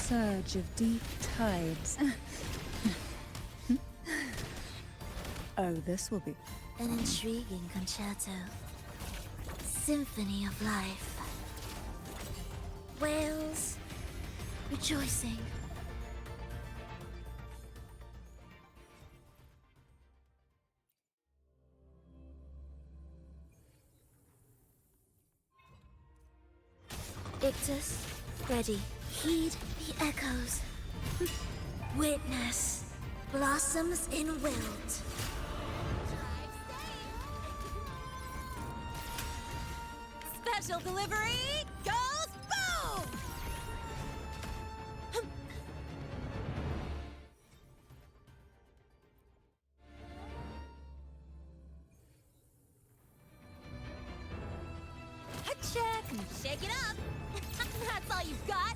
Surge of deep tides. Oh, this will be an intriguing concerto. Symphony of life. Whales rejoicing. Ictus, ready. Heed the echoes. Witness blossoms in wilt. Special delivery goes boom! Check, shake it up. That's all you've got.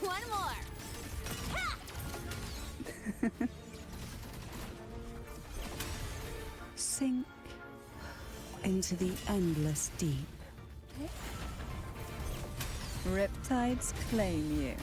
One more. sink into the endless deep. Riptides claim you.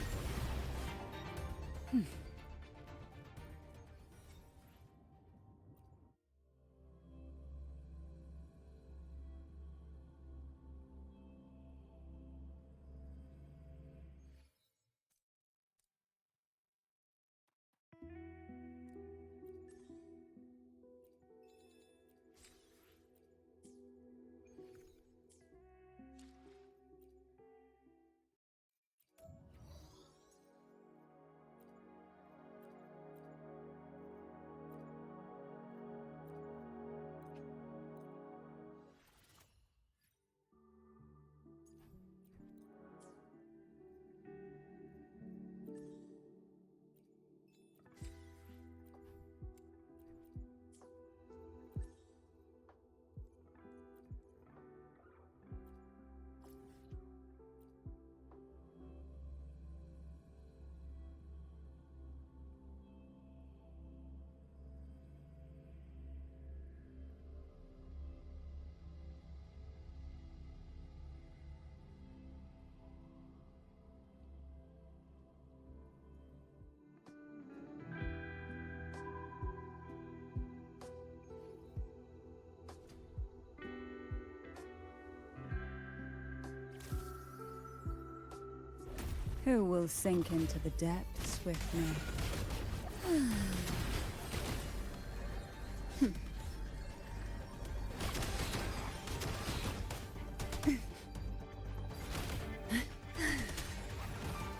Who will sink into the depths with me?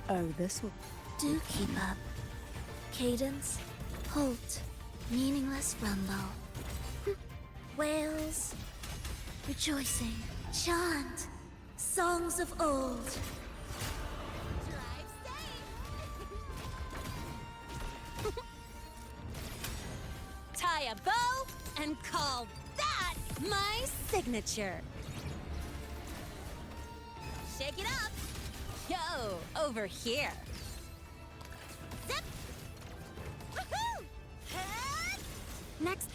Oh, this will... Do keep up. Cadence, halt, meaningless rumble. Wails, rejoicing, chant, songs of old. Tie a bow and call that my signature. Shake it up. Yo, over here. Zip. Woohoo! Head. Next.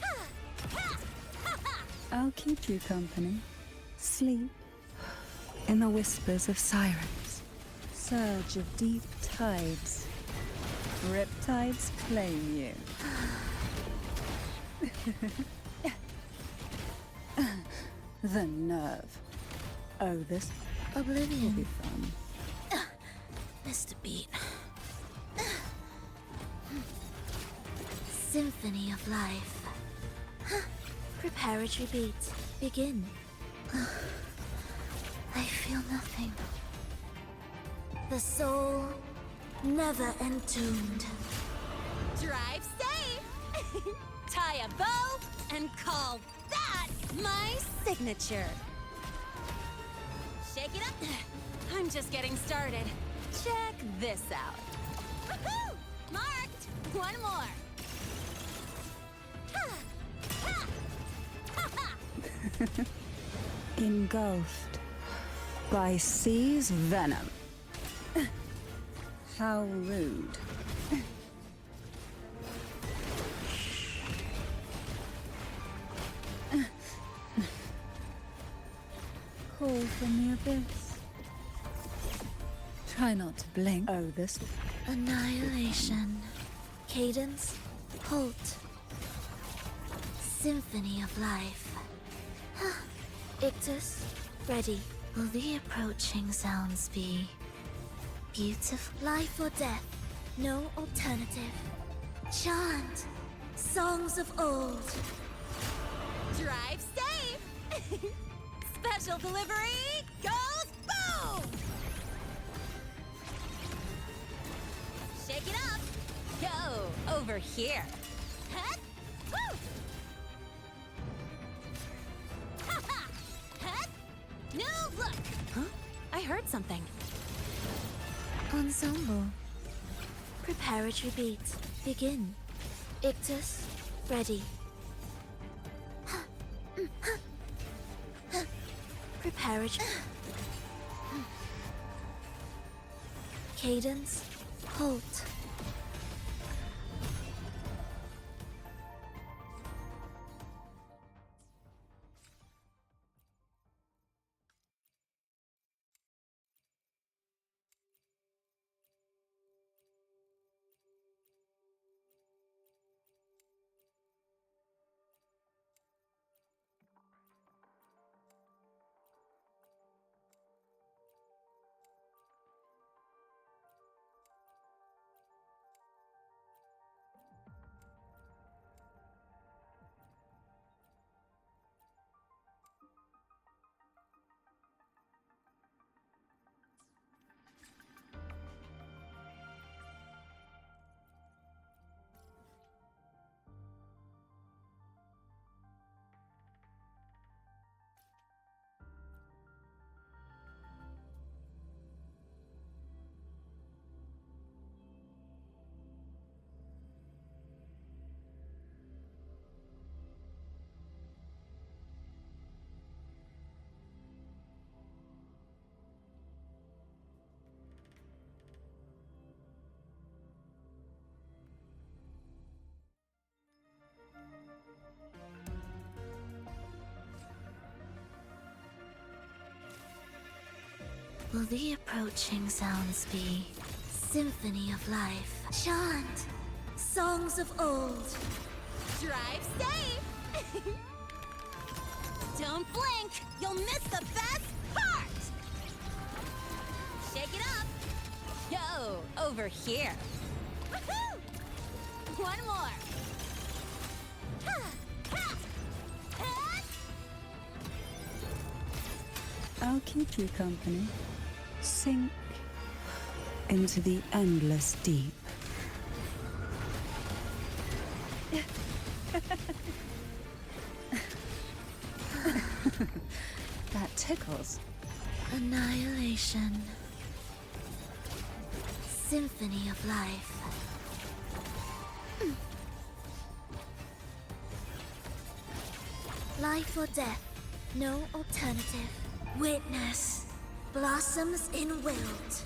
I'll keep you company. Sleep in the whispers of sirens. surge of deep tides. Riptides claim you. The nerve. Oh, this will be Oblivion. fun. Missed a beat. Symphony of life. Preparatory beat. Begin. I feel nothing. The soul never entombed. Drive safe! Tie a bow and call that my signature. Shake it up. I'm just getting started. Check this out. Woohoo! Marked! One more. Ha! Ha! Ha ha! Engulfed by sea's venom. How rude. Call from the abyss. Try not to blink. Oh, this. Annihilation. Cadence. Halt. Symphony of life. Ictus. Ready. Will the approaching sounds be beautiful? Life or death. No alternative. Chant. Songs of old. Drive safe! Special delivery goes boom! Shake it up! Go over here! Hut! Woo! Ha ha! Hut! New look! Huh? I heard something. Ensemble. Preparatory beat. Begin. Ictus. Ready. Preparatory. Cadence. Halt. Will the approaching sounds be symphony of life? Chant songs of old. Drive safe! Don't blink! You'll miss the best part! Shake it up! Yo, over here! Woohoo! One more! Ha! Ha! Ha! I'll keep you company. Sink into the endless deep. That tickles. Annihilation. Symphony of life. Life or death, no alternative. Witness blossoms in wilt.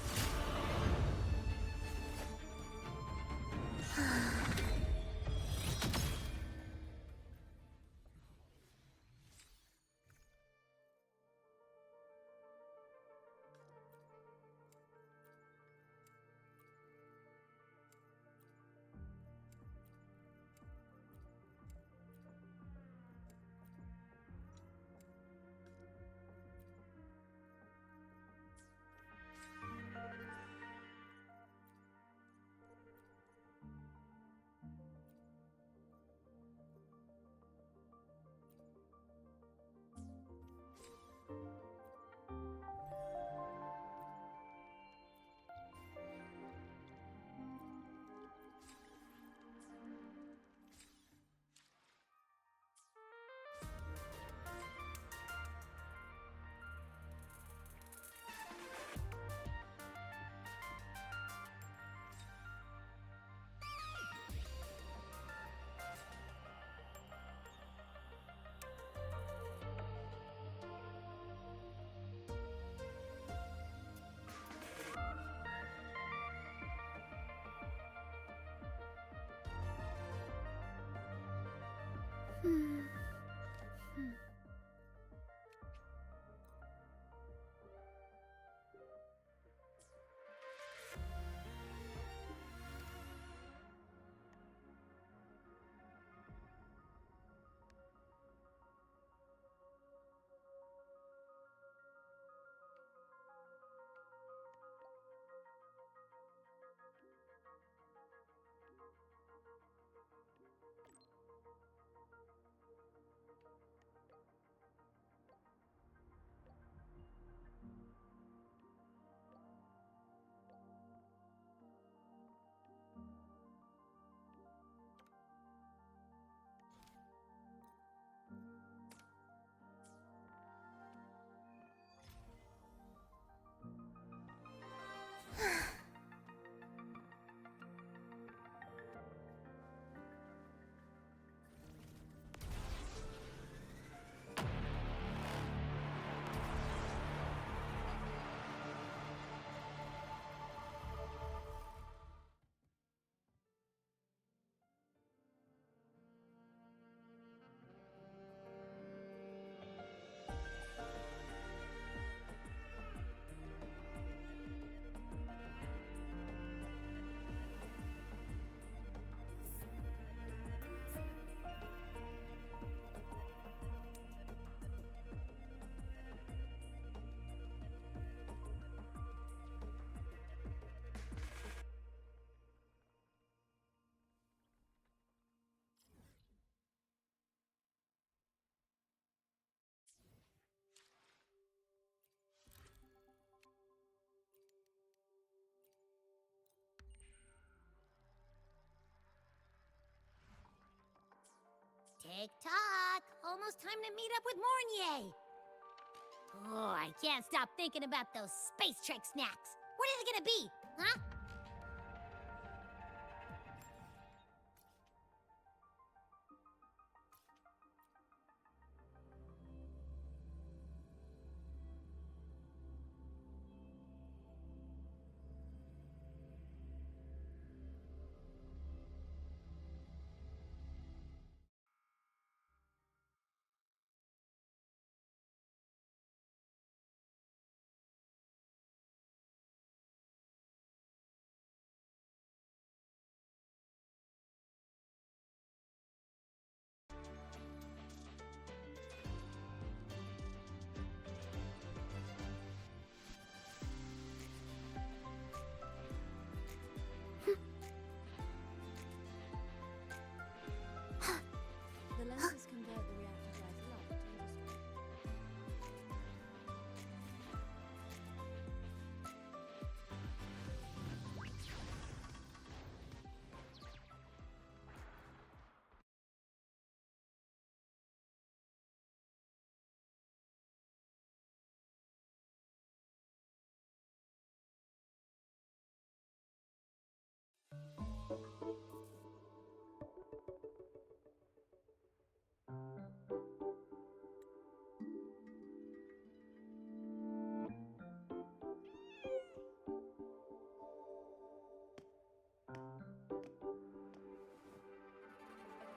Tick-tock! Almost time to meet up with Mornye! Oh, I can't stop thinking about those space trek snacks! What are they gonna be, huh? The lenses convert the reactor drive's light into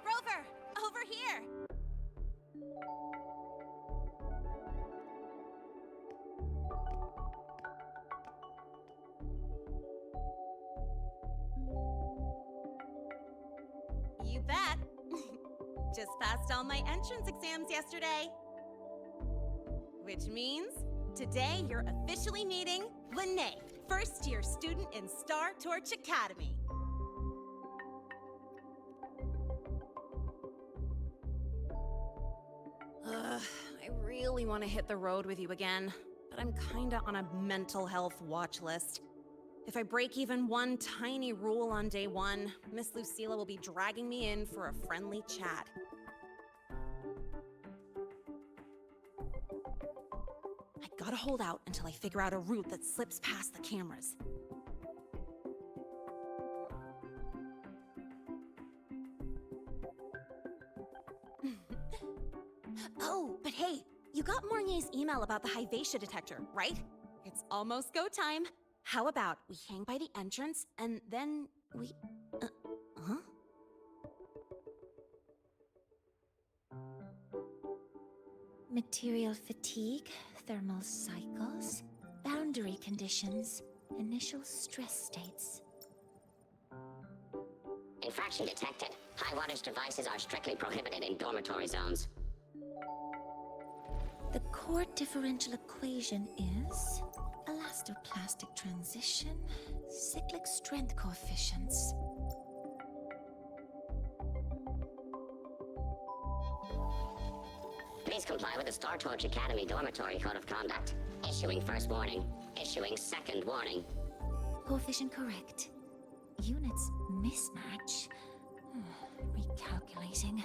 Rover, over here! You bet. Just passed all my entrance exams yesterday. Which means today you're officially meeting Lahai, first-year student in Star Torch Academy. I really want to hit the road with you again, but I'm kinda on a mental health watch list. If I break even one tiny rule on day one, Miss Lucilla will be dragging me in for a friendly chat. I gotta hold out until I figure out a route that slips past the cameras. Oh, but hey, you got Mornye's email about the Hyvatia detector, right? It's almost go time. How about we hang by the entrance and then we... huh? Material fatigue, thermal cycles, boundary conditions, initial stress states. Infraction detected. High wattage devices are strictly prohibited in dormitory zones. The core differential equation is elastoplastic transition, cyclic strength coefficients. Please comply with the Star Torch Academy Dormitory Code of Conduct. Issuing first warning. Issuing second warning. Coefficient correct. Units mismatch. Recalculating.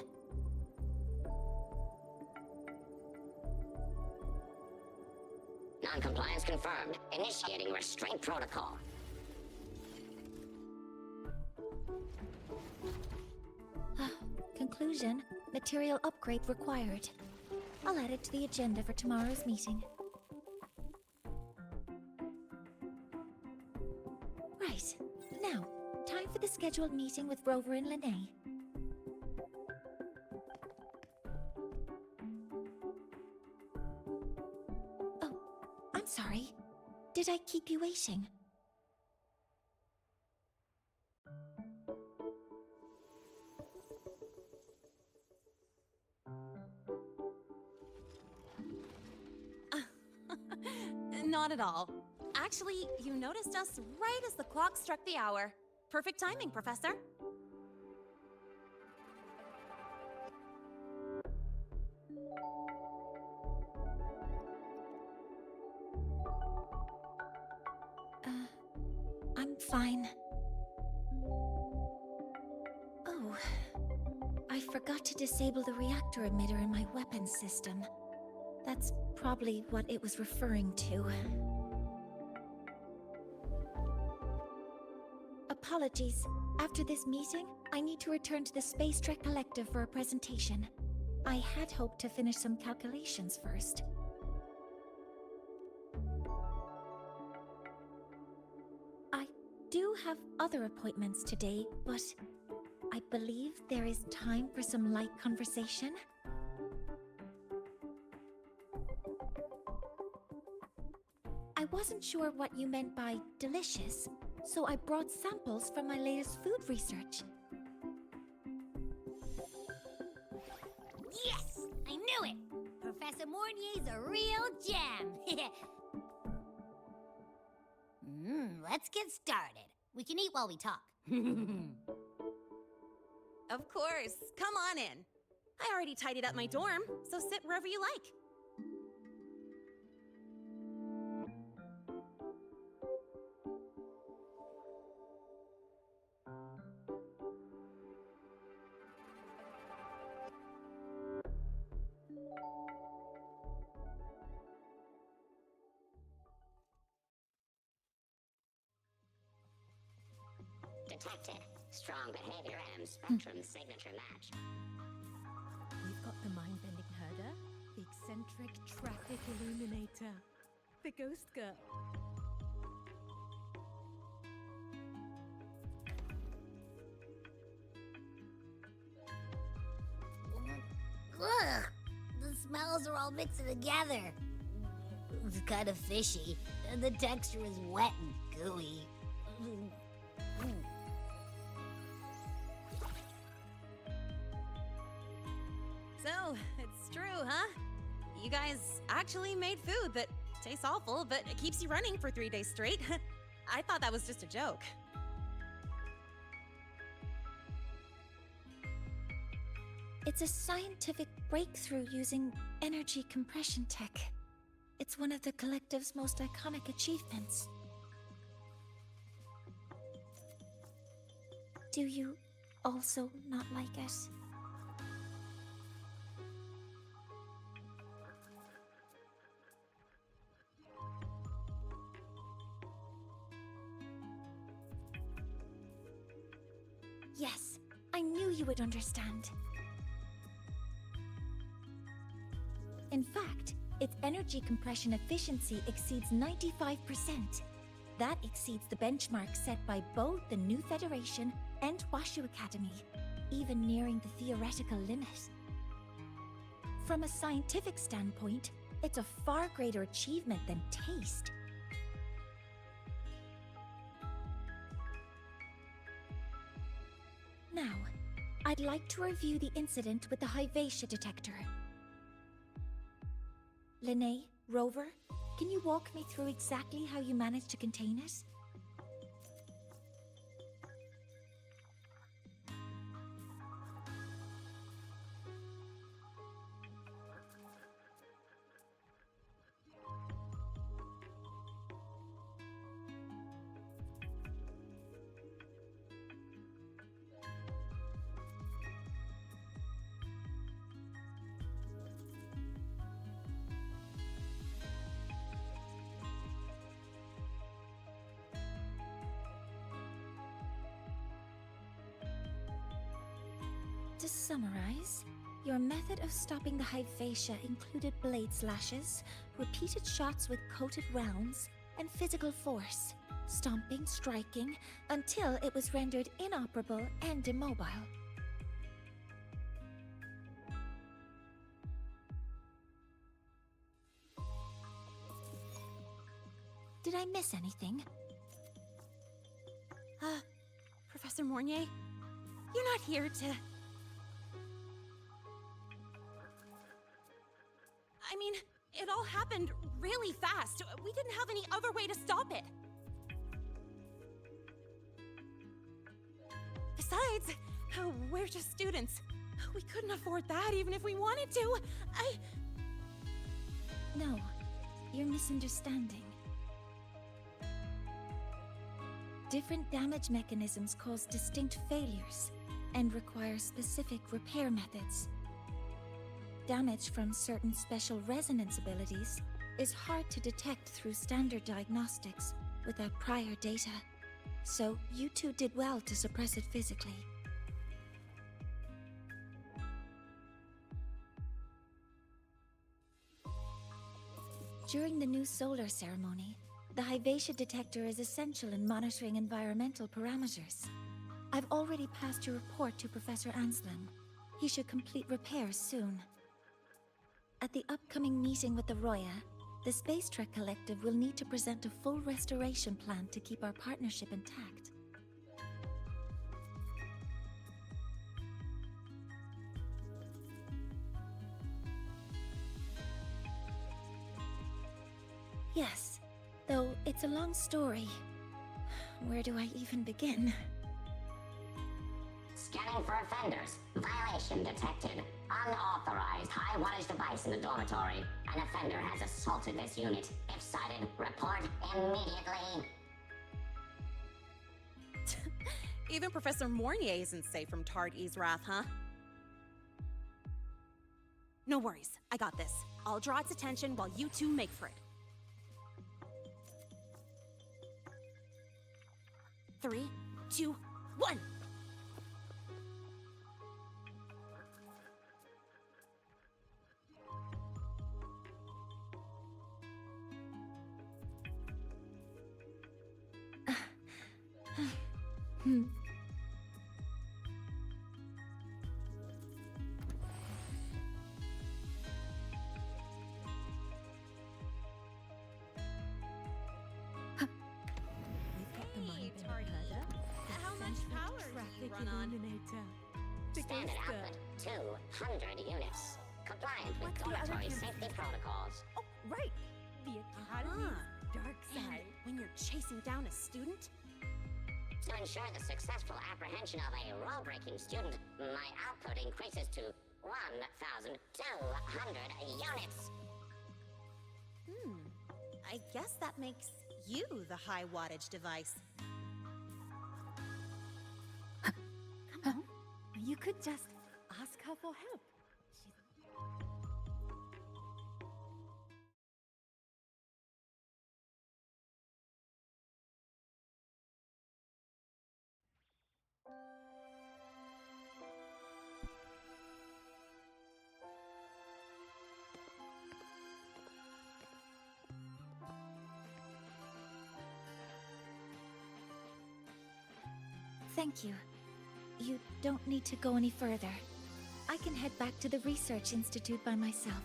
Non-compliance confirmed. Initiating restraint protocol. Conclusion, material upgrade required. I'll add it to the agenda for tomorrow's meeting. Right. Now, time for the scheduled meeting with Rover and Lahai. Oh, I'm sorry. Did I keep you waiting? Not at all. Actually, you noticed us right as the clock struck the hour. Perfect timing, Professor. I'm fine. Oh, I forgot to disable the reactor emitter in my weapons system. That's probably what it was referring to. Apologies. After this meeting, I need to return to the Space Trek Collective for a presentation. I had hoped to finish some calculations first. I do have other appointments today, but I believe there is time for some light conversation. I wasn't sure what you meant by delicious, so I brought samples from my latest food research. Yes! I knew it! Professor Mornye's a real gem! Let's get started. We can eat while we talk. Of course. Come on in. I already tidied up my dorm, so sit wherever you like. Detected. Strong behavior M spectrum signature match. We've got the mind-bending herder, the eccentric traffic illuminator, the ghost girl. Ugh! The smells are all mixed together. It's kind of fishy, and the texture is wet and gooey. So, it's true, huh? You guys actually made food that tastes awful, but it keeps you running for 3 days straight. I thought that was just a joke. It's a scientific breakthrough using energy compression tech. It's one of the Collective's most iconic achievements. Do you also not like it? Yes, I knew you would understand. In fact, its energy compression efficiency exceeds 95%. That exceeds the benchmark set by both the New Federation and Washu Academy, even nearing the theoretical limit. From a scientific standpoint, it's a far greater achievement than taste. Now, I'd like to review the incident with the Hyvatia detector. Lene, Rover, can you walk me through exactly how you managed to contain it? To summarize, your method of stopping the Hyvatia included blade slashes, repeated shots with coated rounds, and physical force, stomping, striking, until it was rendered inoperable and immobile. Did I miss anything? Professor Mornye, you're not here to... I mean, it all happened really fast. We didn't have any other way to stop it. Besides, we're just students. We couldn't afford that even if we wanted to. No, you're misunderstanding. Different damage mechanisms cause distinct failures, and require specific repair methods. Damage from certain special resonance abilities is hard to detect through standard diagnostics without prior data, so you two did well to suppress it physically. During the new solar ceremony, the Hyvatia detector is essential in monitoring environmental parameters. I've already passed your report to Professor Anslem. He should complete repairs soon. At the upcoming meeting with the Roya, the Space Trek Collective will need to present a full restoration plan to keep our partnership intact. Yes, though it's a long story. Where do I even begin? Scanning for offenders. Violation detected. Unauthorized high wattage device in the dormitory. An offender has assaulted this unit. If sighted, report immediately. Even Professor Mornye isn't safe from Tard-E's wrath, huh? No worries, I got this. I'll draw its attention while you two make for it. 3, 2, 1! How much power do you run on? Standard output, 200 units. Compliant with dormitory safety protocols. Oh, right! The Academy's dark And side. when you're chasing down a student? To ensure the successful apprehension of a rule-breaking student, my output increases to 1,200 units. I guess that makes you the high wattage device. Come on. You could just ask her for help. Thank you. You don't need to go any further. I can head back to the Research Institute by myself.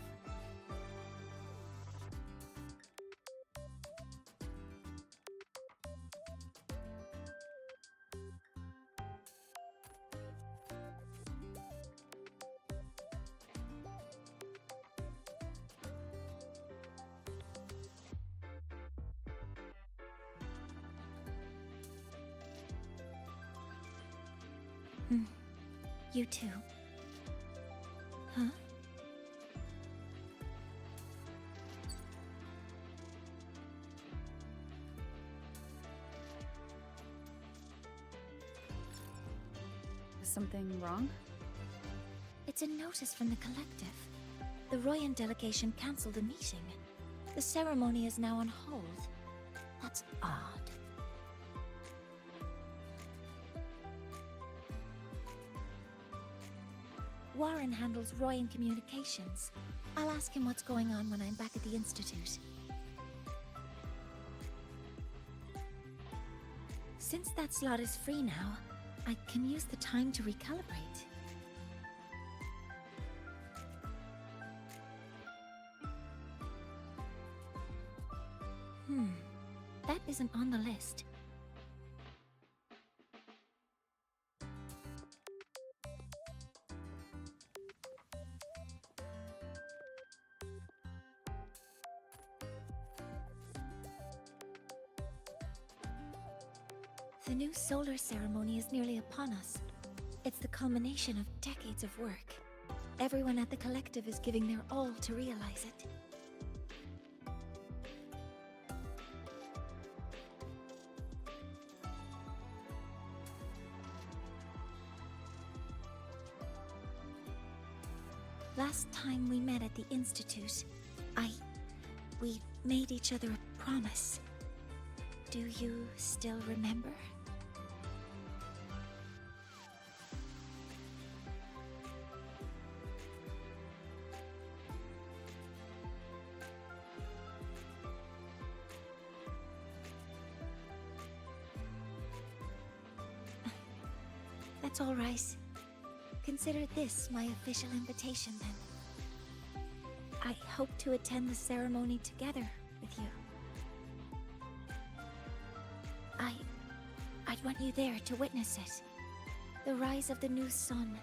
You too. Huh? Is something wrong? It's a notice from the collective. The Royan delegation cancelled a meeting. The ceremony is now on hold. That's odd. Warren handles Royan communications. I'll ask him what's going on when I'm back at the Institute. Since that slot is free now, I can use the time to recalibrate. That isn't on the list. The new solar ceremony is nearly upon us. It's the culmination of decades of work. Everyone at the collective is giving their all to realize it. Last time we met at the Institute, we made each other a promise. Do you still remember? That's all right. Consider this my official invitation, then. I hope to attend the ceremony together with you. I'd want you there to witness it. The rise of the new sun,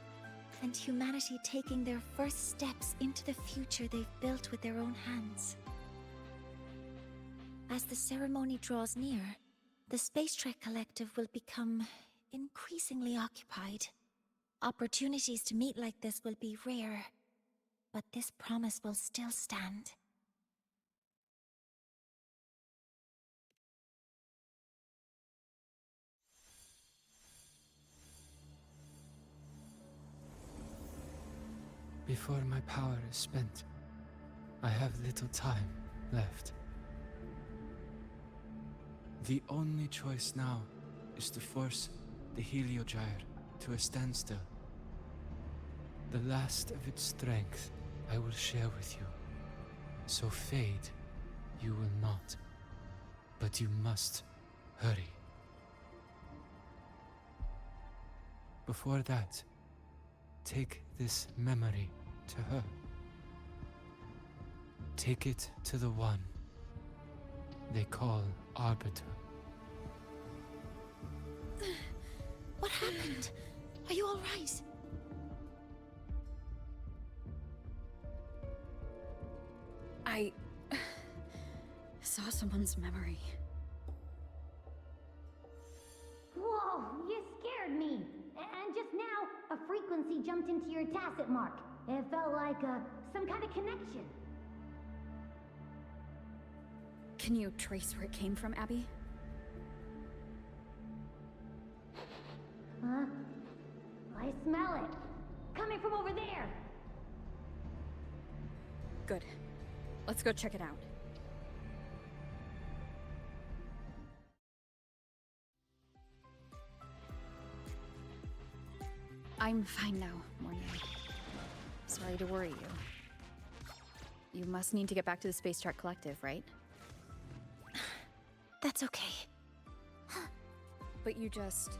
and humanity taking their first steps into the future they've built with their own hands. As the ceremony draws near, the Space Trek Collective will become increasingly occupied. Opportunities to meet like this will be rare, but this promise will still stand. Before my power is spent, I have little time left. The only choice now is to force the Heliogyre to a standstill. The last of its strength I will share with you. So fade you will not. But you must hurry. Before that, take this memory to her. Take it to the one they call Arbiter. What happened? Are you all right? I saw someone's memory. Whoa, you scared me. And just now, a frequency jumped into your tacit mark. It felt like some kind of connection. Can you trace where it came from, Abby? Huh? I smell it. Coming from over there. Good. Let's go check it out. I'm fine now, Mornye. Sorry to worry you. You must need to get back to the Space Trek Collective, right? That's okay. But you just...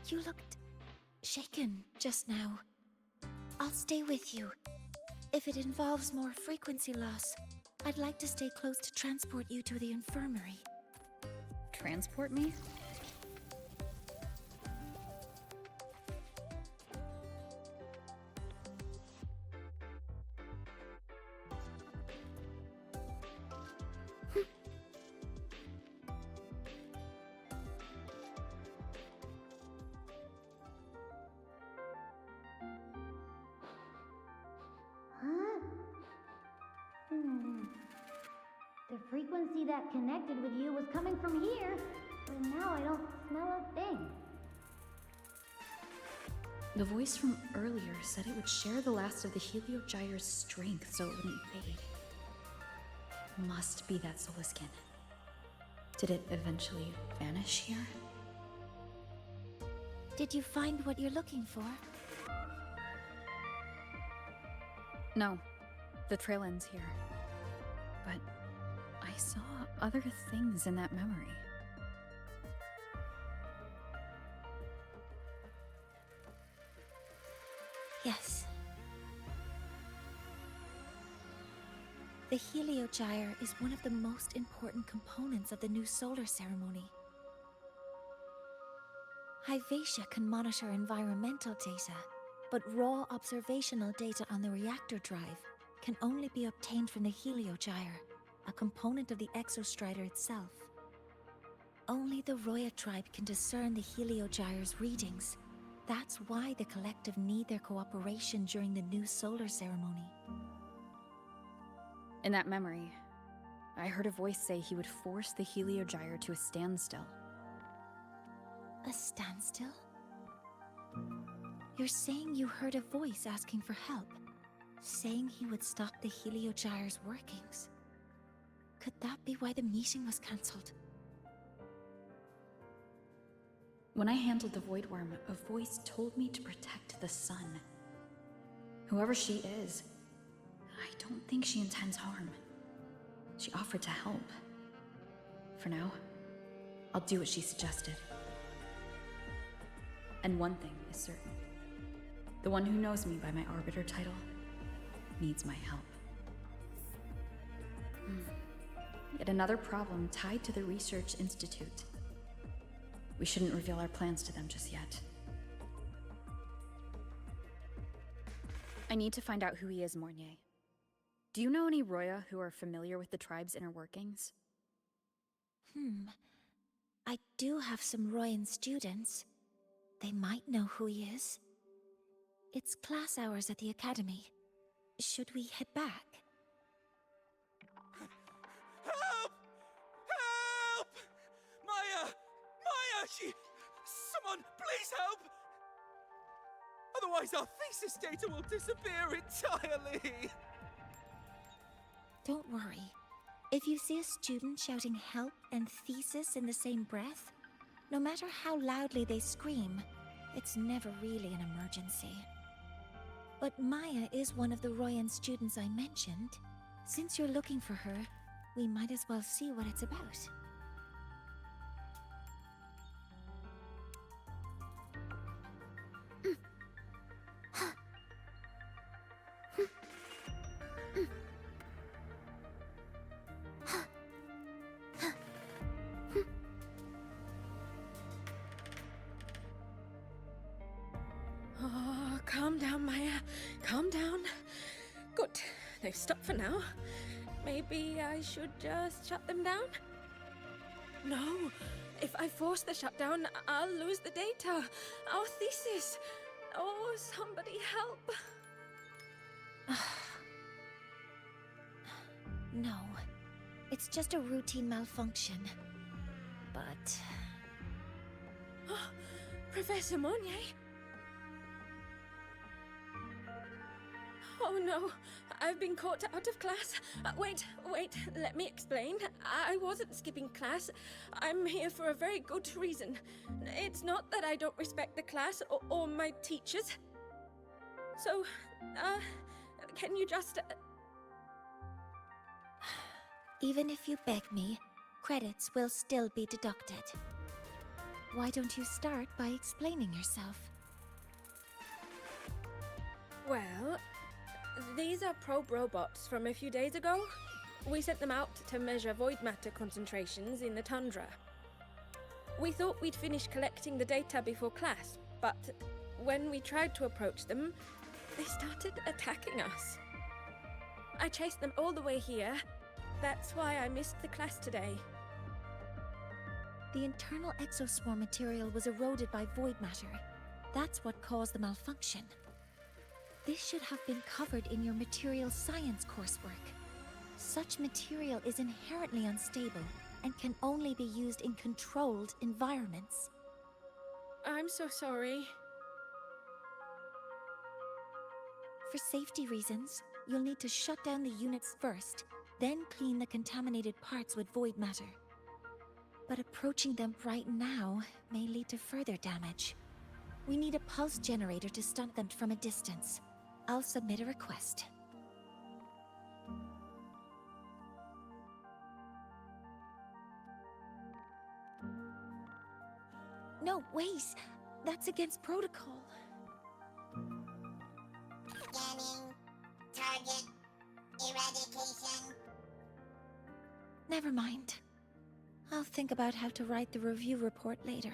You looked shaken just now. I'll stay with you. If it involves more frequency loss, I'd like to stay close to transport you to the infirmary. transport me? The frequency that connected with you was coming from here, but now I don't smell a thing. The voice from earlier said it would share the last of the Heliogyre's strength so it wouldn't fade. Must be that solar skin. Did it eventually vanish here? Did you find what you're looking for? No, the trail ends here. But I saw other things in that memory. Yes. The Heliogyre is one of the most important components of the new solar ceremony. Hyvatia can monitor environmental data, but raw observational data on the reactor drive can only be obtained from the Heliogyre, a component of the Exostrider itself. Only the Roya tribe can discern the Heliogyre's readings. That's why the collective need their cooperation during the new solar ceremony. In that memory, I heard a voice say he would force the Heliogyre to a standstill. A standstill? You're saying you heard a voice asking for help, saying he would stop the Heliogyre's workings. Could that be why the meeting was cancelled? When I handled the Void Worm, a voice told me to protect the sun. Whoever she is, I don't think she intends harm. She offered to help. For now, I'll do what she suggested. And one thing is certain. The one who knows me by my Arbiter title needs my help. Yet another problem tied to the Research Institute. We shouldn't reveal our plans to them just yet. I need to find out who he is, Mornye. Do you know any Roya who are familiar with the tribe's inner workings? I do have some Royan students. They might know who he is. It's class hours at the academy. Should we head back? Help! Help! Maya! Maya! Someone, please help! Otherwise our thesis data will disappear entirely! Don't worry. If you see a student shouting help and thesis in the same breath, no matter how loudly they scream, it's never really an emergency. But Maya is one of the Royan students I mentioned. Since you're looking for her, we might as well see what it's about. Oh, calm down, Maya. Calm down. Good. They've stopped for now. Maybe I should just shut them down? No. If I force the shutdown, I'll lose the data. Our thesis. Oh, somebody help. No. It's just a routine malfunction. But... Professor Mornye? Oh no, I've been caught out of class. Wait, let me explain. I wasn't skipping class. I'm here for a very good reason. It's not that I don't respect the class or my teachers. So, can you just... Even if you beg me, credits will still be deducted. Why don't you start by explaining yourself? Well, these are probe robots from a few days ago. We sent them out to measure void matter concentrations in the tundra. We thought we'd finish collecting the data before class, but when we tried to approach them, they started attacking us. I chased them all the way here. That's why I missed the class today. The internal exoswarm material was eroded by void matter. That's what caused the malfunction. This should have been covered in your material science coursework. Such material is inherently unstable and can only be used in controlled environments. I'm so sorry. For safety reasons, you'll need to shut down the units first, then clean the contaminated parts with void matter. But approaching them right now may lead to further damage. We need a pulse generator to stun them from a distance. I'll submit a request. No, wait! That's against protocol. Scanning. Target. Eradication. Never mind. I'll think about how to write the review report later.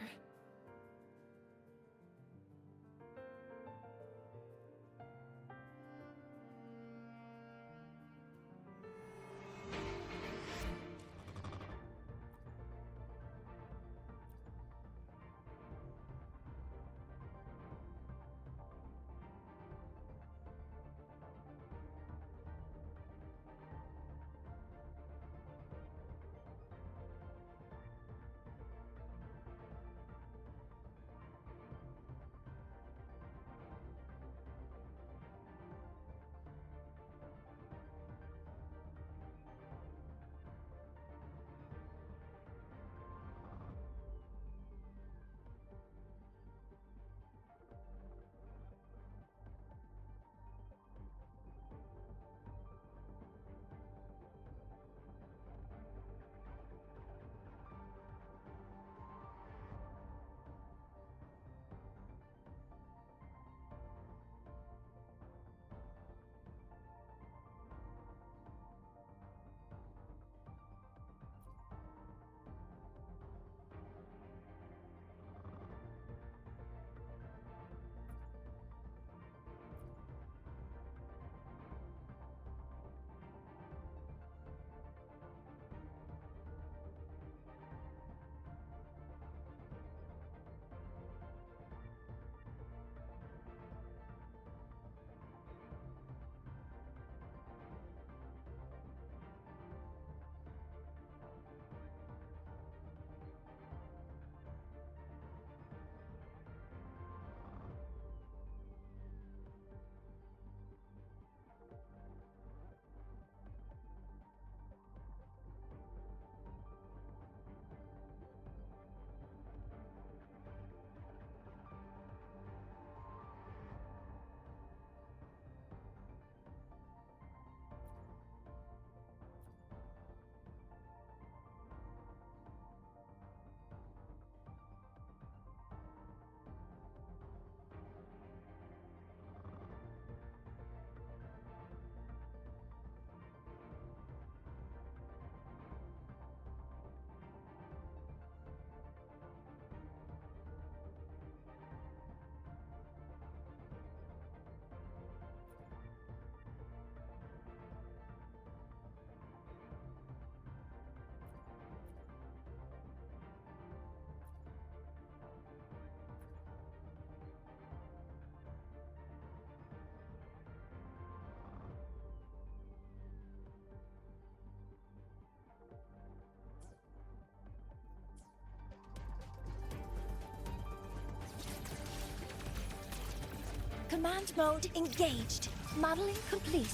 Command mode engaged. Modeling complete.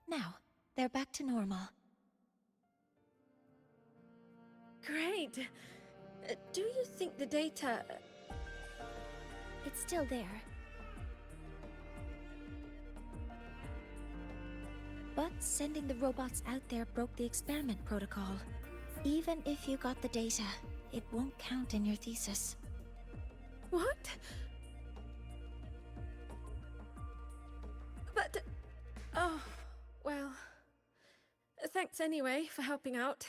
Now, they're back to normal. Great. Do you think the data... It's still there. But sending the robots out there broke the experiment protocol. Even if you got the data, it won't count in your thesis. What? But... Oh, well... Thanks anyway for helping out,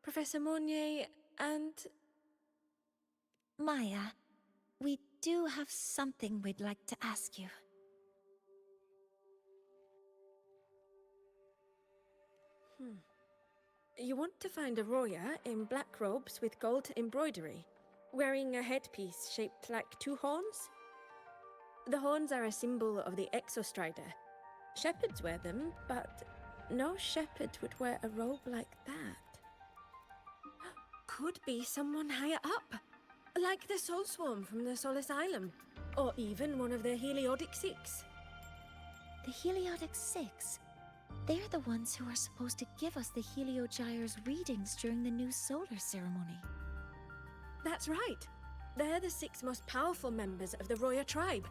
Professor Mornye and... Maya, we do have something we'd like to ask you. You want to find a Roya in black robes with gold embroidery, wearing a headpiece shaped like two horns? The horns are a symbol of the Exostrider. Shepherds wear them, but no shepherd would wear a robe like that. Could be someone higher up, like the Soul Swarm from the Soul Asylum, or even one of the Heliodic Six. The Heliodic Six? They're the ones who are supposed to give us the Heliogyre's readings during the new solar ceremony. That's right. They're the 6 most powerful members of the Roya tribe.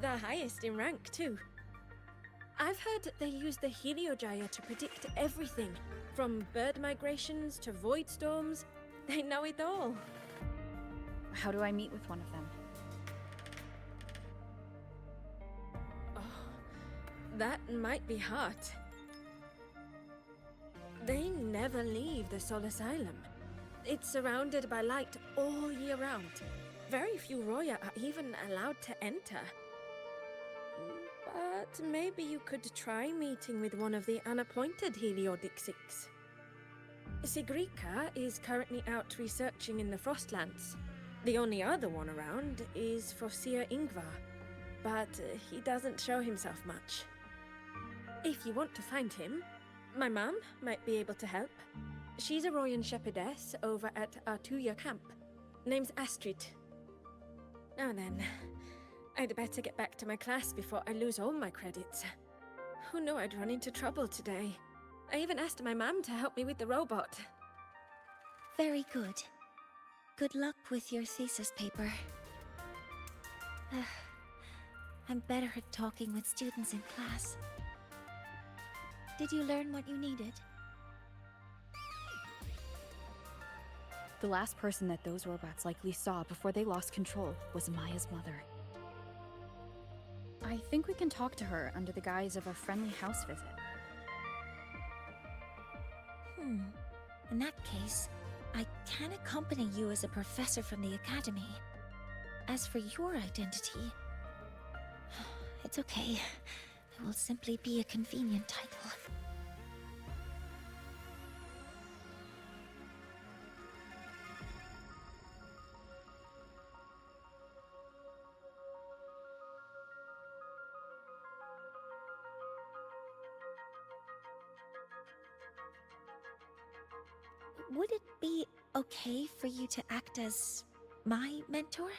The highest in rank, too. I've heard they use the Heliogyre to predict everything, from bird migrations to void storms. They know it all. How do I meet with one of them? Oh, that might be hard. They never leave the Soul Asylum. It's surrounded by light all year round. Very few Roya are even allowed to enter. But maybe you could try meeting with one of the unappointed Heliodic Six. Sigrika is currently out researching in the Frostlands. The only other one around is Frosir Ingvar, but he doesn't show himself much. If you want to find him, my mum might be able to help. She's a Royan shepherdess over at Artuya camp. Name's Astrid. Now then, I'd better get back to my class before I lose all my credits. Who knew I'd run into trouble today? I even asked my mum to help me with the robot. Very good. Good luck with your thesis paper. I'm better at talking with students in class. Did you learn what you needed? The last person that those robots likely saw before they lost control was Maya's mother. I think we can talk to her under the guise of a friendly house visit. In that case, I can accompany you as a professor from the academy. As for your identity, it's okay. It will simply be a convenient title. Would it be okay for you to act as my mentor?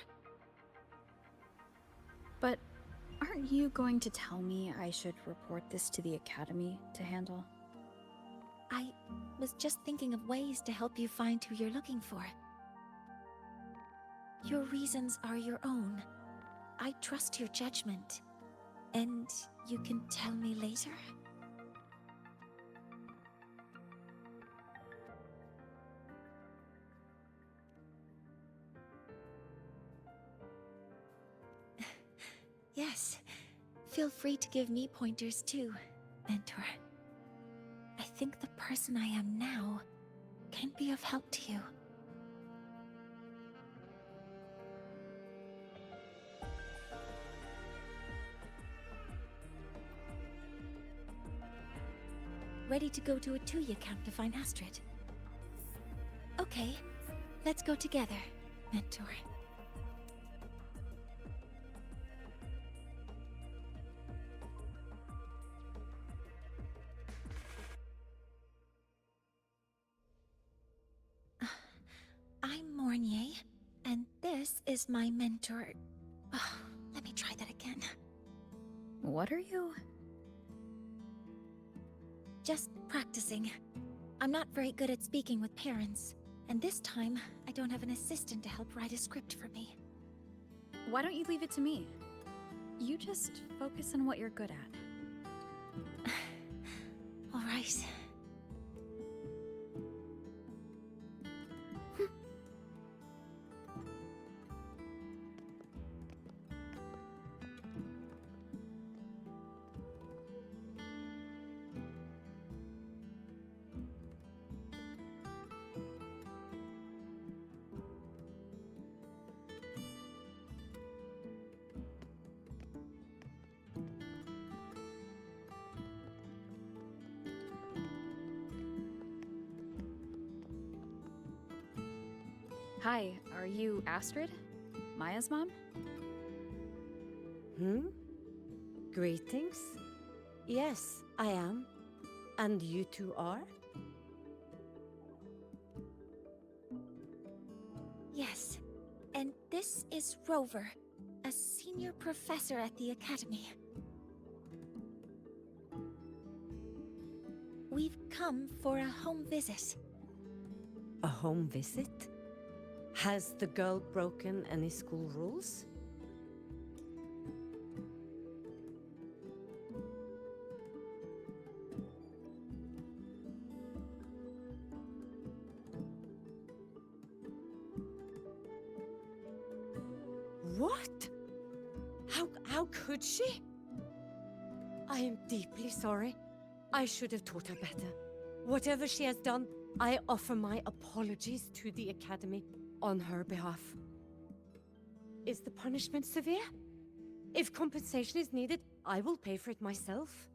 But aren't you going to tell me I should report this to the Academy to handle? I was just thinking of ways to help you find who you're looking for. Your reasons are your own. I trust your judgment. And you can tell me later? Yes. Feel free to give me pointers too, Mentor. I think the person I am now can be of help to you. Ready to go to a Tuya camp to find Astrid? Okay, let's go together, Mentor. This is my mentor. Oh, let me try that again. What are you? Just practicing. I'm not very good at speaking with parents, and this time I don't have an assistant to help write a script for me. Why don't you leave it to me? You just focus on what you're good at. All right. Hi, are you Astrid? Maya's mom? Greetings. Yes, I am. And you two are? Yes. And this is Rover, a senior professor at the Academy. We've come for a home visit. A home visit? Has the girl broken any school rules? What? How could she? I am deeply sorry. I should have taught her better. Whatever she has done, I offer my apologies to the Academy on her behalf. Is the punishment severe? If compensation is needed, I will pay for it myself.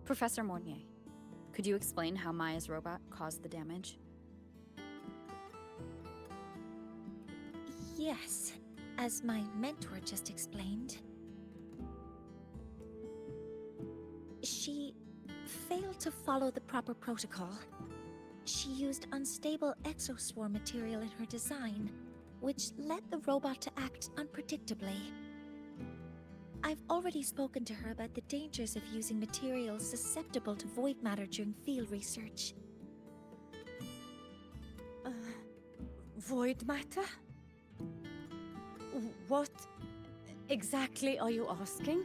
Professor Mornye, could you explain how Maya's robot caused the damage? Yes, as my mentor just explained. She failed to follow the proper protocol. She used unstable exoswarm material in her design, which led the robot to act unpredictably. I've already spoken to her about the dangers of using materials susceptible to void matter during field research. Void matter? What exactly are you asking?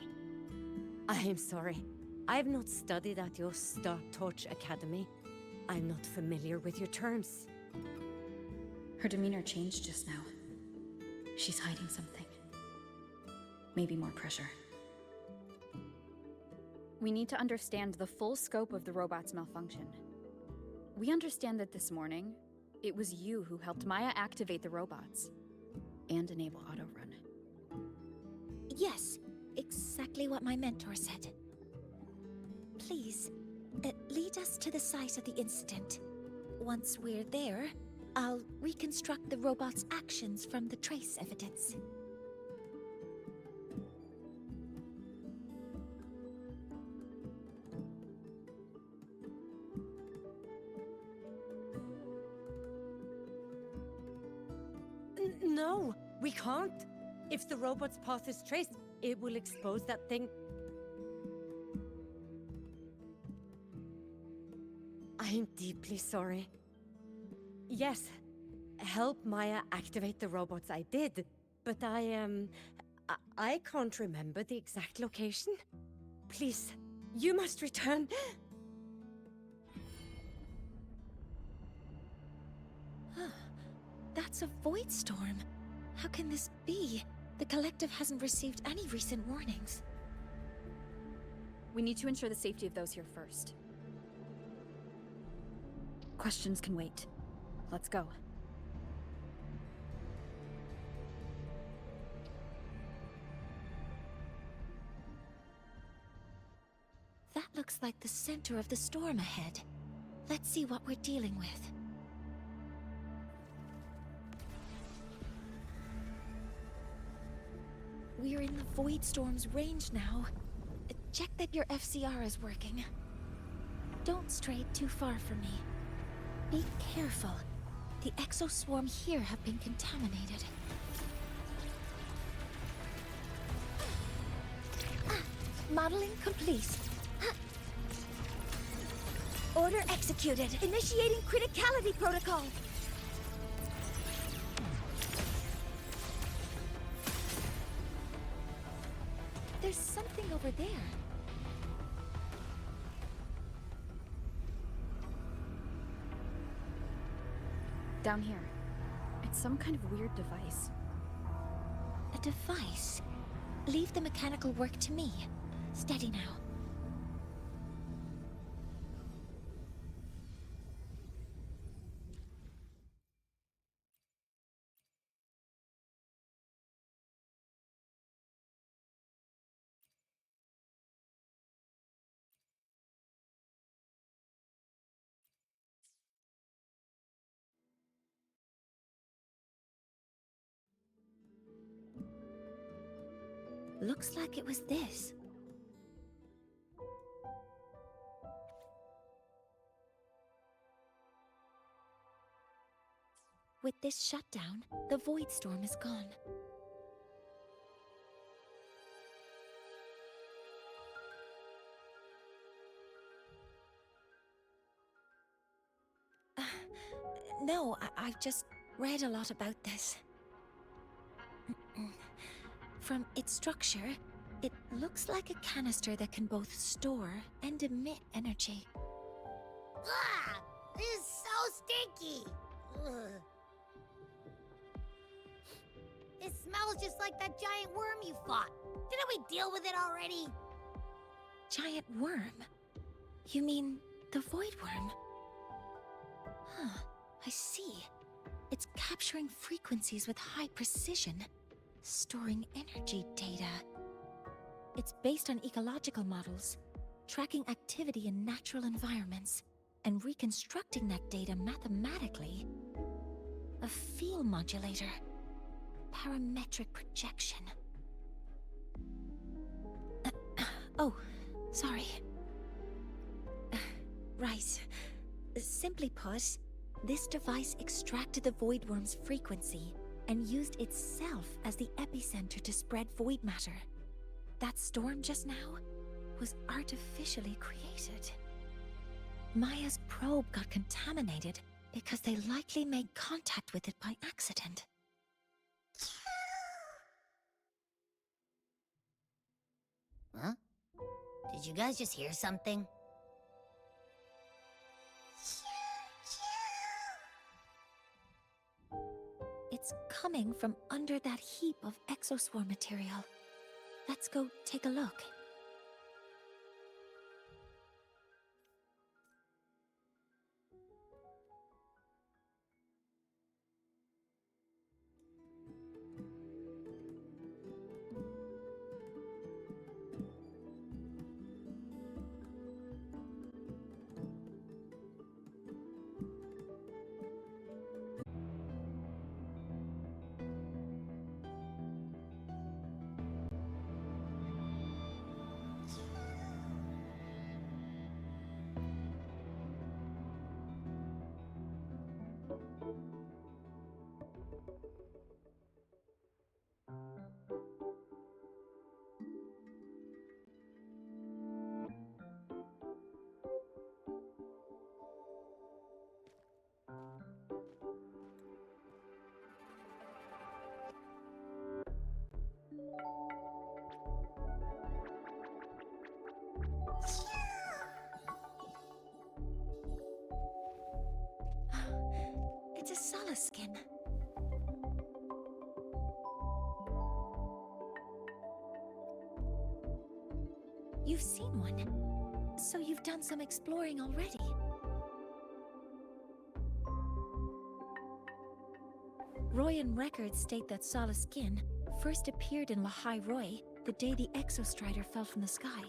I am sorry. I have not studied at your Star Torch Academy. I'm not familiar with your terms. Her demeanor changed just now. She's hiding something. Maybe more pressure. We need to understand the full scope of the robot's malfunction. We understand that this morning, it was you who helped Maya activate the robots and enable autorun. Yes, exactly what my mentor said. Please, lead us to the site of the incident. Once we're there, I'll reconstruct the robot's actions from the trace evidence. No, we can't. If the robot's path is traced, it will expose that thing. I am deeply sorry. Yes, help Maya activate the robots I did, but I can't remember the exact location. Please, you must return. That's a void storm. How can this be? The Collective hasn't received any recent warnings. We need to ensure the safety of those here first. Questions can wait. Let's go. That looks like the center of the storm ahead. Let's see what we're dealing with. We're in the Void Storm's range now. Check that your FCR is working. Don't stray too far from me. Be careful. The exoswarm here have been contaminated. Modeling complete. Order executed. Initiating criticality protocol. There's something over there. Down here. It's some kind of weird device. A device? Leave the mechanical work to me. Steady now. Looks like it was this. With this shutdown, the Void Storm is gone. No, I've just read a lot about this. From its structure, it looks like a canister that can both store and emit energy. Ugh! This is so stinky! Ugh. It smells just like that giant worm you fought. Didn't we deal with it already? Giant worm? You mean the Void Worm? Huh, I see. It's capturing frequencies with high precision, storing energy data. It's based on ecological models, tracking activity in natural environments, and reconstructing that data mathematically. A field modulator. Parametric projection. Oh, sorry. Right. Simply put, this device extracted the Void Worm's frequency and used itself as the epicenter to spread void matter. That storm just now was artificially created. Maya's probe got contaminated because they likely made contact with it by accident. Huh? Did you guys just hear something? It's coming from under that heap of exoswarm material. Let's go take a look. It's a Sala skin. You've seen one, so you've done some exploring already. Royan records state that Sala skin first appeared in Lahai Roi the day the Exostrider fell from the sky.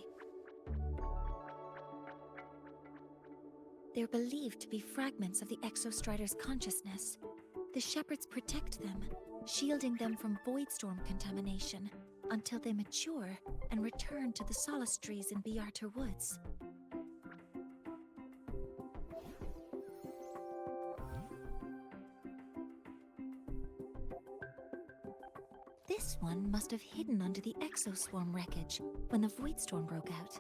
They're believed to be fragments of the Exostrider's consciousness. The shepherds protect them, shielding them from void storm contamination until they mature and return to the solace trees in Biarter Woods. This one must have hidden under the exoswarm wreckage when the void storm broke out.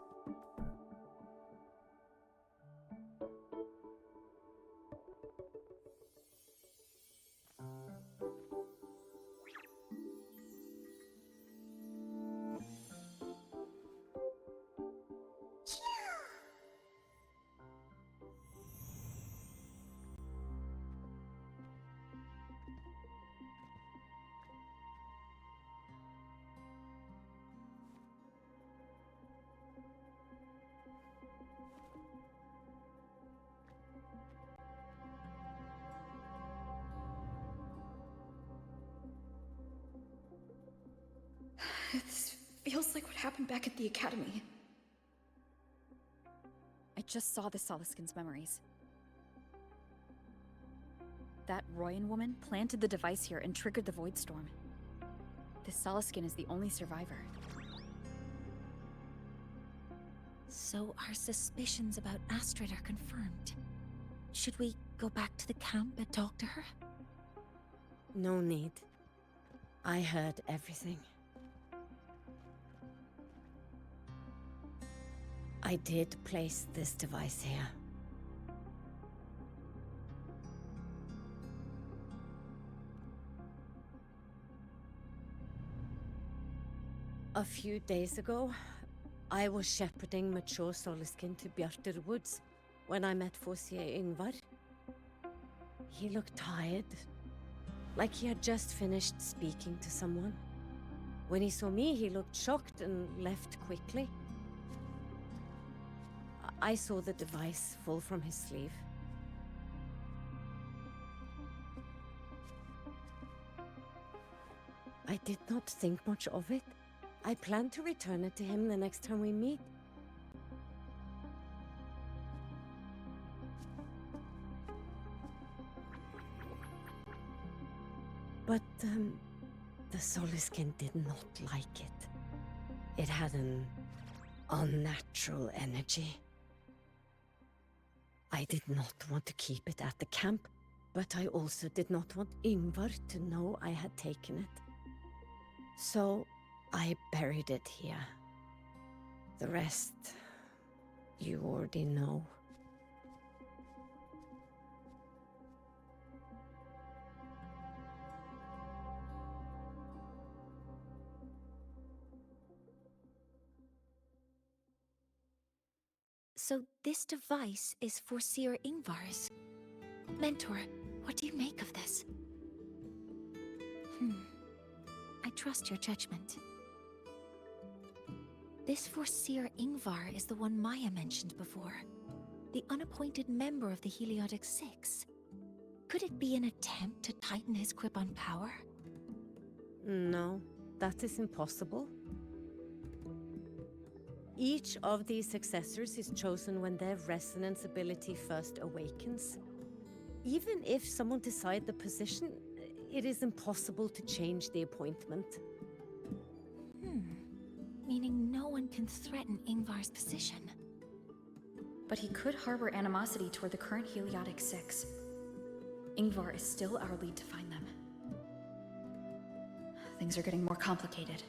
This feels like what happened back at the academy. I just saw the Soliskin's memories. That Royan woman planted the device here and triggered the void storm. This Soliskin is the only survivor. So our suspicions about Astrid are confirmed. Should we go back to the camp and talk to her? No need. I heard everything. I did place this device here. A few days ago, I was shepherding mature Soliskin to Bjarter Woods when I met Forsier Yngvar. He looked tired, like he had just finished speaking to someone. When he saw me, he looked shocked and left quickly. I saw the device fall from his sleeve. I did not think much of it. I plan to return it to him the next time we meet. But, the Soliskin did not like it. It had an unnatural energy. I did not want to keep it at the camp, but I also did not want Yngvar to know I had taken it. So I buried it here. The rest, you already know. So this device is for Seer Yngvar's. Mentor, what do you make of this? I trust your judgment. This Forseer Yngvar is the one Maya mentioned before. The unappointed member of the Heliotic Six. Could it be an attempt to tighten his grip on power? No, that is impossible. Each of these successors is chosen when their resonance ability first awakens. Even if someone decides the position, it is impossible to change the appointment. Meaning no one can threaten Yngvar's position. But he could harbor animosity toward the current Heliotic Six. Yngvar is still our lead to find them. Things are getting more complicated.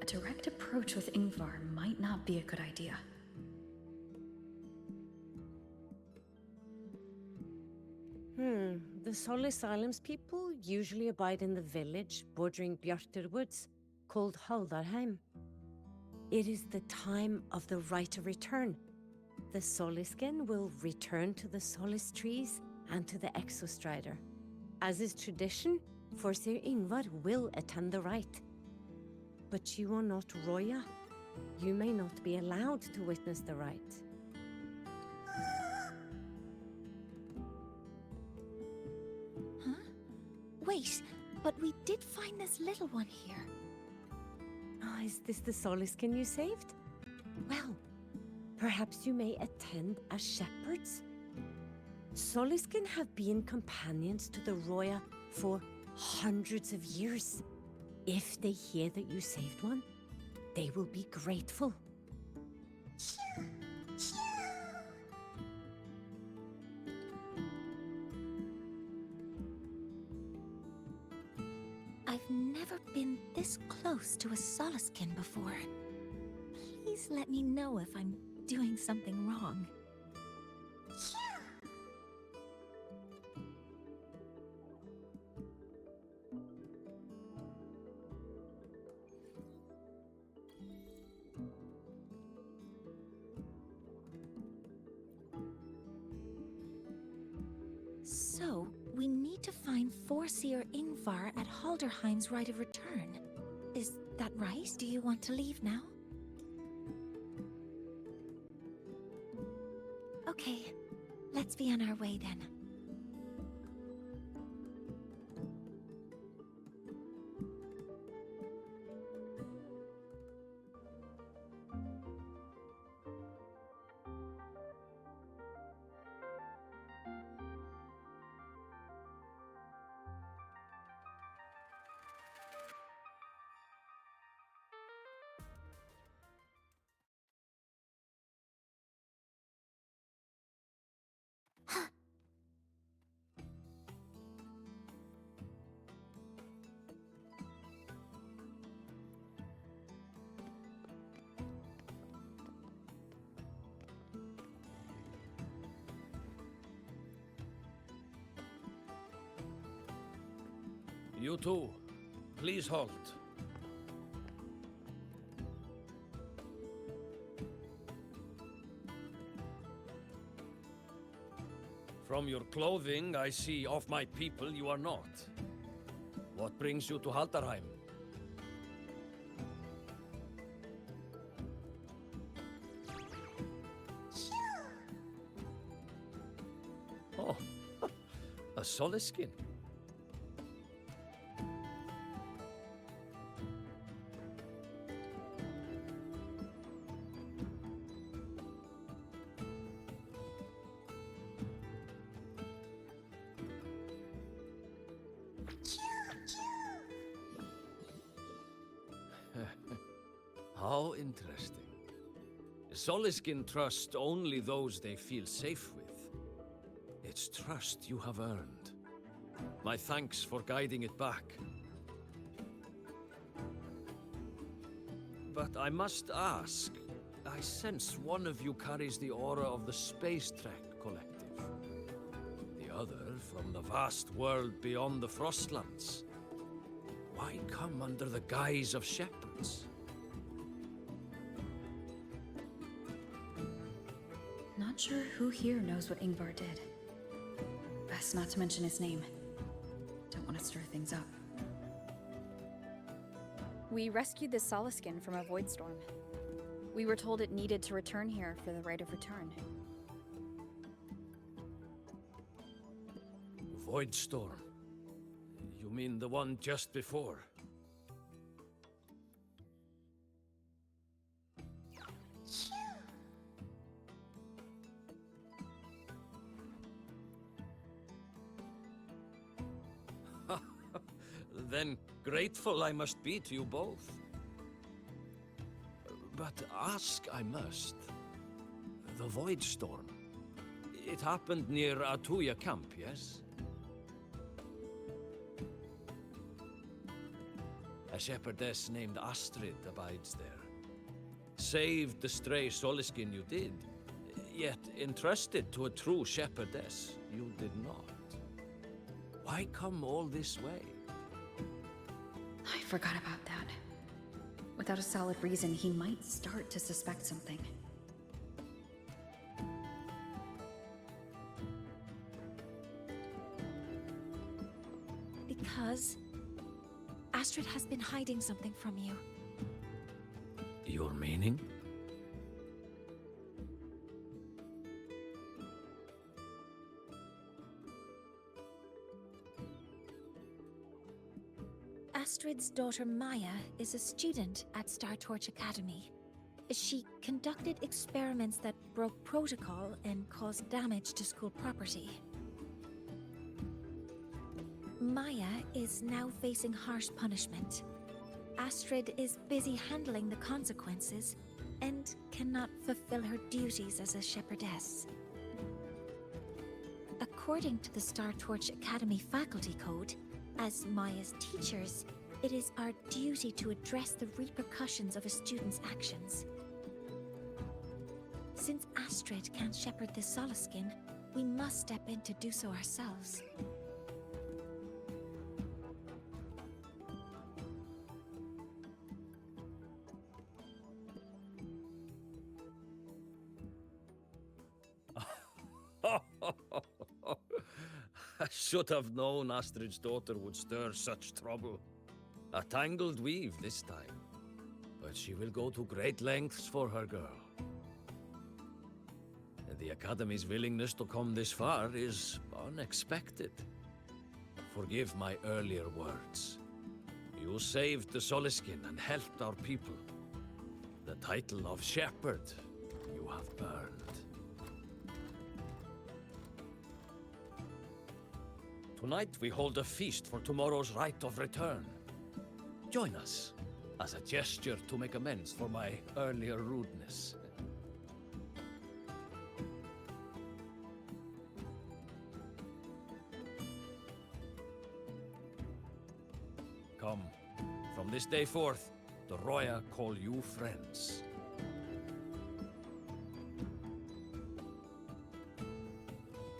A direct approach with Yngvar might not be a good idea. The Solis Islands people usually abide in the village bordering Bjarter Woods, called Haldarheim. It is the time of the right of return. The Soliskin will return to the Solis trees and to the Exostrider. As is tradition, Forseer Yngvar will attend the rite. But you are not Roya. You may not be allowed to witness the rite. Wait, but we did find this little one here. Is this the Soliskin you saved? Well, perhaps you may attend as shepherds? Soliskin have been companions to the Roya for hundreds of years. If they hear that you saved one, they will be grateful. I've never been this close to a Soliskin before. Please let me know if I'm doing something wrong. So, we need to find Forseer Ingvar at Halderheim's right of return. Is that right? Do you want to leave now? Okay, let's be on our way then. You too. Please halt. From your clothing, I see of my people you are not. What brings you to Halderheim? Oh, a Soliskin. How interesting. Soliskin trust only those they feel safe with. It's trust you have earned. My thanks for guiding it back. But I must ask, I sense one of you carries the aura of the Space Trek Collective. The other from the vast world beyond the Frostlands. Why come under the guise of shepherds? Not sure who here knows what Ingvar did. Best not to mention his name. Don't want to stir things up. We rescued the Soliskin from a void storm. We were told it needed to return here for the right of return. Void storm? You mean the one just before? Then grateful I must be to you both. But ask I must. The Void Storm. It happened near Atuya camp, yes? A shepherdess named Astrid abides there. Saved the stray Soliskin you did, yet entrusted to a true shepherdess you did not. Why come all this way? I forgot about that. Without a solid reason, he might start to suspect something. Because Astrid has been hiding something from you. Your meaning? Astrid's daughter Maya is a student at Star Torch Academy. She conducted experiments that broke protocol and caused damage to school property. Maya is now facing harsh punishment. Astrid is busy handling the consequences and cannot fulfill her duties as a shepherdess. According to the Star Torch Academy faculty code, as Maya's teachers, it is our duty to address the repercussions of a student's actions. Since Astrid can't shepherd the Solaskin, we must step in to do so ourselves. I should have known Astrid's daughter would stir such trouble. A tangled weave this time. But she will go to great lengths for her girl. And the Academy's willingness to come this far is unexpected. Forgive my earlier words. You saved the Solaskin and helped our people. The title of Shepherd you have earned. Tonight we hold a feast for tomorrow's rite of return. Join us, as a gesture to make amends for my earlier rudeness. Come, from this day forth, the Roya call you friends.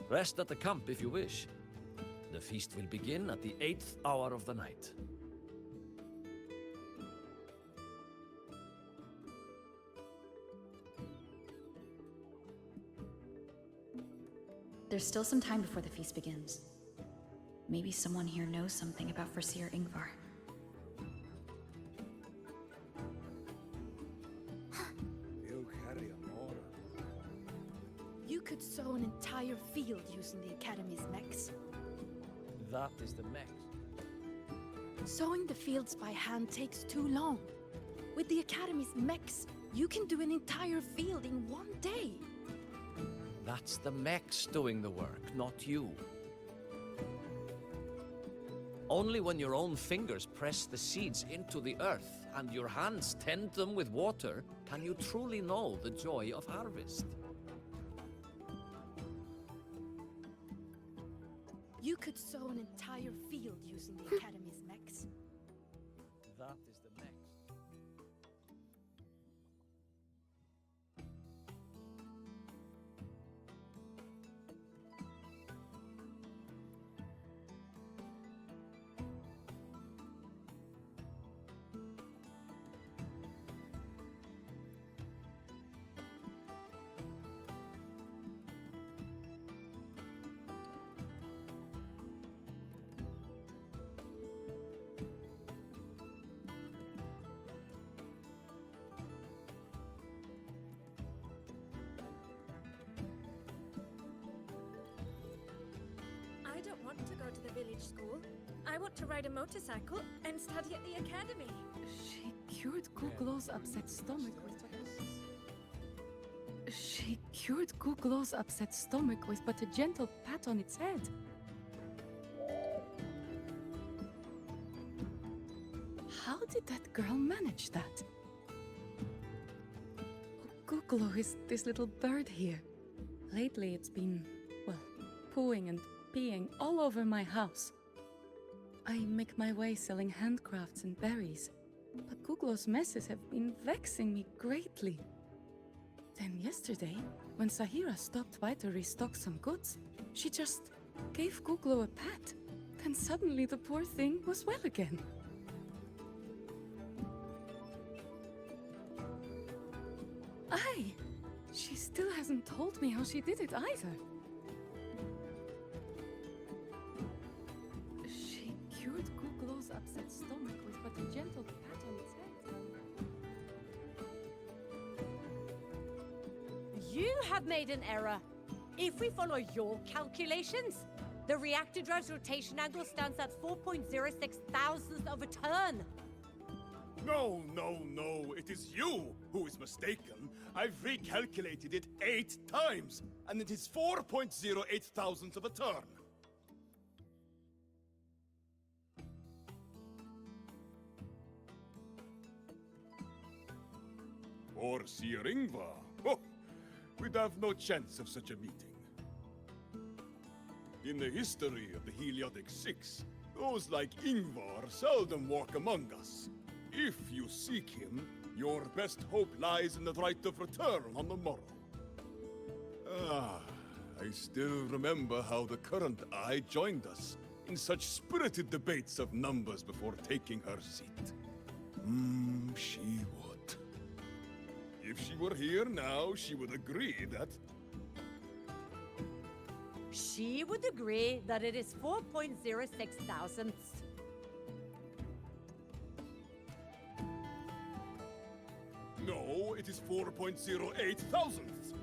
Rest at the camp if you wish. The feast will begin at the 8th hour of the night. There's still some time before the feast begins. Maybe someone here knows something about Foreseer Ingvar. You could sow an entire field using the Academy's mechs. That is the mech. Sowing the fields by hand takes too long. With the Academy's mechs, you can do an entire field in one day. That's the mechs doing the work, not you. Only when your own fingers press the seeds into the earth and your hands tend them with water can you truly know the joy of harvest. You could sow an entire field using the Academy's mechs. That is the mech. I don't want to go to the village school. I want to ride a motorcycle and study at the academy. She cured Kuglow's upset stomach with... She cured Kuglow's upset stomach with but a gentle pat on its head. How did that girl manage that? Kuglow is this little bird here. Lately it's been, well, pooing and peeing all over my house. I make my way selling handcrafts and berries, but Kuglow's messes have been vexing me greatly. Then yesterday, when Sahira stopped by to restock some goods, she just gave Kuglow a pat. Then suddenly the poor thing was well again. Aye, she still hasn't told me how she did it either. She cured Kuglow's upset stomach with but a gentle pat on its head. You have made an error. If we follow your calculations, the reactor drive's rotation angle stands at 4.06 thousandths of a turn. No, no, no, it is you who is mistaken. I've recalculated it 8 times, and it is 4.08 thousandths of a turn. Or Seer Ingvar? Oh, we'd have no chance of such a meeting. In the history of the Heliotic Six, those like Ingvar seldom walk among us. If you seek him, your best hope lies in the right of return on the morrow. Ah, I still remember how the current Eye joined us in such spirited debates of numbers before taking her seat. She would. If she were here now, she would agree that... She would agree that it is 4.06 thousandths. No, it is 4.08 thousandths.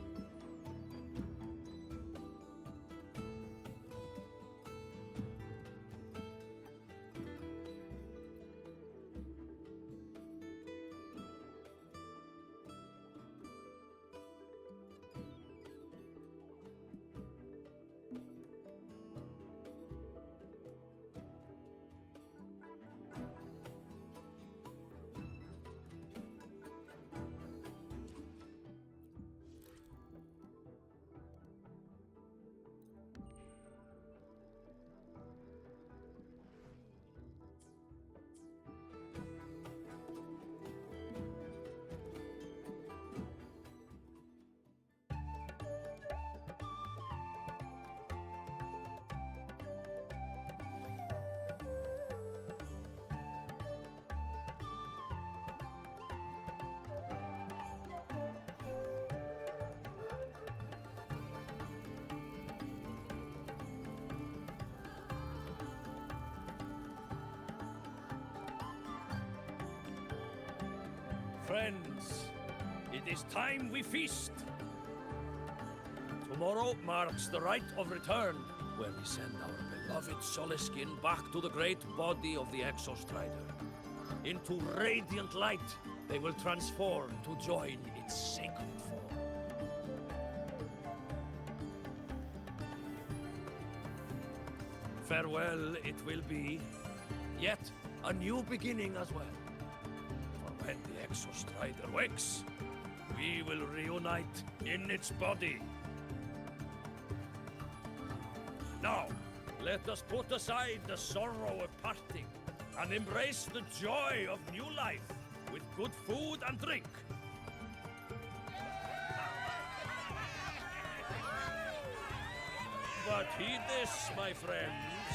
Friends, it is time we feast. Tomorrow marks the rite of return, where we send our beloved Soliskin back to the great body of the Exostrider. Into radiant light, they will transform to join its sacred form. Farewell it will be, yet a new beginning as well. For when the Exostrider wakes, we will reunite in its body. Now, let us put aside the sorrow of parting and embrace the joy of new life with good food and drink. But heed this, my friends.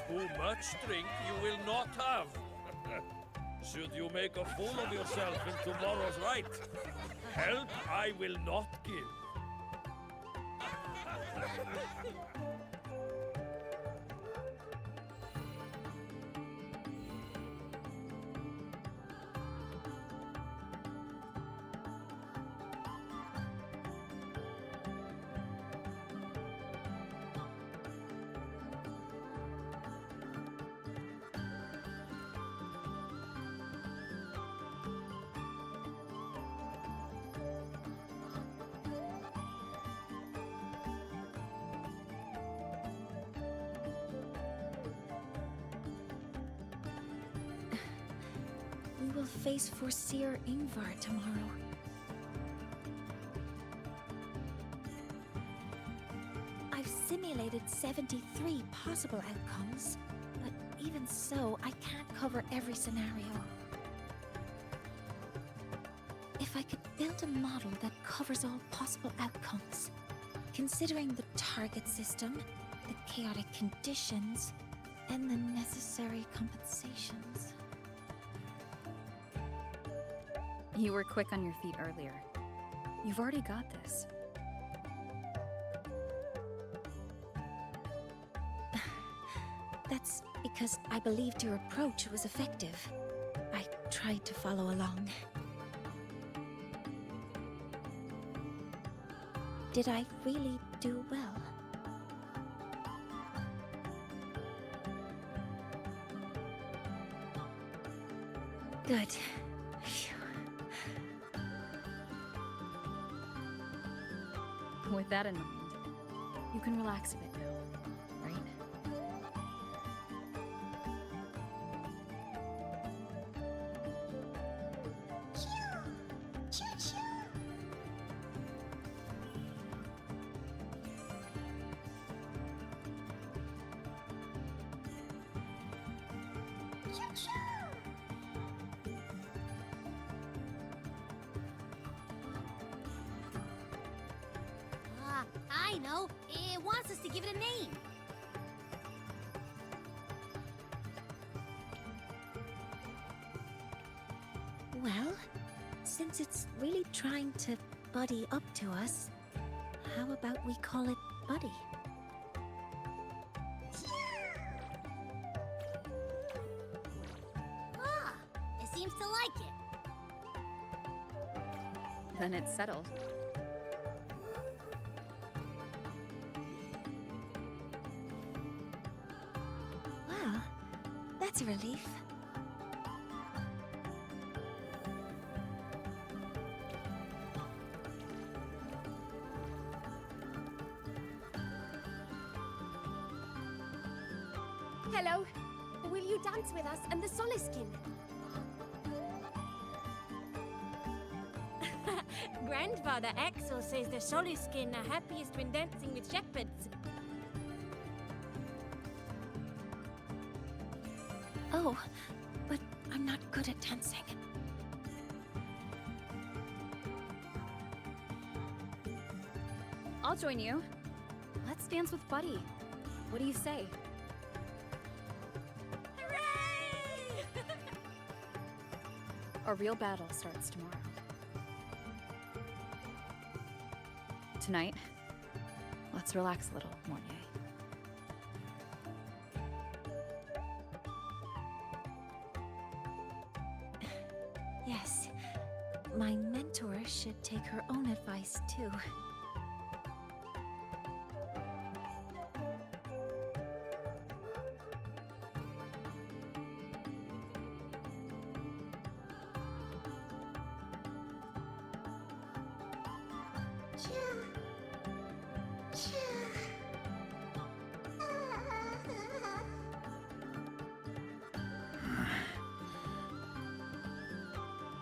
Too much drink you will not have. Should you make a fool of yourself in tomorrow's rite, help I will not give. We will face Seer Ingvar tomorrow. I've simulated 73 possible outcomes, but even so, I can't cover every scenario. If I could build a model that covers all possible outcomes, considering the target system, the chaotic conditions, and the necessary compensations. You were quick on your feet earlier. You've already got this. That's because I believed your approach was effective. I tried to follow along. Did I really do well? Good. Phew. With that in mind, you can relax a bit now, right? Choo! Choo-choo! I know. It wants us to give it a name. Well, since it's really trying to buddy up to us, how about we call it Buddy? Ah, it seems to like it. Then it's settled. Well, that's a relief. Hello. Will you dance with us and the Soliskin? Grandfather Axel says the Soliskin are happiest when dancing with shepherds. Oh, but I'm not good at dancing. I'll join you. Let's dance with Buddy. What do you say? Our real battle starts tomorrow. Tonight, let's relax a little, Mornye. Yes, my mentor should take her own advice too.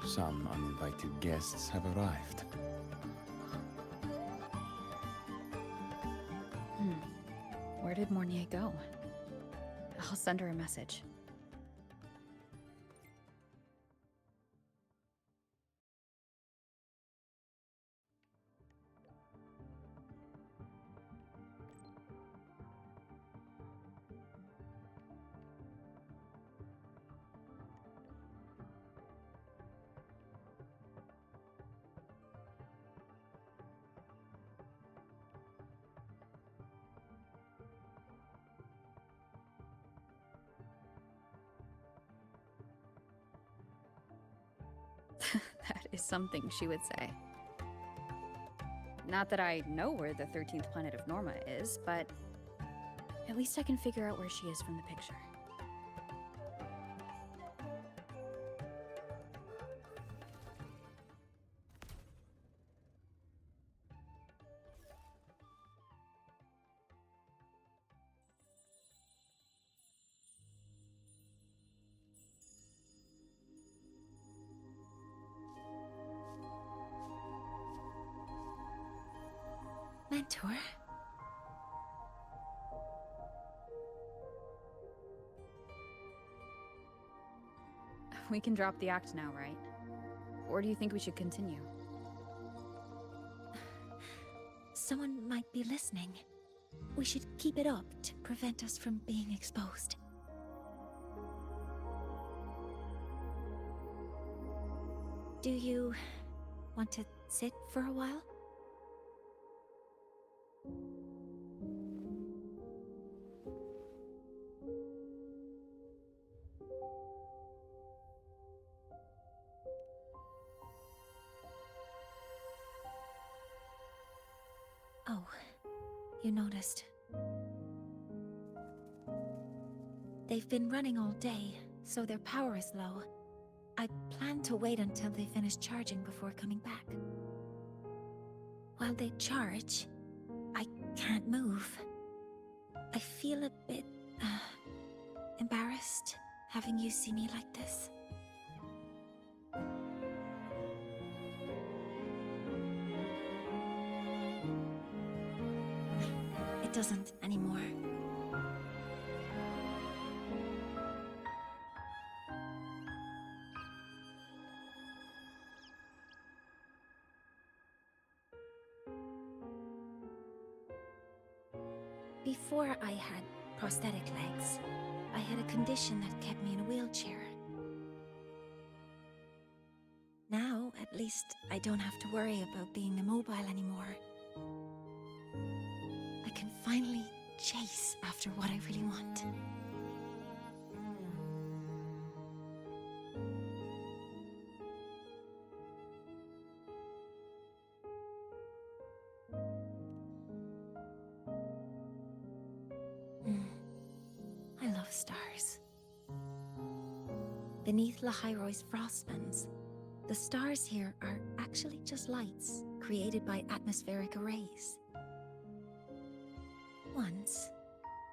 Some uninvited guests have arrived. Where did Mornye go? I'll send her a message. That is something she would say. Not that I know where the 13th planet of Norma is, but at least I can figure out where she is from the picture. Mentor? We can drop the act now, right? Or do you think we should continue? Someone might be listening. We should keep it up to prevent us from being exposed. Do you want to sit for a while? Oh, you noticed. They've been running all day, so their power is low. I plan to wait until they finish charging before coming back. While they charge, I can't move. I feel a bit, embarrassed having you see me like this. It doesn't anymore. Before I had prosthetic legs, I had a condition that kept me in a wheelchair. Now, at least, I don't have to worry about being immobile anymore. I can finally chase after what I really want. I love stars. Beneath Lahai Roi's frostlands, the stars here are actually just lights created by atmospheric arrays. Once,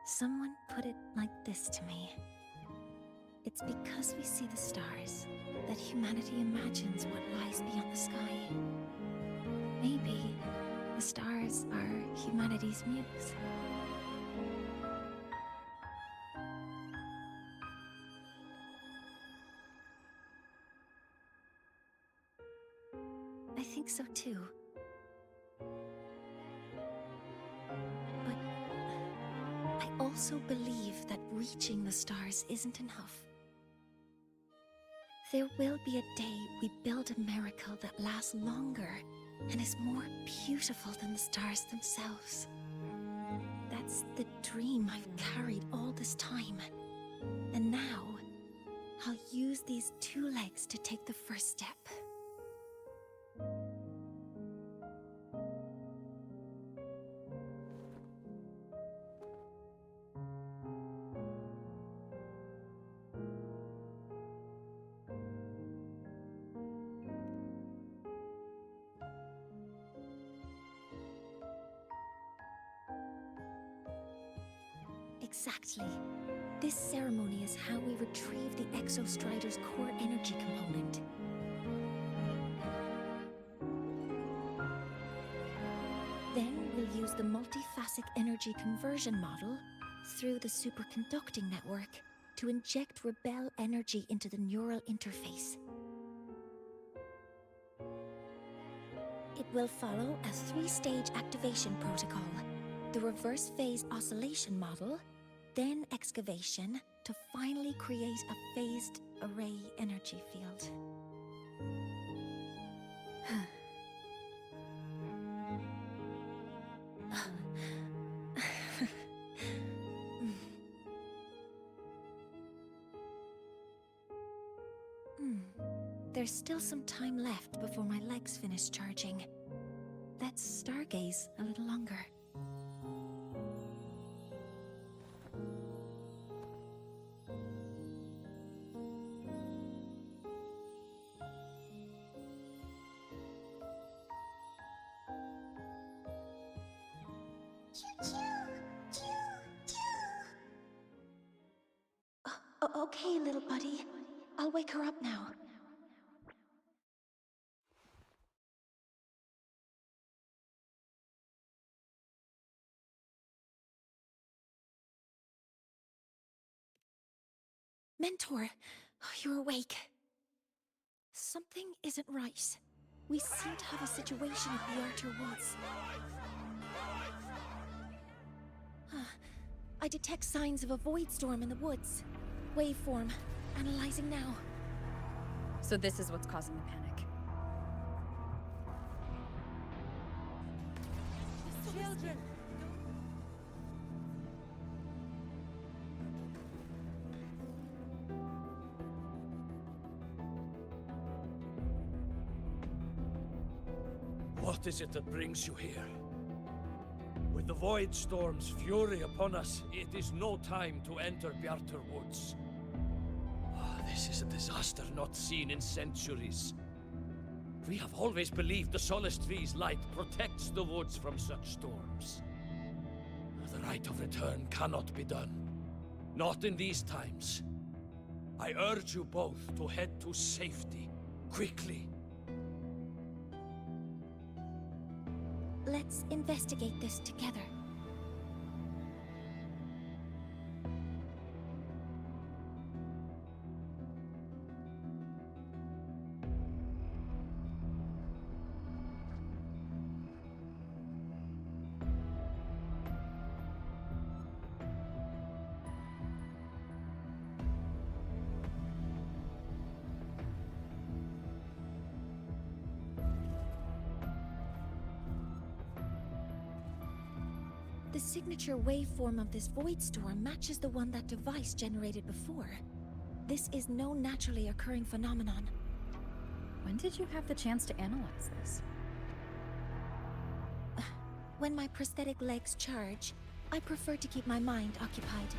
someone put it like this to me. It's because we see the stars that humanity imagines what lies beyond the sky. Maybe the stars are humanity's muse. I think so too. But I also believe that reaching the stars isn't enough. There will be a day we build a miracle that lasts longer and is more beautiful than the stars themselves. That's the dream I've carried all this time. And now, I'll use these 2 legs to take the first step. Exactly. This ceremony is how we retrieve the Exostrider's core energy component. Then we'll use the multiphasic energy conversion model through the superconducting network to inject rebel energy into the neural interface. It will follow a 3-stage activation protocol: the reverse phase oscillation model, then excavation, to finally create a phased array energy field. There's still some time left before my legs finish charging. Let's stargaze a little longer. Okay, little buddy. I'll wake her up now. Mentor, you're awake. Something isn't right. We seem to have a situation at the Archer Woods. I detect signs of a void storm in the woods. Waveform. Analyzing now. So this is what's causing the panic. Children! What is it that brings you here? With the Void Storm's fury upon us, it is no time to enter Bjartur Woods. This is a disaster not seen in centuries. We have always believed the Solace Tree's light protects the woods from such storms. The rite of return cannot be done. Not in these times. I urge you both to head to safety, quickly. Let's investigate this together. The signature waveform of this void storm matches the one that device generated before. This is no naturally occurring phenomenon. When did you have the chance to analyze this? When my prosthetic legs charge, I prefer to keep my mind occupied.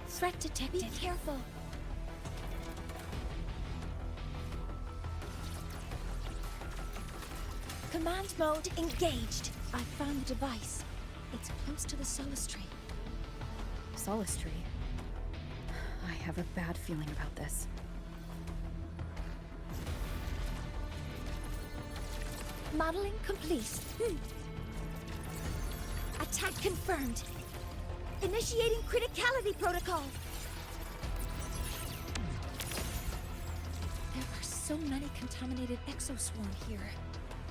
Threat detected. Be careful. Command mode engaged. I found the device. It's close to the Solace Tree. Solace Tree? I have a bad feeling about this. Modeling complete. Attack confirmed. Initiating criticality protocol. There are so many contaminated exoswarm here.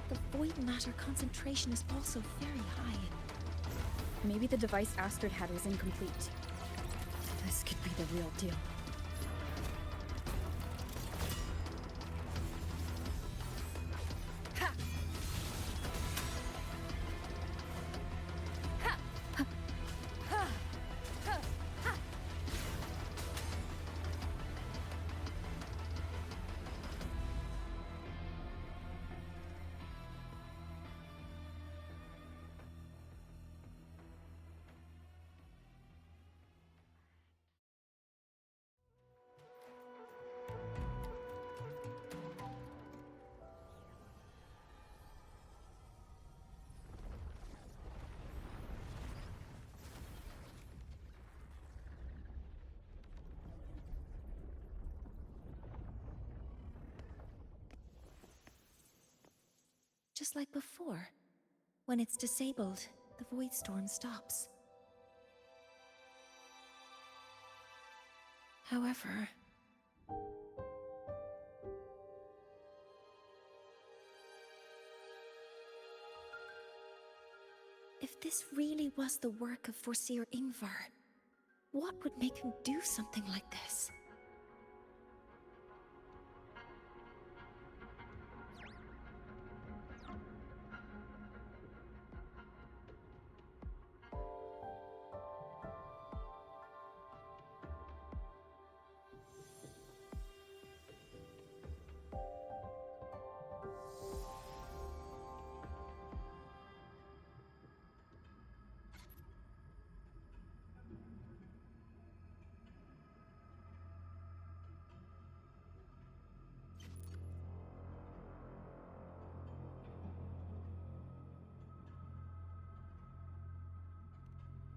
The void matter concentration is also very high. Maybe the device Astrid had was incomplete. This could be the real deal. Just like before. When it's disabled, the void storm stops. However... if this really was the work of Foreseer Ingvar, what would make him do something like this?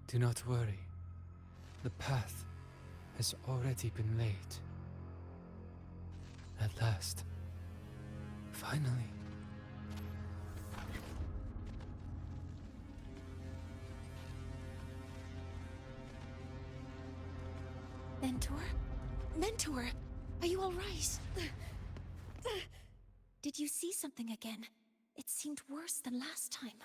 Do not worry. The path has already been laid. At last. Finally. Mentor? Mentor! Are you alright? Did you see something again? It seemed worse than last time.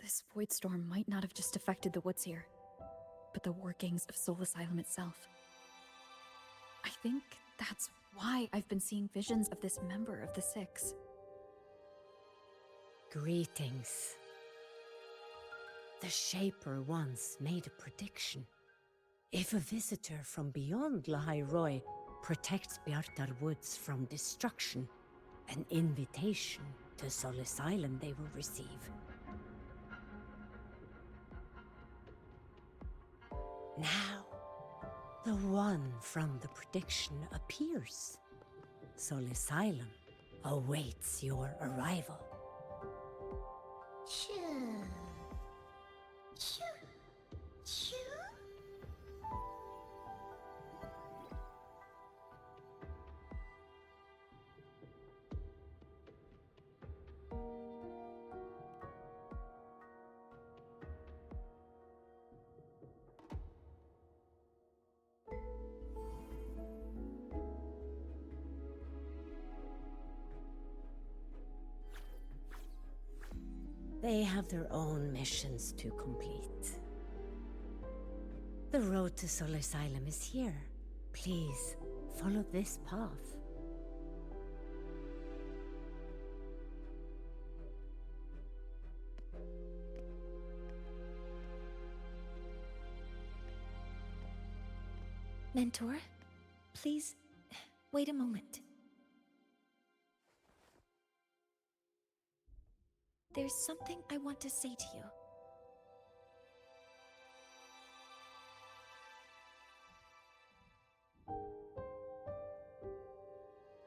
This void storm might not have just affected the woods here, but the workings of Soul Asylum itself. I think that's why I've been seeing visions of this member of the Six. Greetings. The Shaper once made a prediction. If a visitor from beyond Lahai Roi protects Bjartar Woods from destruction, an invitation to Soul Asylum they will receive. Now, the one from the prediction appears. Soul Asylum awaits your arrival. Choo. Choo. Choo. They have their own missions to complete. The road to Soul Asylum is here. Please, follow this path. Mentor, please, wait a moment. There's something I want to say to you.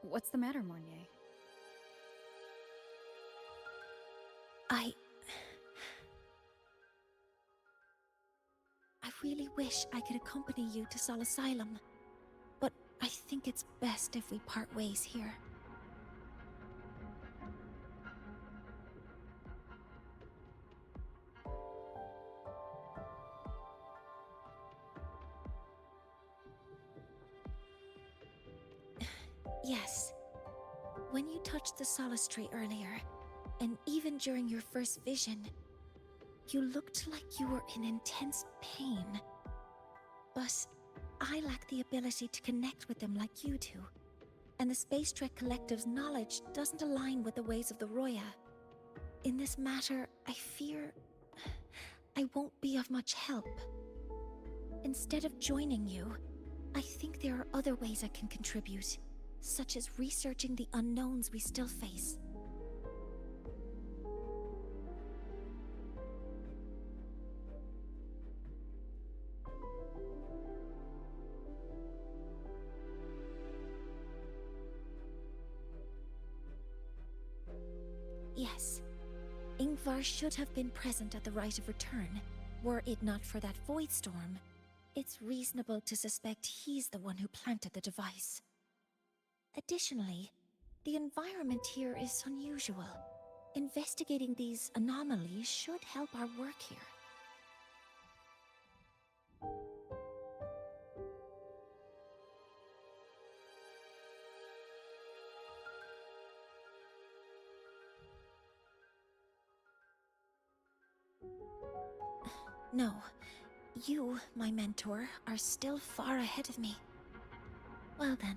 What's the matter, Mornye? I really wish I could accompany you to Sol Asylum, but I think it's best if we part ways here. Yes. When you touched the Solace Tree earlier, and even during your first vision, you looked like you were in intense pain. But I lack the ability to connect with them like you do, and the Space Trek Collective's knowledge doesn't align with the ways of the Roya. In this matter, I fear I won't be of much help. Instead of joining you, I think there are other ways I can contribute, such as researching the unknowns we still face. Yes, Ingvar should have been present at the Rite of Return. Were it not for that void storm, it's reasonable to suspect he's the one who planted the device. Additionally, the environment here is unusual. Investigating these anomalies should help our work here. No, you, my mentor, are still far ahead of me. Well then,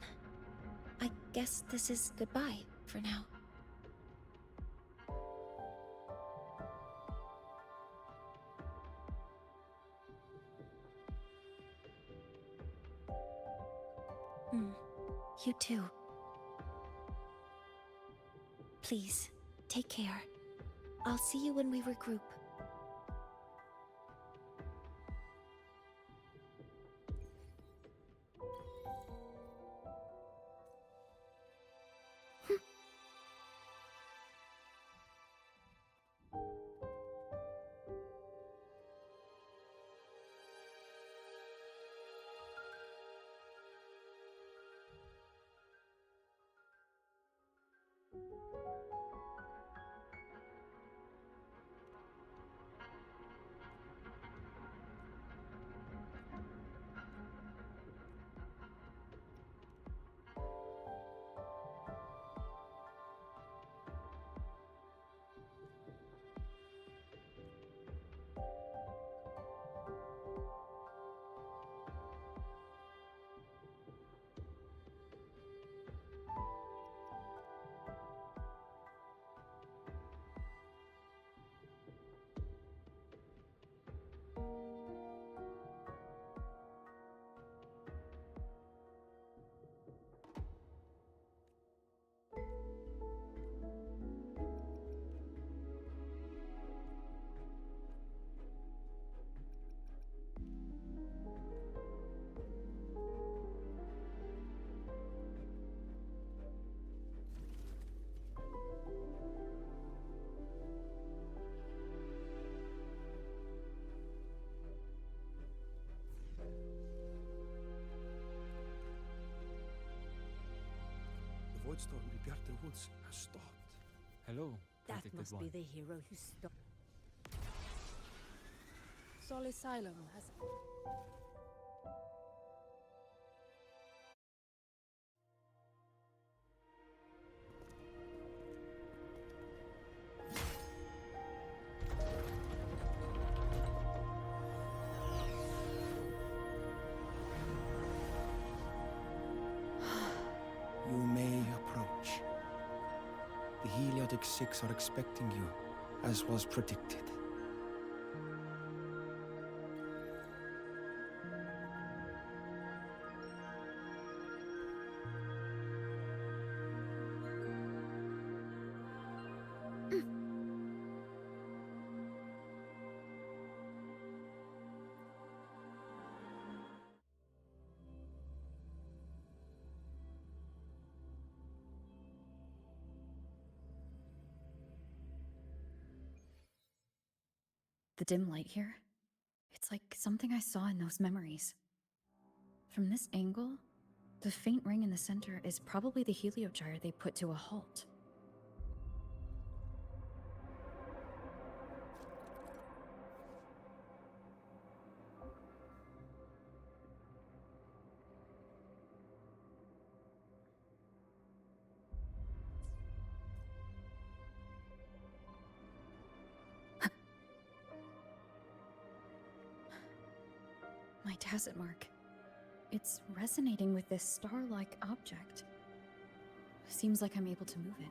I guess this is goodbye for now. You too. Please, take care. I'll see you when we regroup. The void storm in Bjarte Woods has stopped. Hello, That protected must one. be the hero who stopped. Sol Asylum has... Heliotic Six are expecting you, as was predicted. The dim light here, it's like something I saw in those memories. From this angle, the faint ring in the center is probably the heliogyre they put to a halt. My tacit mark. It's resonating with this star-like object. Seems like I'm able to move it.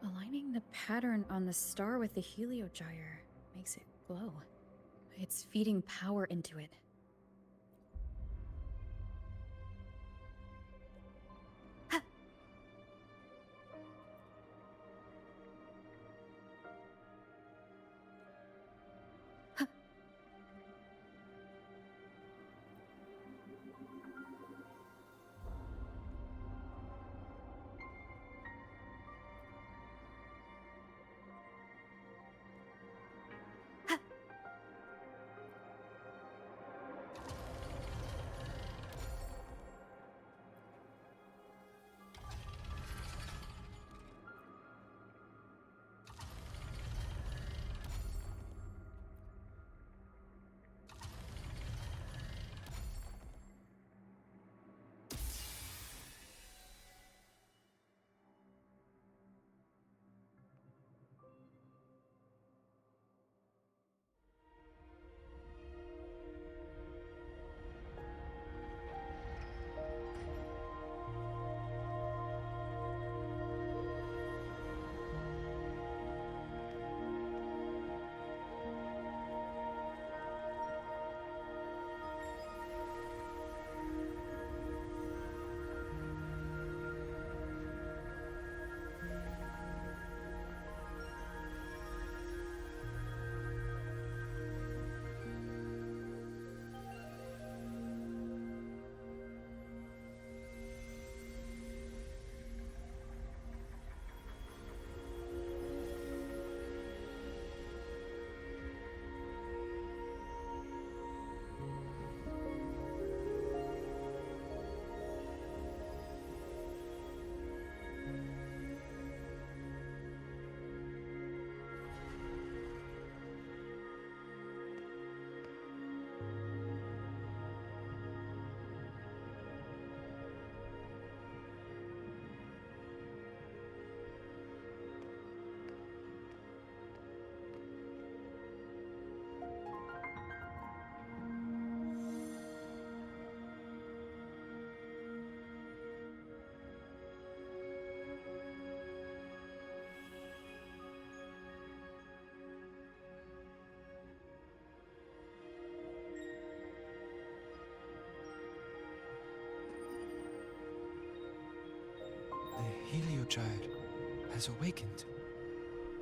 Aligning the pattern on the star with the heliogyre makes it glow. It's feeding power into it. The heliogyre has awakened.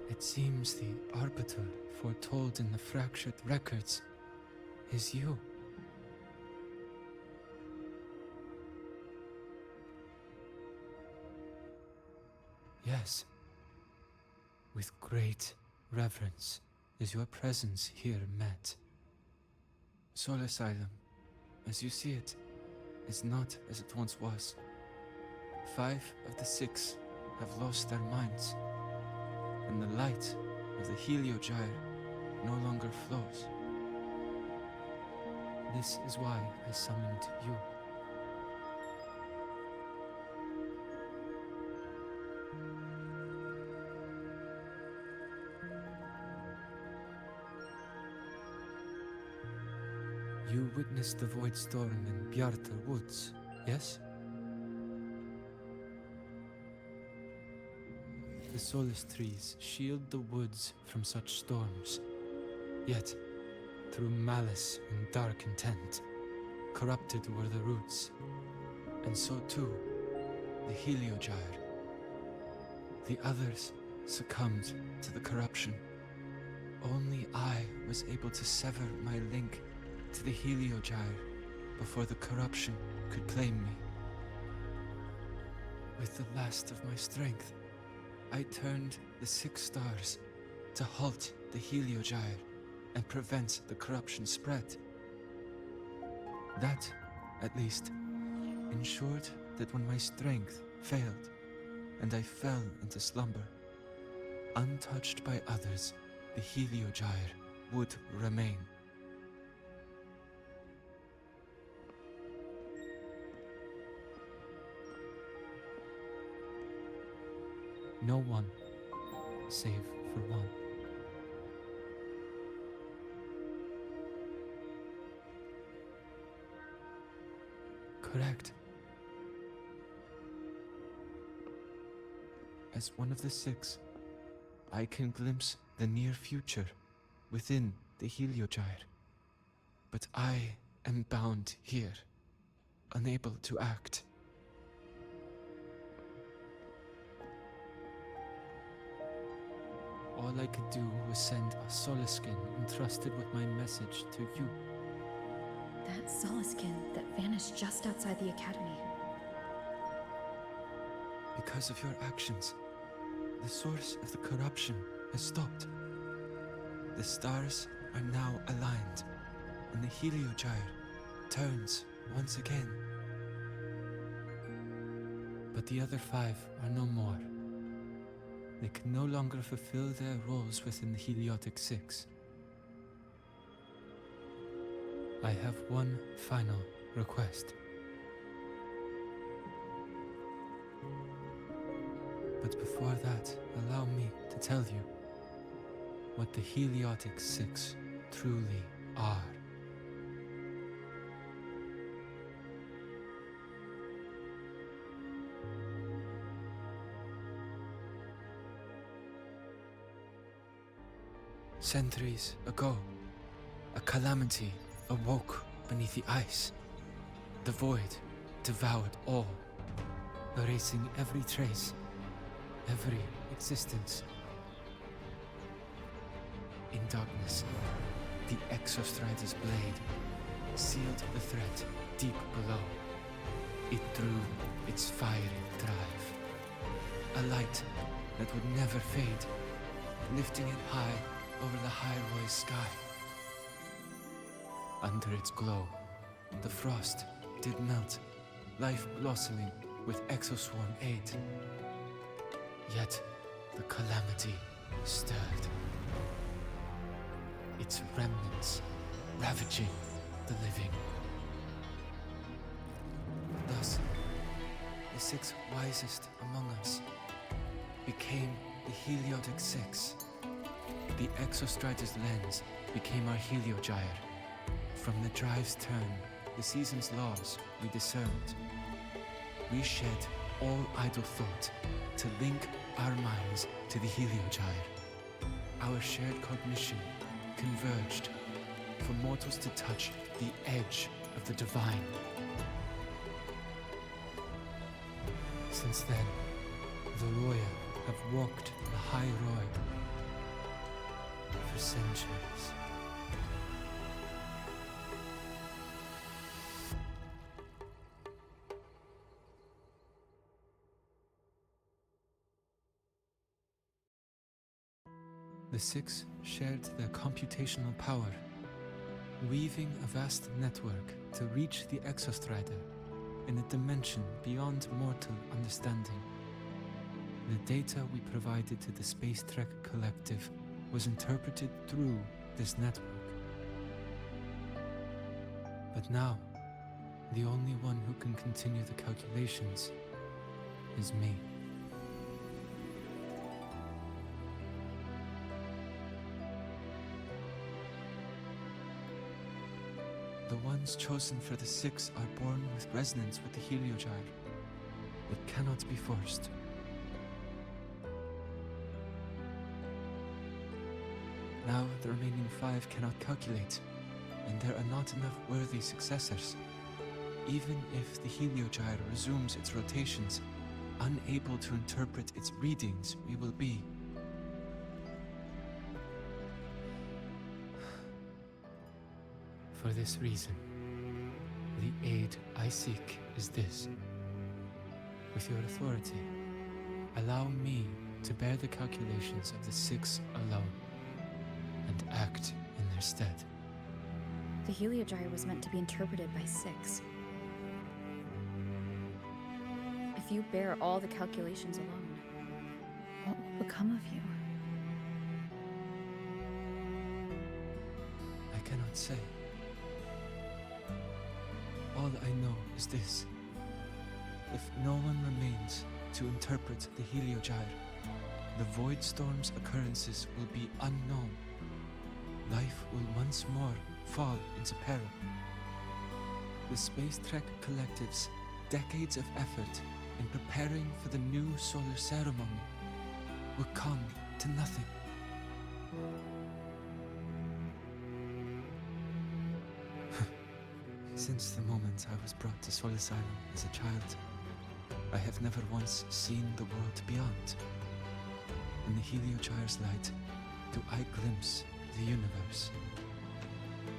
It seems the arbiter foretold in the fractured records is you. Yes, With great reverence is your presence here met. Soul Asylum, as you see it, is not as it once was. 5 of the 6 have lost their minds, and the light of the Heliogyre no longer flows. This is why I summoned you. You witnessed the Void Storm in Bjarta Woods, yes? The Solace trees shield the woods from such storms. Yet, through malice and dark intent, corrupted were the roots. And so too, the Heliogyre. The others succumbed to the corruption. Only I was able to sever my link to the Heliogyre before the corruption could claim me. With the last of my strength, I turned the 6 stars to halt the Heliogyre and prevent the corruption spread. That, at least, ensured that when my strength failed and I fell into slumber, untouched by others, the Heliogyre would remain. No one, save for one. Correct. As one of the 6, I can glimpse the near future within the Heliogyre. But I am bound here, unable to act. All I could do was send a Solaskin entrusted with my message to you. That Solaskin that vanished just outside the academy. Because of your actions, the source of the corruption has stopped. The stars are now aligned, and the Heliogyre turns once again. But the other 5 are no more. They can no longer fulfill their roles within the Heliotic 6. I have one final request. But before that, allow me to tell you what the Heliotic 6 truly are. Centuries ago, a calamity awoke beneath the ice. The void devoured all, erasing every trace, every existence. In darkness, the Exostrider's blade sealed the threat deep below. It drew its fiery drive, a light that would never fade, lifting it high over the Lahai Roi sky. Under its glow, the frost did melt, life blossoming with Exoswarm aid. Yet, the calamity stirred. Its remnants ravaging the living. Thus, the 6 wisest among us became the Heliotic 6. The Exostrider's lens became our Heliogyre. From the drive's turn, the season's laws we discerned. We shed all idle thought to link our minds to the Heliogyre. Our shared cognition converged for mortals to touch the edge of the divine. Since then, the Roya have walked Lahai Roi for centuries. The Six shared their computational power, weaving a vast network to reach the Exostrider in a dimension beyond mortal understanding. The data we provided to the Space Trek Collective was interpreted through this network. But now, the only one who can continue the calculations is me. The ones chosen for the Six are born with resonance with the Heliogyre. It cannot be forced. Now the remaining 5 cannot calculate, and there are not enough worthy successors. Even if the Heliogyre resumes its rotations, unable to interpret its readings, we will be. For this reason, the aid I seek is this. With your authority, allow me to bear the calculations of the Six alone, and act in their stead. The Heliogyre was meant to be interpreted by 6. If you bear all the calculations alone, what will become of you? I cannot say. All I know is this. If no one remains to interpret the Heliogyre, the Void Storm's occurrences will be unknown. Life will once more fall into peril. The Space Trek Collective's decades of effort in preparing for the new solar ceremony will come to nothing. Since the moment I was brought to Soul Asylum as a child, I have never once seen the world beyond. In the Heliogyre's light, do I glimpse the universe.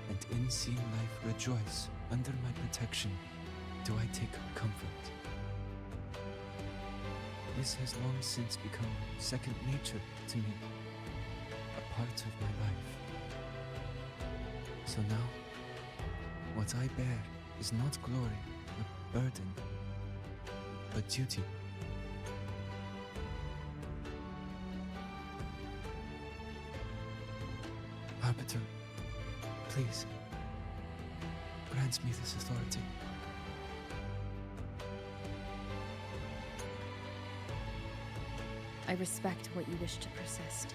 And in seeing life rejoice under my protection, do I take comfort. This has long since become second nature to me, a part of my life. So now, what I bear is not glory or burden, but duty. Arbiter, please, grant me this authority. I respect what you wish to persist.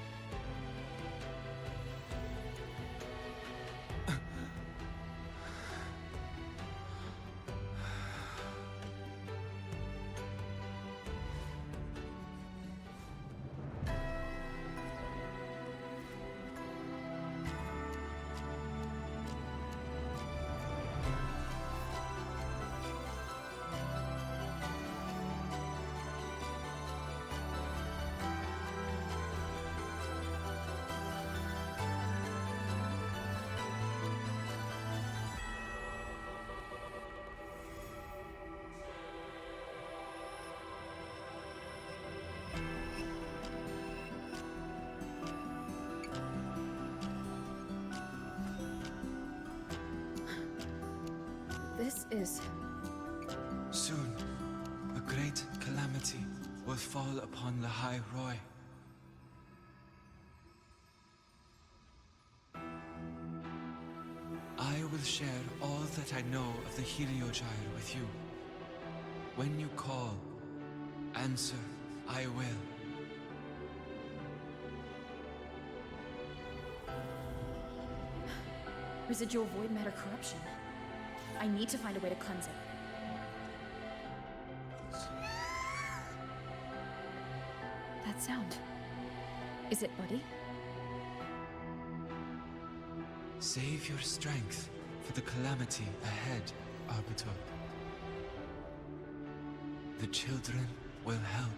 This is... Soon, a great calamity will fall upon Lahai Roi. I will share all that I know of the Heliogyre with you. When you call, answer, I will. Residual void matter corruption. I need to find a way to cleanse it. That sound. Is it Buddy? Save your strength for the calamity ahead, Arbiter. The children will help.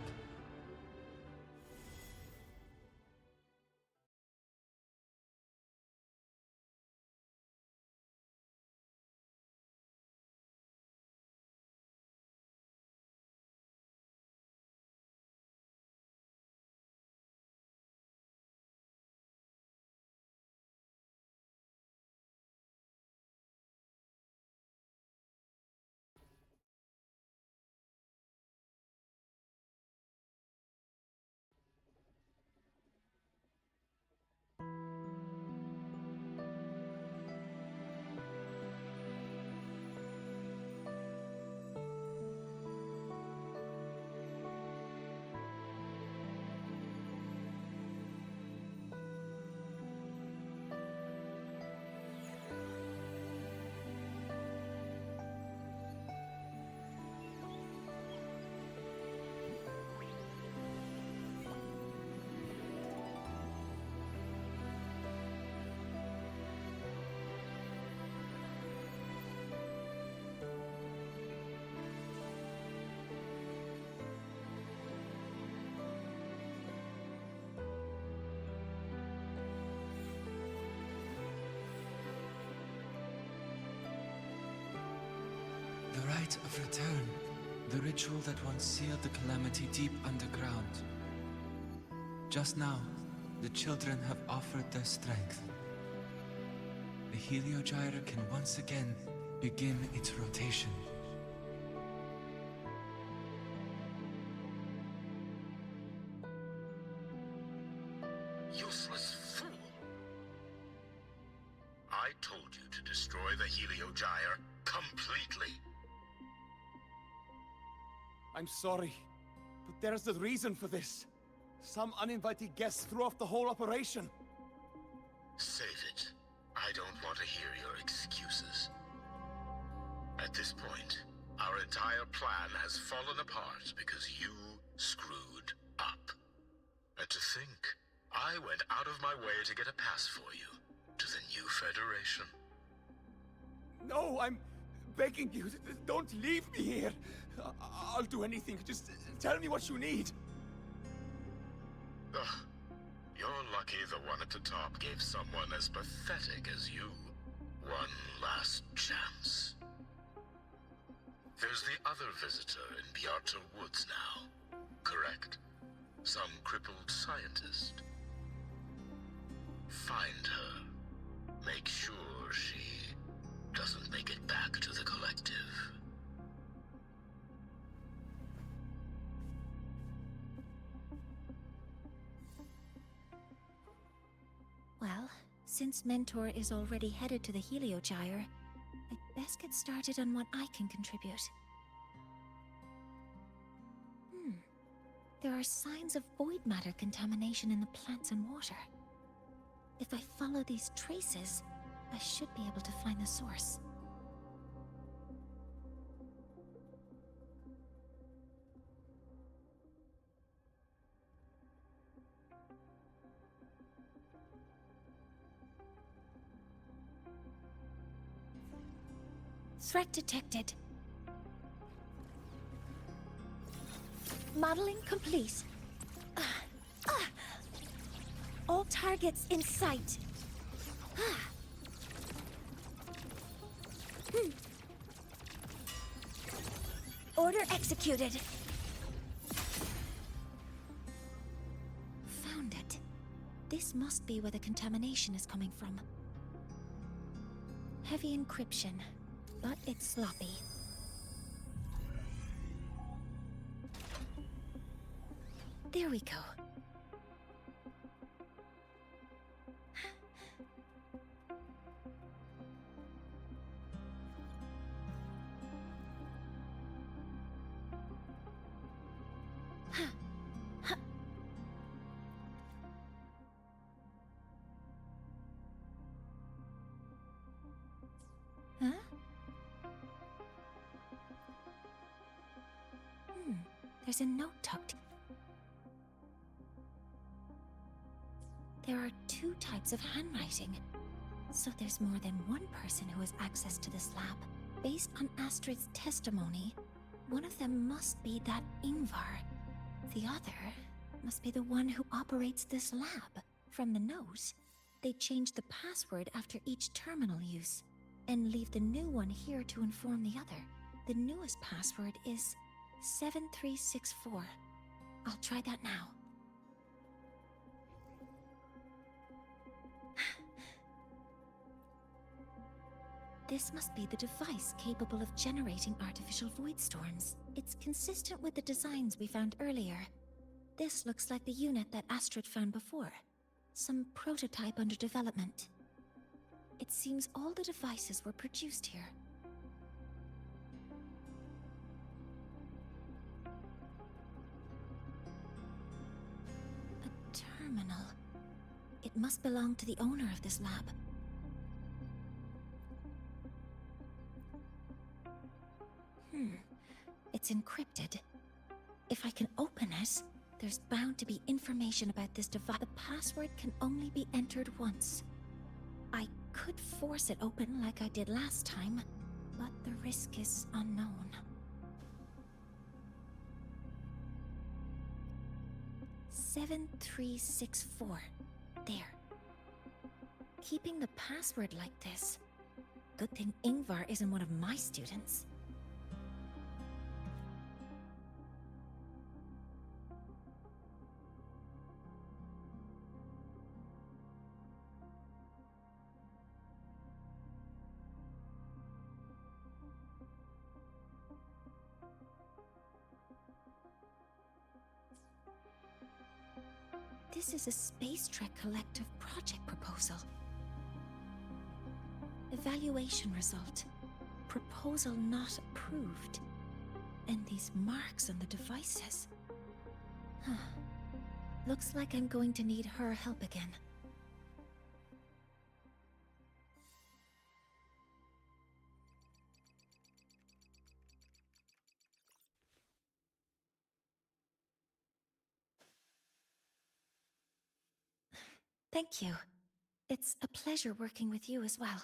rite of return. The ritual that once sealed the calamity deep underground. Just now, the children have offered their strength. The Heliogyre can once again begin its rotation. Useless fool! I told you to destroy the Heliogyre completely. I'm sorry, but there's a reason for this. Some uninvited guests threw off the whole operation. Save it. I don't want to hear your excuses. At this point, our entire plan has fallen apart because you screwed up. And to think, I went out of my way to get a pass for you to the new Federation. No, I'm begging you, don't leave me here. I'll do anything, just tell me what you need. Ugh. You're lucky the one at the top gave someone as pathetic as you one last chance. There's the other visitor in Bjarta Woods now, correct? Some crippled scientist. Find her. Make sure she doesn't make it back to the collective. Well, since Mentor is already headed to the Heliogyre, I'd best get started on what I can contribute. There are signs of void matter contamination in the plants and water. If I follow these traces, I should be able to find the source. Threat detected. Modeling complete. All targets in sight. Order executed. Found it. This must be where the contamination is coming from. Heavy encryption, but it's sloppy. There we go. Huh? There's a note tucked. There are 2 types of handwriting, so there's more than one person who has access to this lab. Based on Astrid's testimony, one of them must be that Ingvar. The other must be the one who operates this lab. From the note, they change the password after each terminal use, and leave the new one here to inform the other. The newest password is 7364. I'll try that now. This must be the device capable of generating artificial void storms. It's consistent with the designs we found earlier. This looks like the unit that Astrid found before. Some prototype under development. It seems all the devices were produced here. A terminal. It must belong to the owner of this lab. It's encrypted. If I can open it, there's bound to be information about this device. The password can only be entered once. I could force it open like I did last time, but the risk is unknown. Seven, 3, 6, 4. There. Keeping the password like this. Good thing Ingvar isn't one of my students. This is a Space Trek Collective project proposal. Evaluation result. Proposal not approved. And these marks on the devices. Huh. Looks like I'm going to need her help again. Thank you. It's a pleasure working with you as well.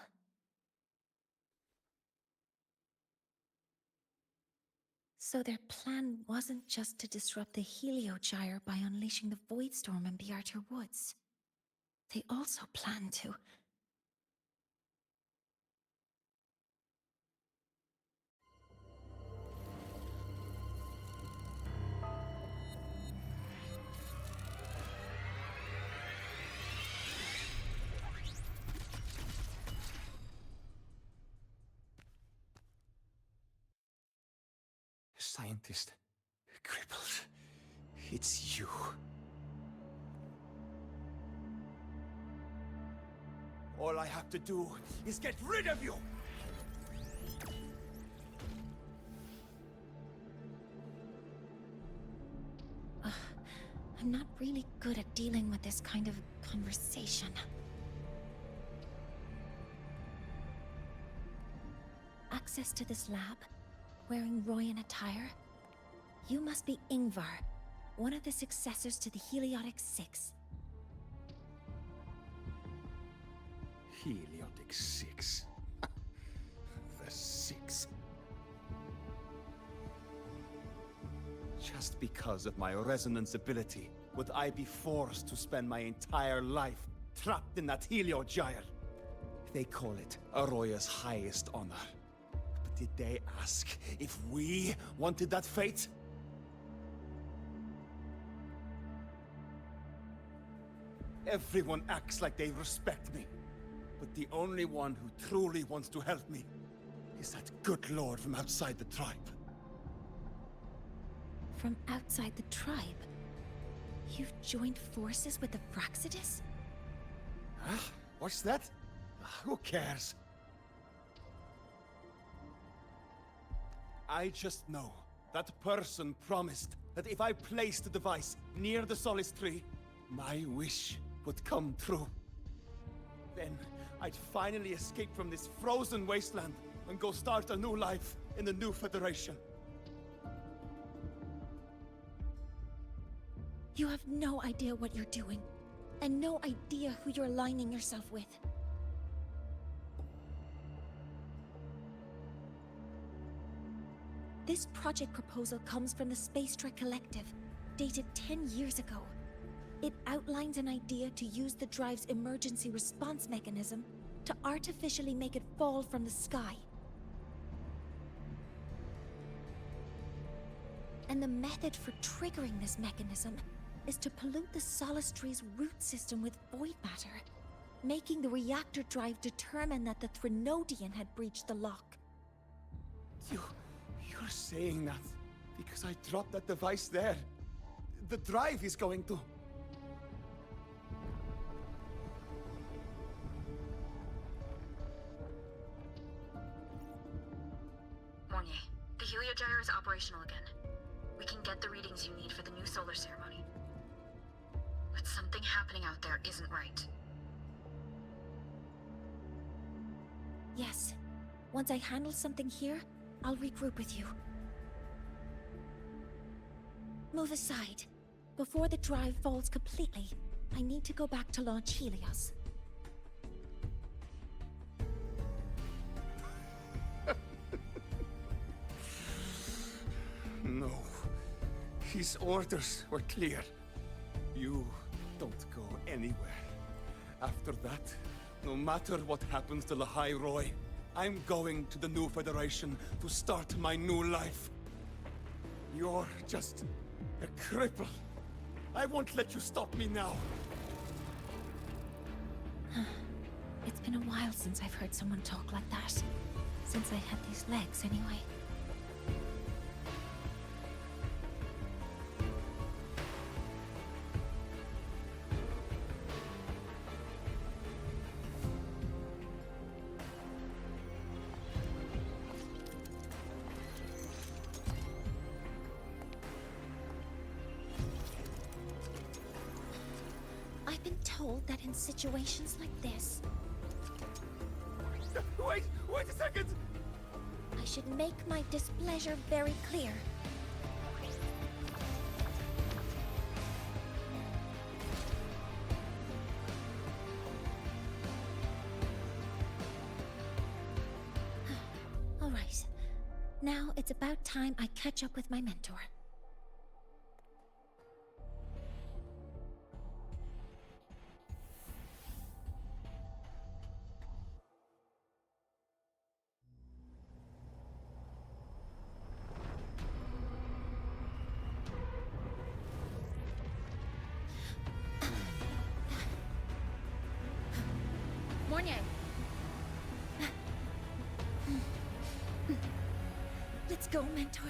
So their plan wasn't just to disrupt the Heliogyre by unleashing the Voidstorm in the Outer Woods. They also planned to... Scientist, crippled. It's you. All I have to do is get rid of you! I'm not really good at dealing with this kind of conversation. Access to this lab? Wearing Royan attire? You must be Ingvar, one of the successors to the Heliotic Six. Heliotic Six. The Six. Just because of my resonance ability, would I be forced to spend my entire life trapped in that Heliogyre? They call it Aroya's highest honor. But did they ask if we wanted that fate? Everyone acts like they respect me. But the only one who truly wants to help me is that good lord from outside the tribe. From outside the tribe? You've joined forces with the Fraxidus? Huh? What's that? Who cares? I just know that person promised that if I placed the device near the Solace Tree, my wish would come true. Then I'd finally escape from this frozen wasteland and go start a new life in the new Federation. You have no idea what you're doing, and no idea who you're aligning yourself with. This project proposal comes from the Space Trek Collective, dated 10 years ago. It outlines an idea to use the drive's emergency response mechanism to artificially make it fall from the sky. And the method for triggering this mechanism is to pollute the Solace Tree's root system with void matter, making the reactor drive determine that the Threnodian had breached the lock. You're saying that because I dropped that device there. The drive is going to... Mornye, the Heliogyre is operational again. We can get the readings you need for the new solar ceremony. But something happening out there isn't right. Yes. Once I handle something here, I'll regroup with you. Move aside. Before the drive falls completely, I need to go back to launch Helios. No. His orders were clear. You don't go anywhere. After that, no matter what happens to Lahai Roi, I'm going to the new Federation to start my new life. You're just a cripple. I won't let you stop me now. It's been a while since I've heard someone talk like that. Since I had these legs, anyway. told that in situations like this, Wait a second! I should make my displeasure very clear. All right. Now it's about time I catch up with my mentor. Mornye! Let's go, mentor.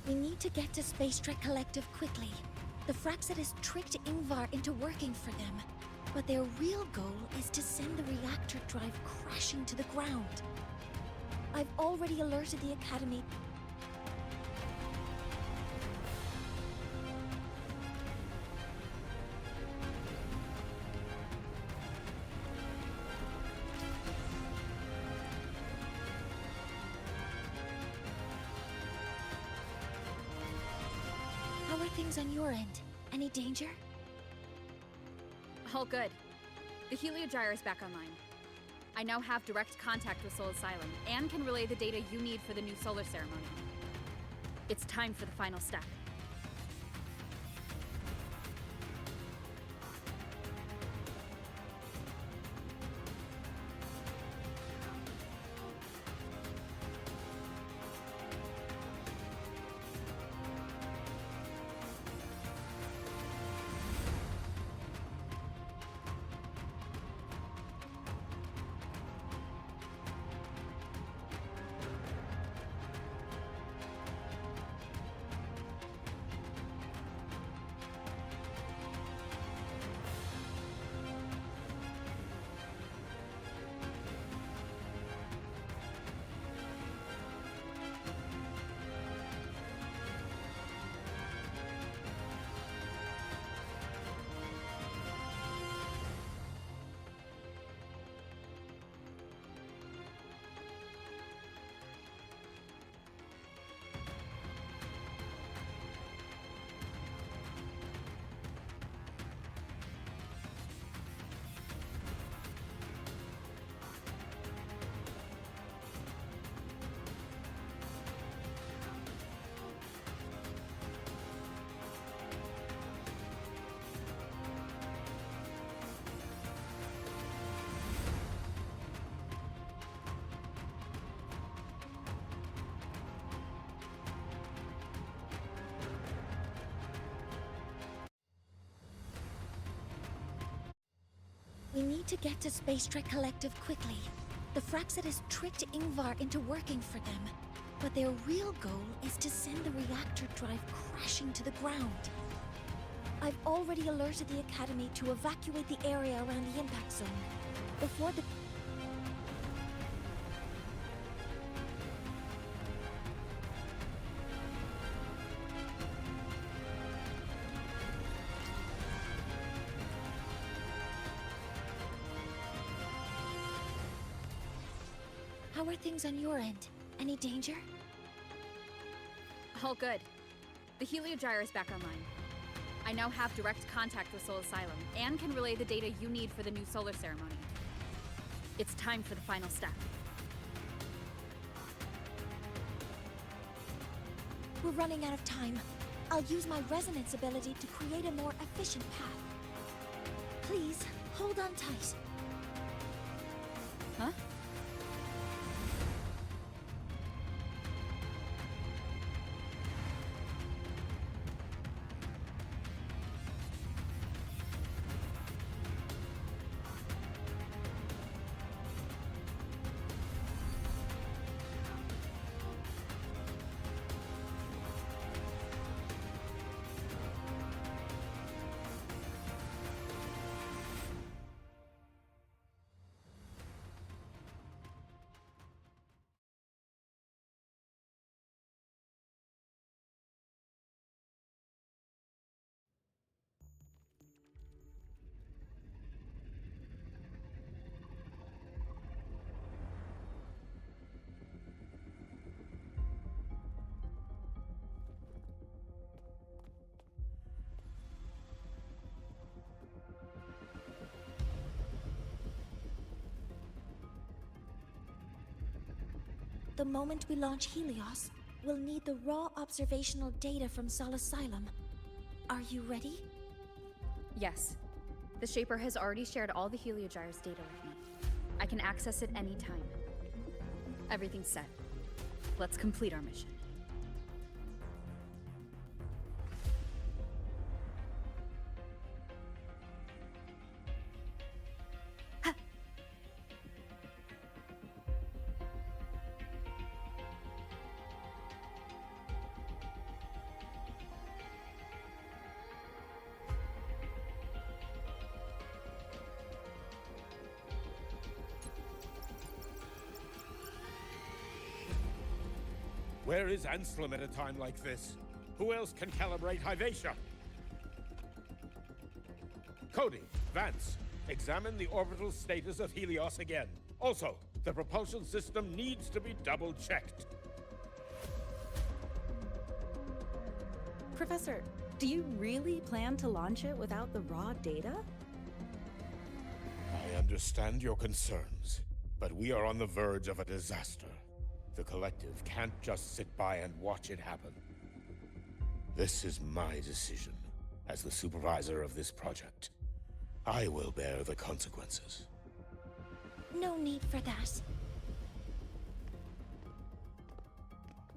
We need to get to Space Trek Collective quickly. The Fraxit has tricked Ingvar into working for them, but their real goal is to send the reactor drive crashing to the ground. I've already alerted the Academy. How are things on your end? Any danger? All good. The Heliogyre is back online. I now have direct contact with Soul Asylum and can relay the data you need for the new solar ceremony. It's time for the final step. We need to get to Space Trek Collective quickly. The Fraxit has tricked Ingvar into working for them, but their real goal is to send the reactor drive crashing to the ground. I've already alerted the Academy to evacuate the area around the impact zone before the... How are things on your end? Any danger? All good. The Heliogyre is back online. I now have direct contact with Soul Asylum and can relay the data you need for the new solar ceremony. It's time for the final step. We're running out of time. I'll use my resonance ability to create a more efficient path. Please, hold on tight. Huh? The moment we launch Helios, we'll need the raw observational data from Sol Asylum. Are you ready? Yes. The Shaper has already shared all the Heliogyre's data with me. I can access it anytime. Everything's set. Let's complete our mission. Where is Anselm at a time like this? Who else can calibrate Hyvatia? Cody, Vance, examine the orbital status of Helios again. Also, the propulsion system needs to be double-checked. Professor, do you really plan to launch it without the raw data? I understand your concerns, but we are on the verge of a disaster. The Collective can't just sit by and watch it happen. This is my decision, as the supervisor of this project. I will bear the consequences. No need for that.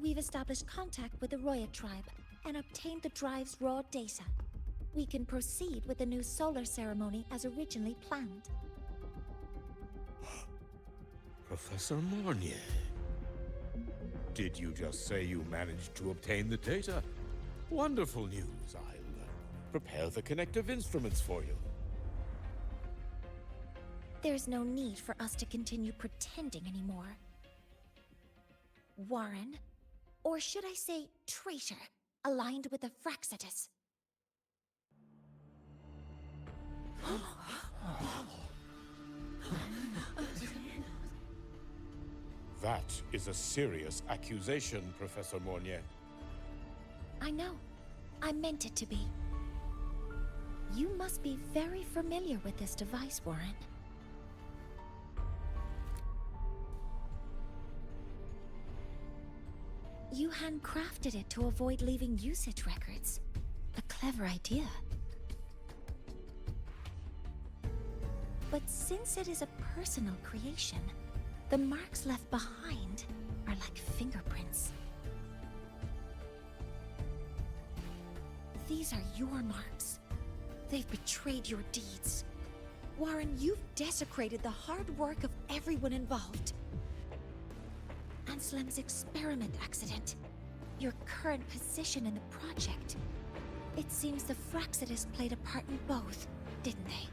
We've established contact with the Roya tribe and obtained the drive's raw data. We can proceed with the new solar ceremony as originally planned. Professor Mornye. Did you just say you managed to obtain the data? Wonderful news. I'll prepare the connective instruments for you. There's no need for us to continue pretending anymore. Warren, or should I say traitor, aligned with the Fraxitus. That is a serious accusation, Professor Mornye. I know. I meant it to be. You must be very familiar with this device, Warren. You handcrafted it to avoid leaving usage records. A clever idea. But since it is a personal creation, the marks left behind are like fingerprints. These are your marks. They've betrayed your deeds. Warren, you've desecrated the hard work of everyone involved. Anselm's experiment accident, your current position in the project. It seems the Fraxitus played a part in both, didn't they?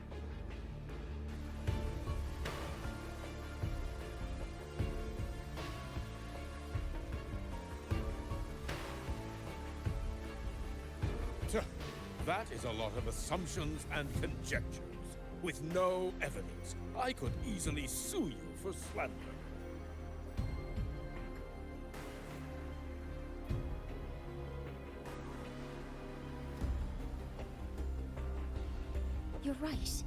That is a lot of assumptions and conjectures, with no evidence. I could easily sue you for slander. You're right.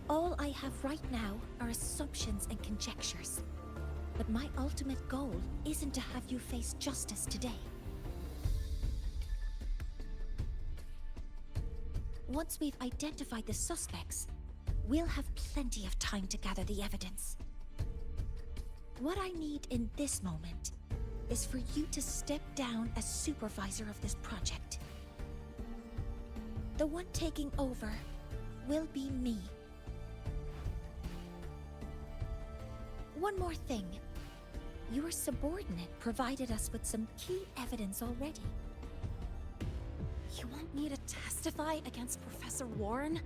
All I have right now are assumptions and conjectures. But my ultimate goal isn't to have you face justice today. Once we've identified the suspects, we'll have plenty of time to gather the evidence. What I need in this moment is for you to step down as supervisor of this project. The one taking over will be me. One more thing. Your subordinate provided us with some key evidence already. You want me to testify against Professor Warren?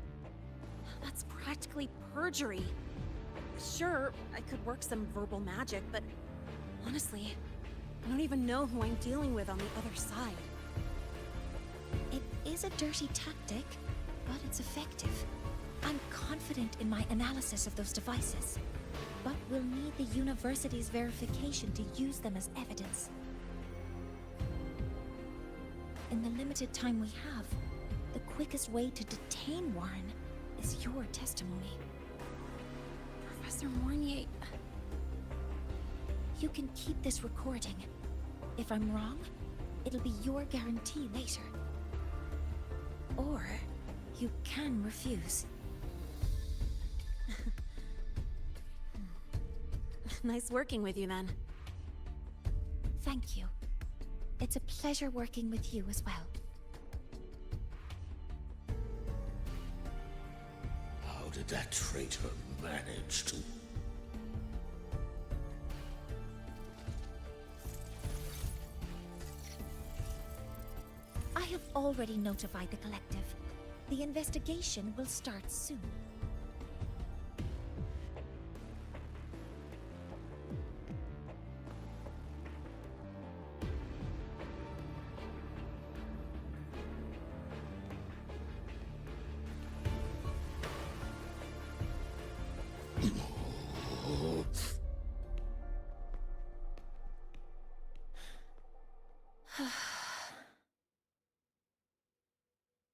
That's practically perjury. Sure, I could work some verbal magic, but honestly, I don't even know who I'm dealing with on the other side. It is a dirty tactic, but it's effective. I'm confident in my analysis of those devices, but we'll need the university's verification to use them as evidence. In the limited time we have, the quickest way to detain Warren is your testimony. Professor Mornye... You can keep this recording. If I'm wrong, it'll be your guarantee later. Or you can refuse. Nice working with you then. Thank you. It's a pleasure working with you as well. How did that traitor manage to... I have already notified the collective. The investigation will start soon.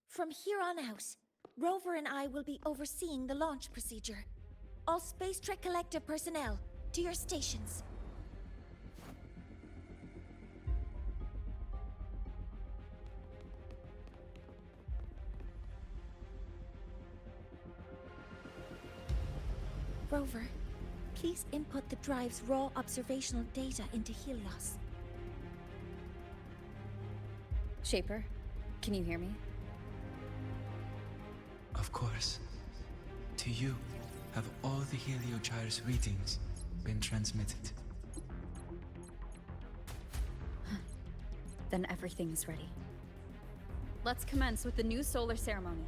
From here on out, Rover and I will be overseeing the launch procedure. All Space Trek Collective personnel, to your stations. Rover, please input the drive's raw observational data into Helios. Shaper, can you hear me? Of course. To you, have all the Heliogyre's readings been transmitted? Then everything is ready. Let's commence with the new solar ceremony.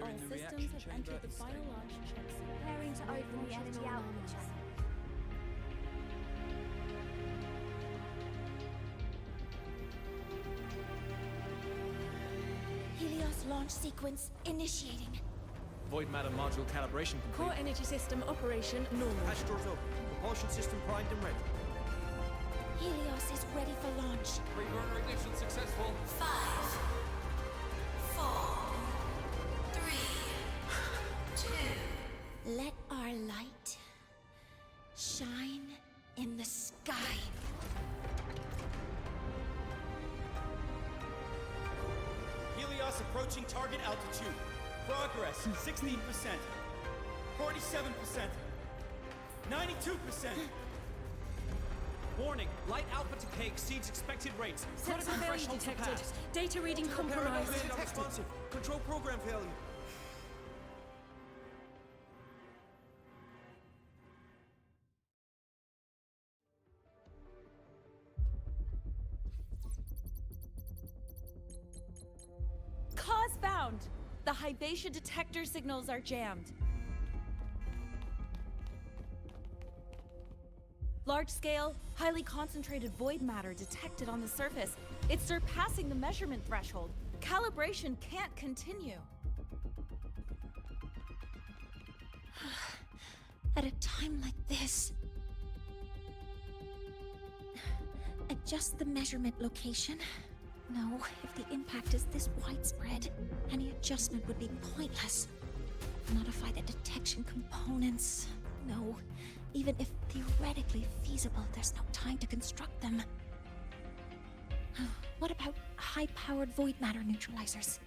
All systems have entered the final launch checks, preparing to open the energy output channel. Helios launch sequence initiating. Void matter module calibration complete. Core energy system operation normal. Hatch doors open. Propulsion system primed and ready. Helios is ready for launch. Pre-burner ignition successful. 5, 4, 3, 2. Let our light shine in the sky. Helios approaching target altitude. Progress 16%, 47%, 92%. Warning, light output decay exceeds expected rates. Critical failure threshold detected. surpassed. Data reading compromised. Unresponsive. Control program failure. Cause found! The Hybatia detector signals are jammed. Large-scale, highly concentrated void matter detected on the surface. It's surpassing the measurement threshold. Calibration can't continue. At a time like this... Adjust the measurement location. No, if the impact is this widespread, any adjustment would be pointless. Modify the detection components. No, even if theoretically feasible, there's no time to construct them. What about high-powered void matter neutralizers?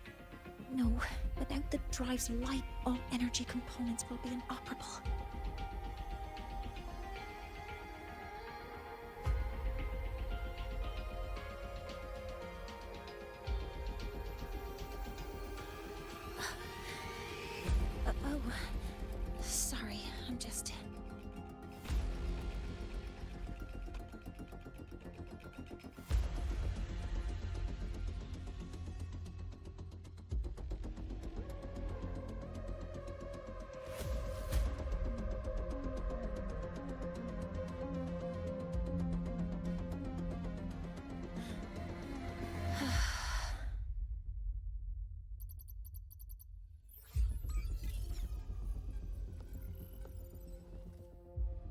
No, without the drive's light, all energy components will be inoperable. Oh, sorry, I'm just...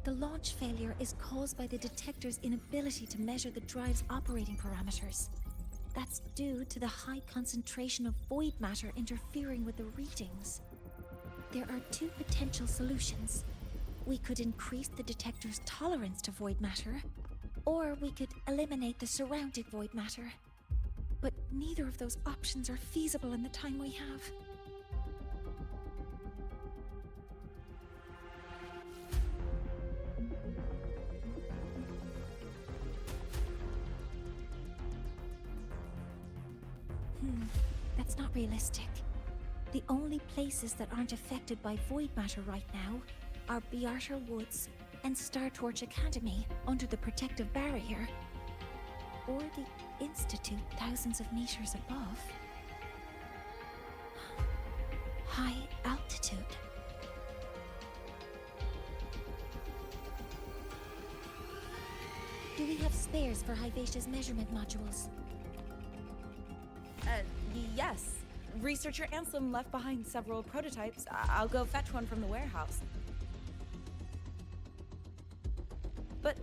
The launch failure is caused by the detector's inability to measure the drive's operating parameters. that's due to the high concentration of void matter interfering with the readings. There are two potential solutions. We could increase the detector's tolerance to void matter, or we could eliminate the surrounding void matter. But neither of those options are feasible in the time we have. That's not realistic. The only places that aren't affected by void matter right now are Bearter Woods and Startorch Academy under the protective barrier, or the Institute thousands of meters above. High altitude. Do we have spares for Hivacia's measurement modules? Yes. Researcher Ansem left behind several prototypes. I'll go fetch one from the warehouse. But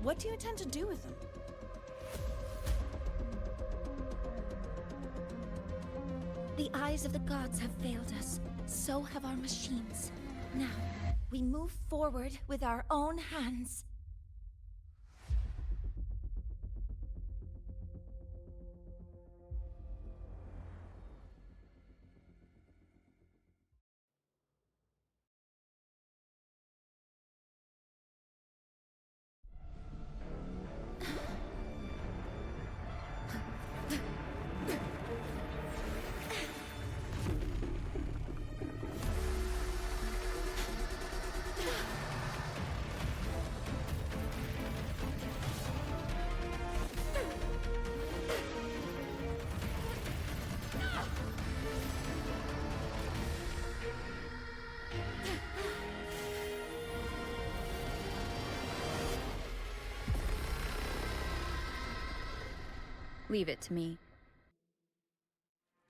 what do you intend to do with them? The eyes of the gods have failed us. So have our machines. Now, we move forward with our own hands. Leave it to me.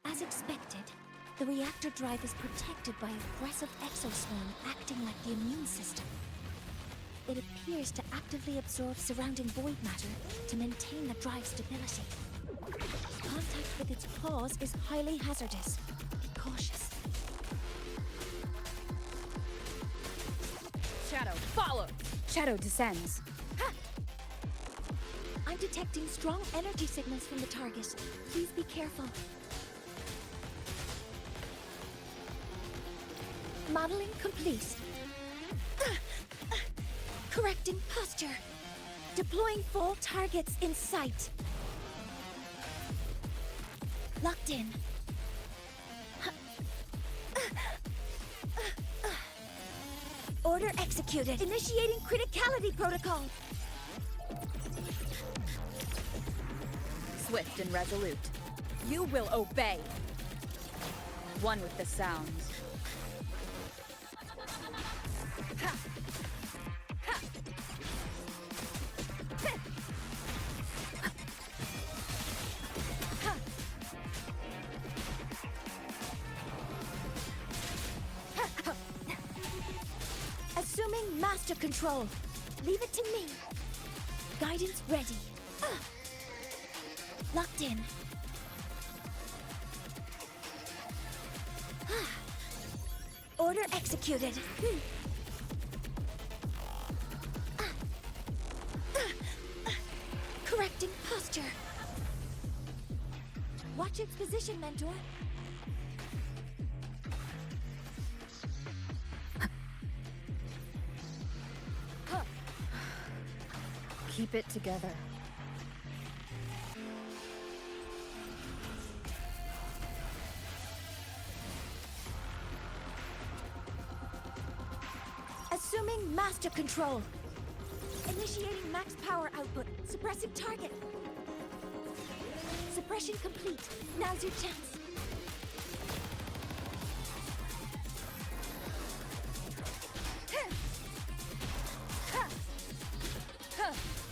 As expected, the reactor drive is protected by aggressive exoswarm acting like the immune system. It appears to actively absorb surrounding void matter to maintain the drive's stability. Contact with its claws is highly hazardous. Be cautious. Shadow, follow! Shadow descends. I'm detecting strong energy signals from the target. Please be careful. Modeling complete. Correcting posture. Deploying full targets in sight. Locked in. Order executed. Initiating criticality protocol. Swift and resolute. You will obey. One with the sounds. Ha! Ha! Ha! Ha! Assuming master control. Leave it to me. Guidance ready. Locked in. Order executed. Correcting posture. Watch its position, Mentor. Keep it together. Assuming master control. Initiating max power output. Suppressing target. Suppression complete. Now's your chance.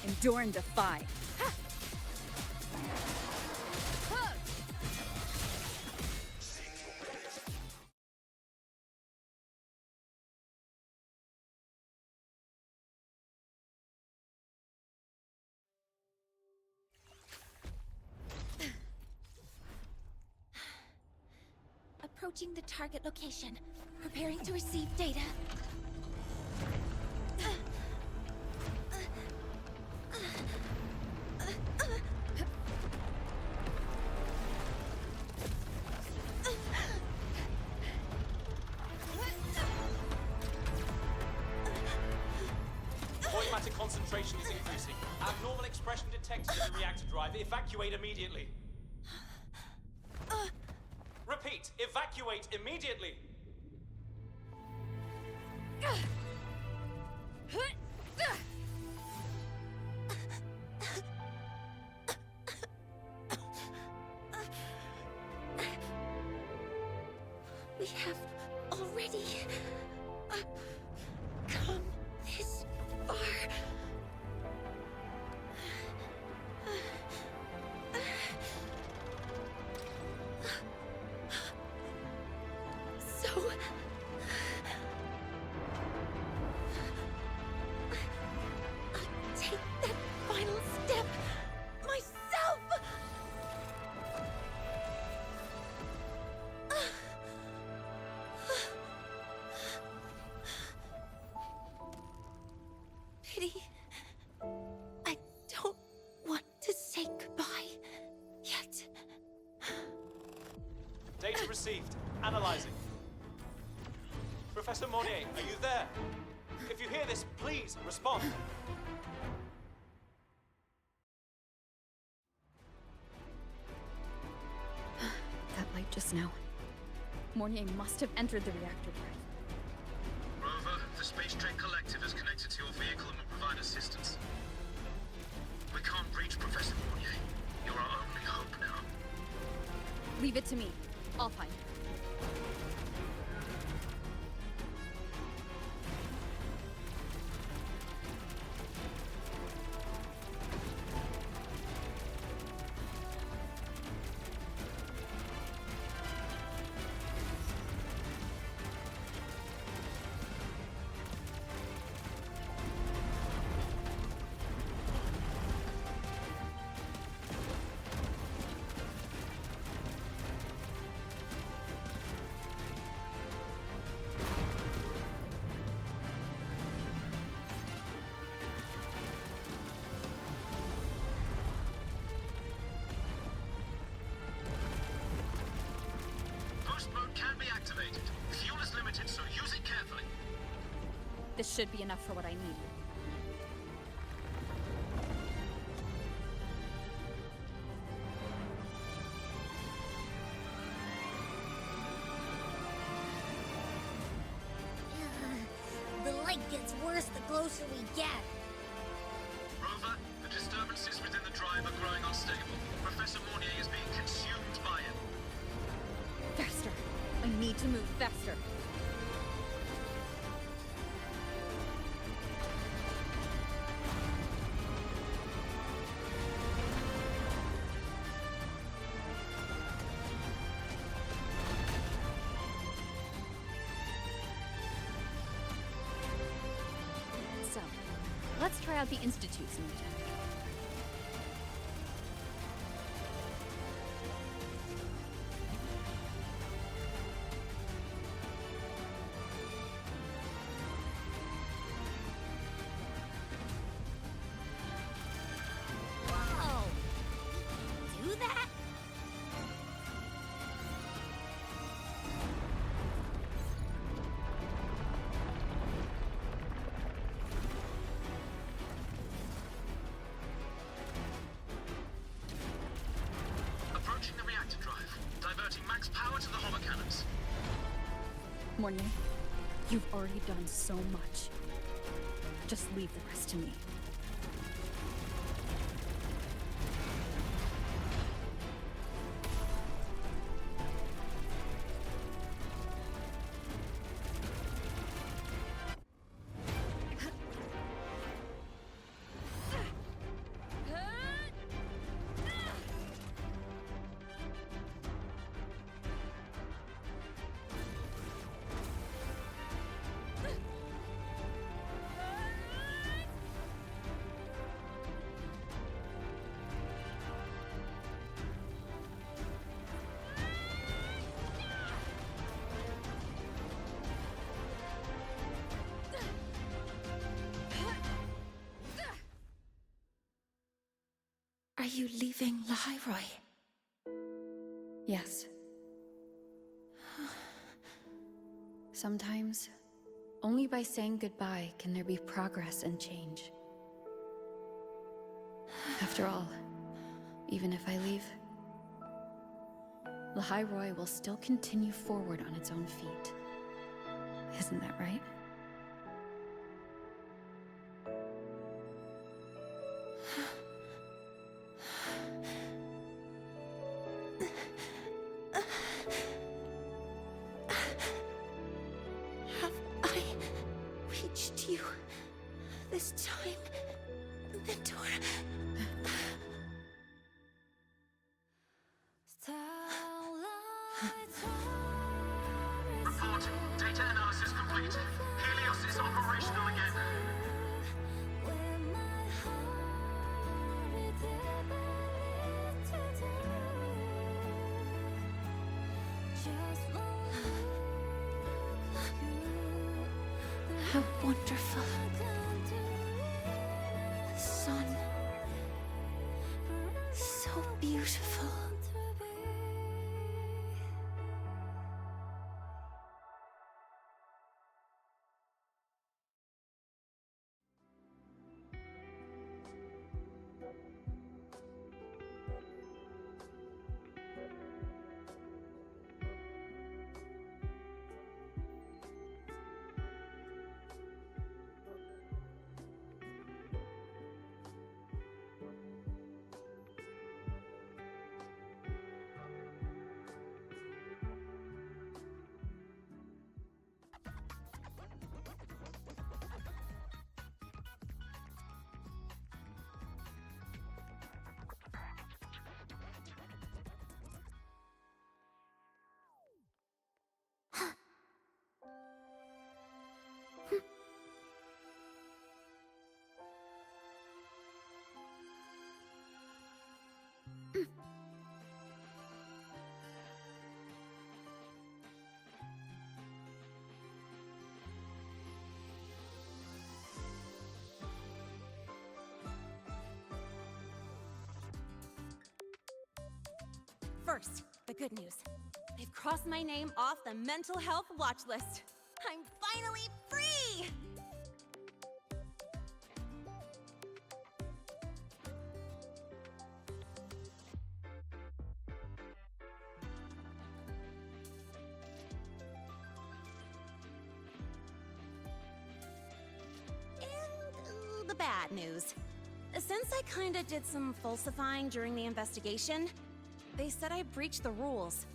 Endure and defy. approaching the target location. Preparing to receive data. Void matter concentration is increasing. Abnormal expression detected in the reactor drive. Evacuate immediately. Repeat, evacuate immediately. We have already come this far. So I'll take that final step myself. Pity. I don't want to say goodbye yet. Data received. Analyzing. Professor Mornye, are you there? If you hear this, please respond. That light just now. Mornye must have entered the reactor drive. Rover, the Space Trek Collective is connected to your vehicle and will provide assistance. We can't reach Professor Mournier. You're our only hope now. Leave it to me. I'll find her. Boost mode can be activated. Fuel is limited, so use it carefully. This should be enough for what I need. The light gets worse the closer we get. Rover, the disturbances within the drive are growing unstable. Professor Mournier is being consumed by it. Faster! I need to move faster. So, let's try out the Institute's new tech. Whoa! Do that? Approaching the reactor drive. Diverting max power to the hover cannons. Mornye, you've already done so much. Just leave the rest to me. Are you leaving Lahai Roi? Yes. Sometimes, only by saying goodbye can there be progress and change. After all, even if I leave, Lahai Roi will still continue forward on its own feet. Isn't that right? Have I reached you this time, Mentor? Report. Data analysis complete. Helios is operational again. How wonderful. The sun. So beautiful. First, the good news. They've crossed my name off the mental health watch list. I'm finally free! And the bad news. Since I kinda did some falsifying during the investigation, they said I breached the rules.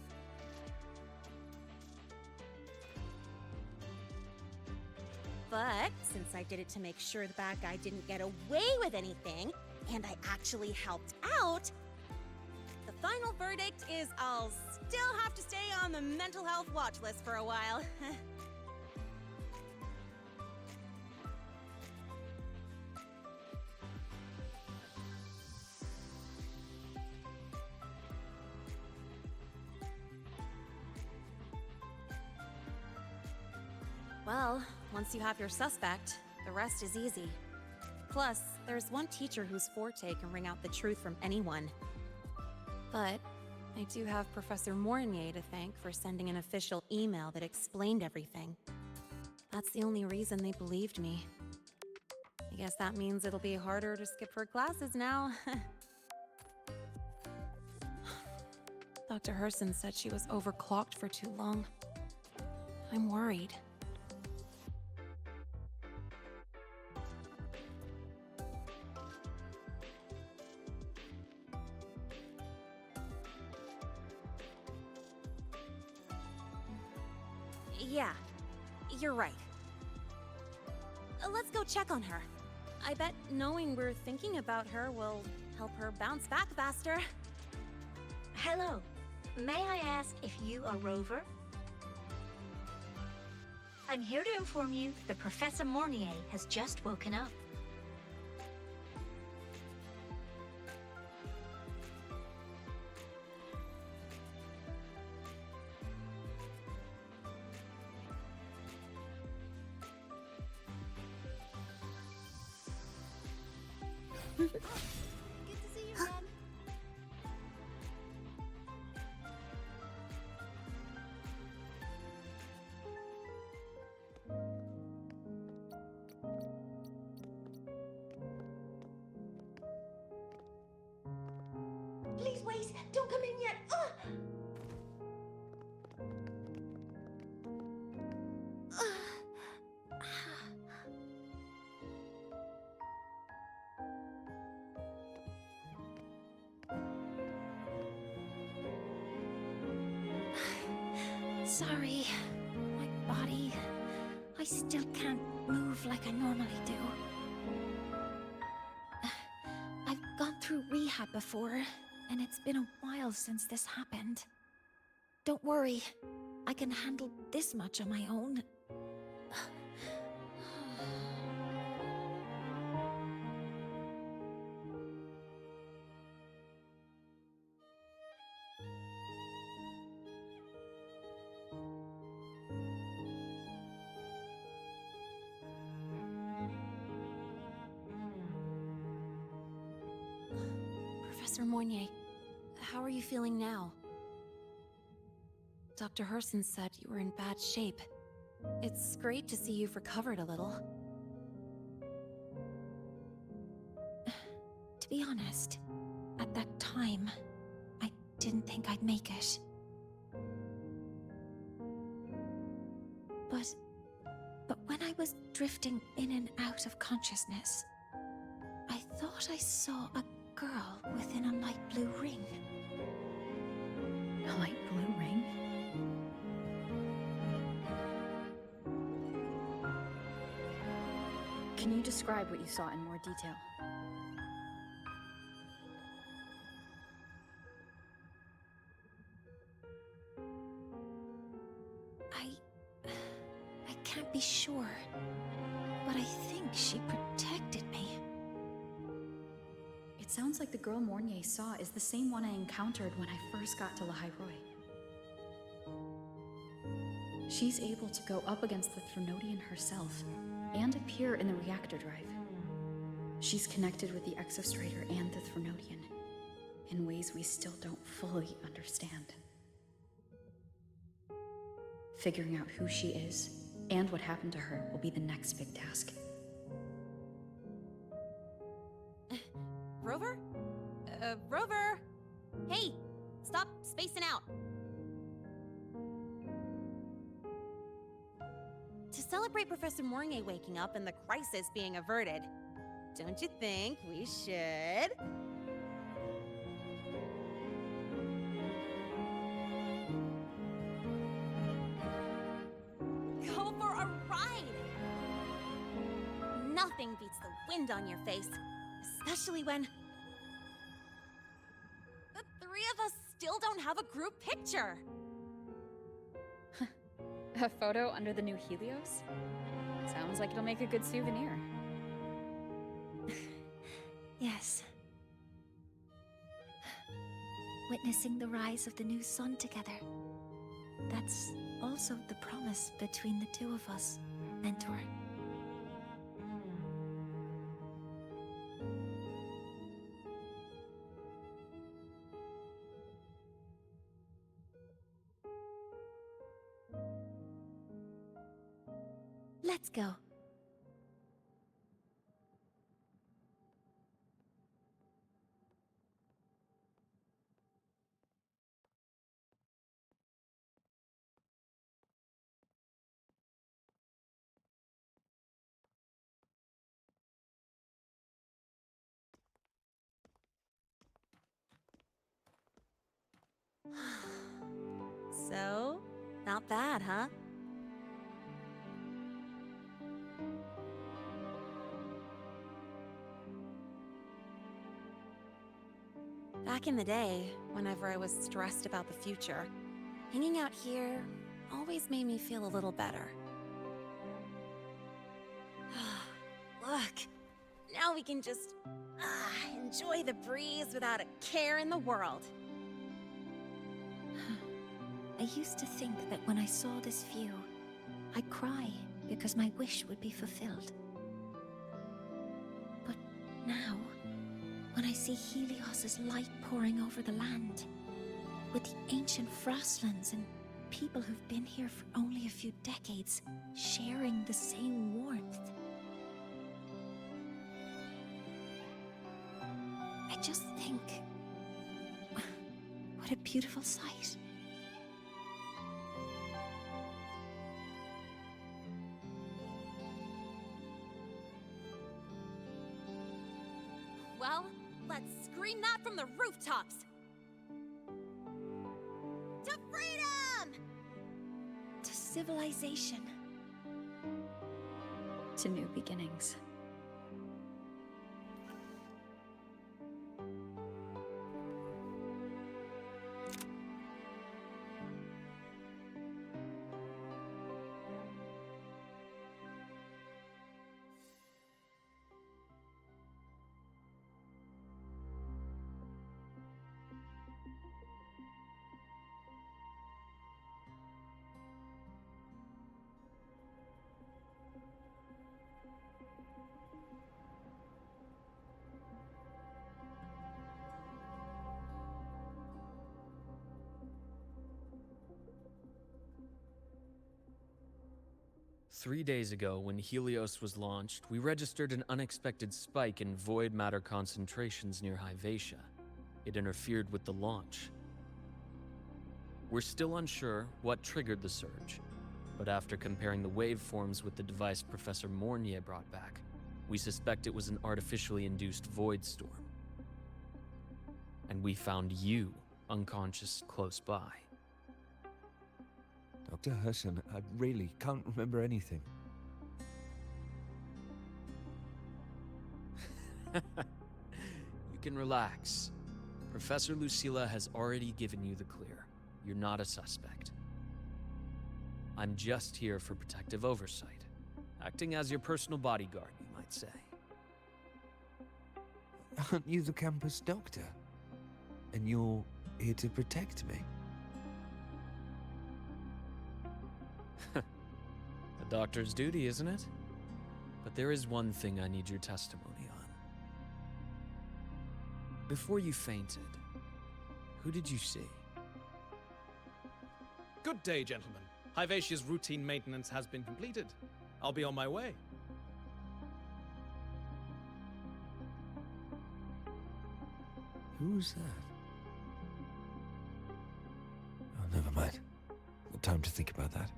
But since I did it to make sure the bad guy didn't get away with anything, and I actually helped out, the final verdict is I'll still have to stay on the mental health watch list for a while. Well, once you have your suspect, the rest is easy. Plus, there's one teacher whose forte can wring out the truth from anyone. But I do have Professor Mornye to thank for sending an official email that explained everything. That's the only reason they believed me. I guess that means it'll be harder to skip her classes now. Dr. Herson said she was overclocked for too long. I'm worried. Yeah, you're right. Let's go check on her. I bet knowing we're thinking about her will help her bounce back faster. Hello. May I ask if you are Rover? I'm here to inform you that Professor Mornye has just woken up. Good to see you again. Don't come in yet! Sorry. My body... I still can't move like I normally do. I've gone through rehab before, and it's been a while since this happened. Don't worry. I can handle this much on my own. Professor Mornye, how are you feeling now? Dr. Herson said you were in bad shape. It's great to see you've recovered a little. To be honest, at that time, I didn't think I'd make it. But when I was drifting in and out of consciousness, I thought I saw a girl within a light blue ring. A light blue ring? Can you describe what you saw in more detail? I can't be sure, but I think she protected me. It sounds like the girl Mornye saw is the same one I encountered when I first got to Lahai Roi. She's able to go up against the Threnodian herself and appear in the reactor drive. She's connected with the Exostrator and the Threnodian in ways we still don't fully understand. Figuring out who she is and what happened to her will be the next big task. Rover? Rover! Hey! Stop spacing out! To celebrate Professor Mornye waking up and the crisis being averted, don't you think we should... go for a ride? Nothing beats the wind on your face, especially when... the three of us still don't have a group picture. A photo under the new Helios? Sounds like it'll make a good souvenir. Yes. Witnessing the rise of the new sun together. That's also the promise between the two of us, Mentor. Let's go. So, not bad, huh? Back in the day, whenever I was stressed about the future, hanging out here always made me feel a little better. Look, now we can just enjoy the breeze without a care in the world. I used to think that when I saw this view, I'd cry because my wish would be fulfilled. But now, when I see Helios's light pouring over the land, with the ancient frostlands and people who've been here for only a few decades sharing the same warmth, I just think... What a beautiful sight. Well, let's scream that from the rooftops! To freedom! To civilization. To new beginnings. Three days ago, when Helios was launched, we registered an unexpected spike in void matter concentrations near Hyvatia. It interfered with the launch. We're still unsure what triggered the surge, but after comparing the waveforms with the device Professor Mornye brought back, we suspect it was an artificially induced void storm. And we found you unconscious close by. Dr. Herson, I really can't remember anything. You can relax. Professor Lucilla has already given you the clear. You're not a suspect. I'm just here for protective oversight, acting as your personal bodyguard, you might say. Aren't you the campus doctor? And you're here to protect me? A doctor's duty, isn't it? But there is one thing I need your testimony on. Before you fainted, who did you see? Good day, gentlemen. Hyvatia's routine maintenance has been completed. I'll be on my way. Who's that? Oh, never mind. No time to think about that.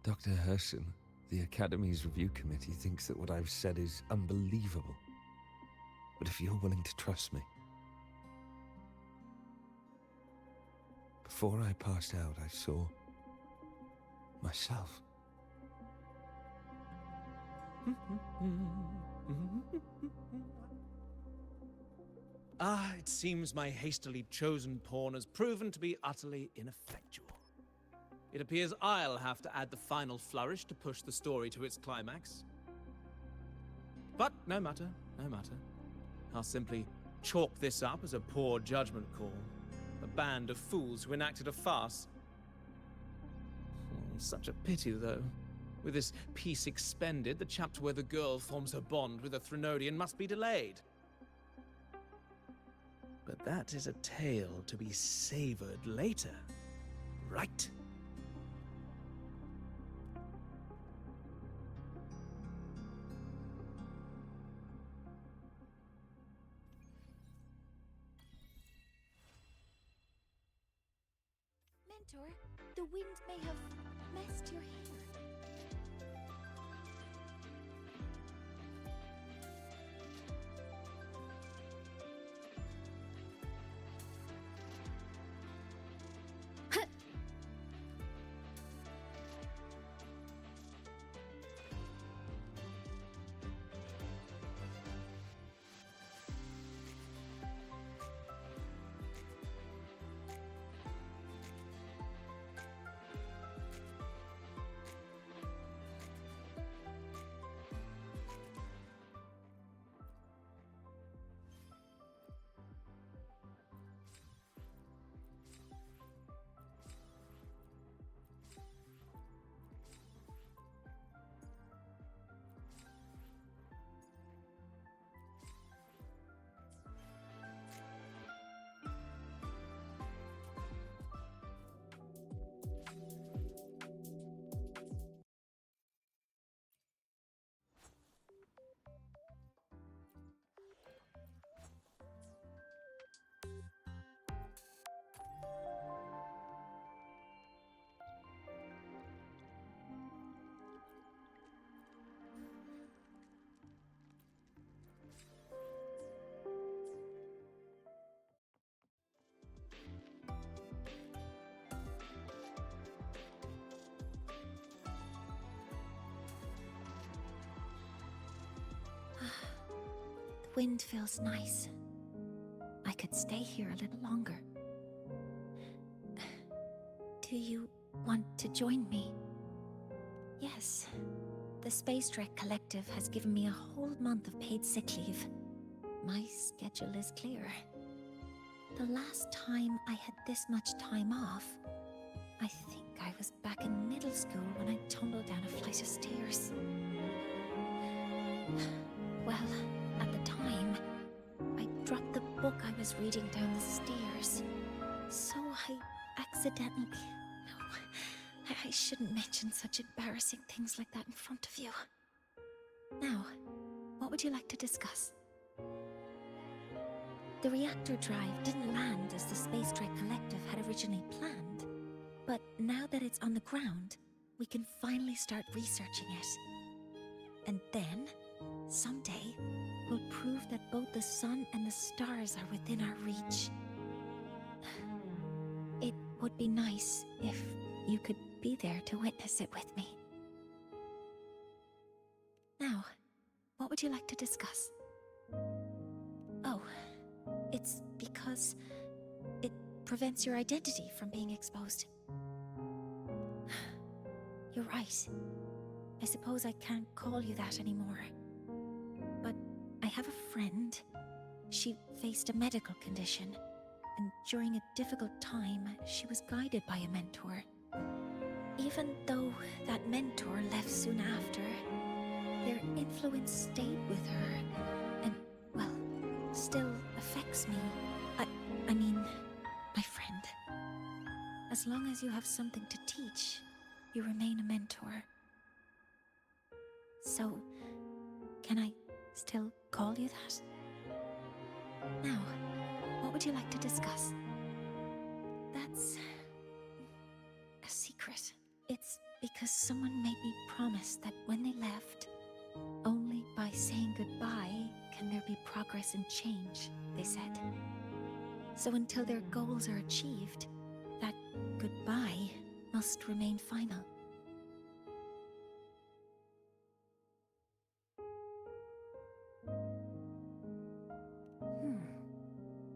Dr. Herson, the Academy's review committee thinks that what I've said is unbelievable. But if you're willing to trust me... Before I passed out, I saw... myself. It seems my hastily chosen pawn has proven to be utterly ineffectual. It appears I'll have to add the final flourish to push the story to its climax. But no matter, no matter. I'll simply chalk this up as a poor judgment call. A band of fools who enacted a farce. Such a pity, though. With this piece expended, the chapter where the girl forms her bond with a Threnodian must be delayed. But that is a tale to be savored later, right? Mentor, the wind may have messed your hair. wind feels nice. I could stay here a little longer. Do you want to join me? Yes. The Space Trek Collective has given me a whole month of paid sick leave. My schedule is clear. The last time I had this much time off, I think I was back in middle school when I tumbled down a flight of stairs. Well, at the time, I dropped the book I was reading down the stairs. So I accidentally... No, I shouldn't mention such embarrassing things like that in front of you. Now, what would you like to discuss? The reactor drive didn't land as the Space Trek Collective had originally planned, but now that it's on the ground, we can finally start researching it. And then, someday, we'll prove that both the sun and the stars are within our reach. It would be nice if you could be there to witness it with me. Now, what would you like to discuss? Oh, it's because it prevents your identity from being exposed. You're right. I suppose I can't call you that anymore. But I have a friend. She faced a medical condition, and during a difficult time, she was guided by a mentor. Even though that mentor left soon after, their influence stayed with her, and, well, still affects me. I mean, my friend. As long as you have something to teach, you remain a mentor. So, can I still call you that? Now, what would you like to discuss? That's a secret. It's because someone made me promise that when they left, only by saying goodbye can there be progress and change, they said. So until their goals are achieved, that goodbye must remain final.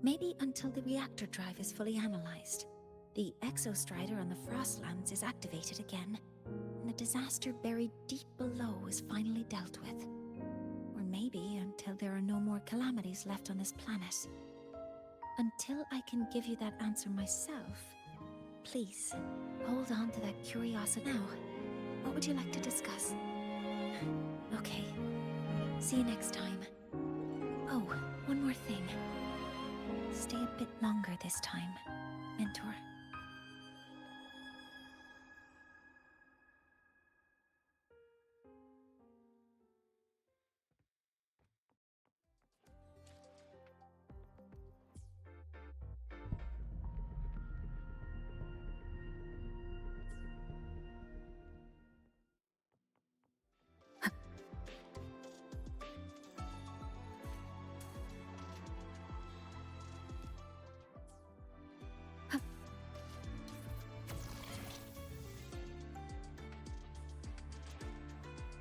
Maybe until the reactor drive is fully analyzed. The exostrider on the Frostlands is activated again, and the disaster buried deep below is finally dealt with. Or maybe until there are no more calamities left on this planet. Until I can give you that answer myself, please, hold on to that curiosity. Now, what would you like to discuss? Okay, see you next time. Oh, one more thing. Stay a bit longer this time, Mentor.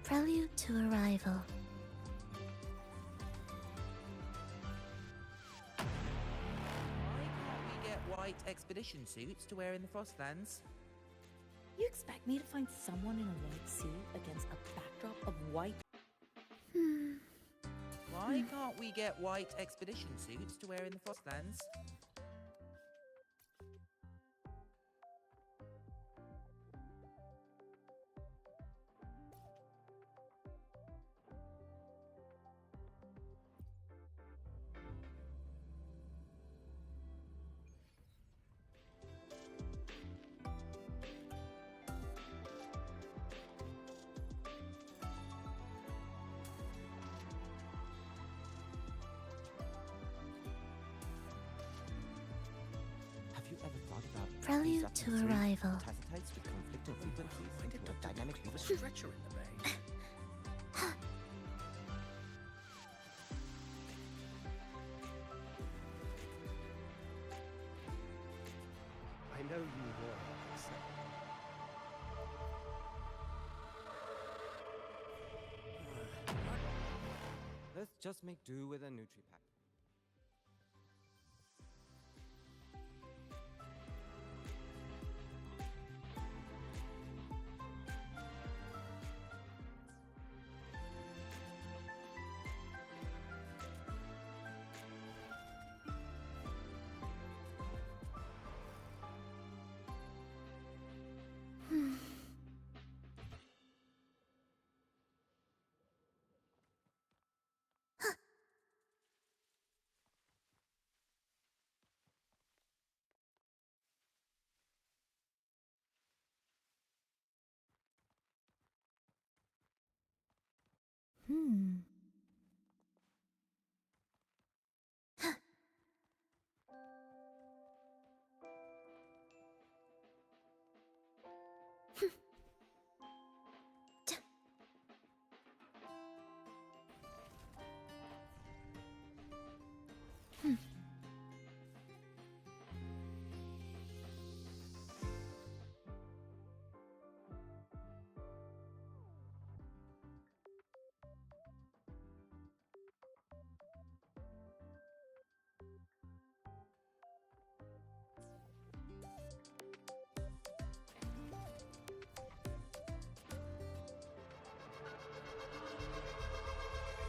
Prelude to arrival. Why can't we get white expedition suits to wear in the Frostlands? You expect me to find someone in a white suit against a backdrop of white? Why can't we get white expedition suits to wear in the Frostlands? Prelude to arrival. Tacitites with conflicting frequencies into a dynamic lever stretcher in the bay. I know you were. Let's just make do with a Nutri-Pack.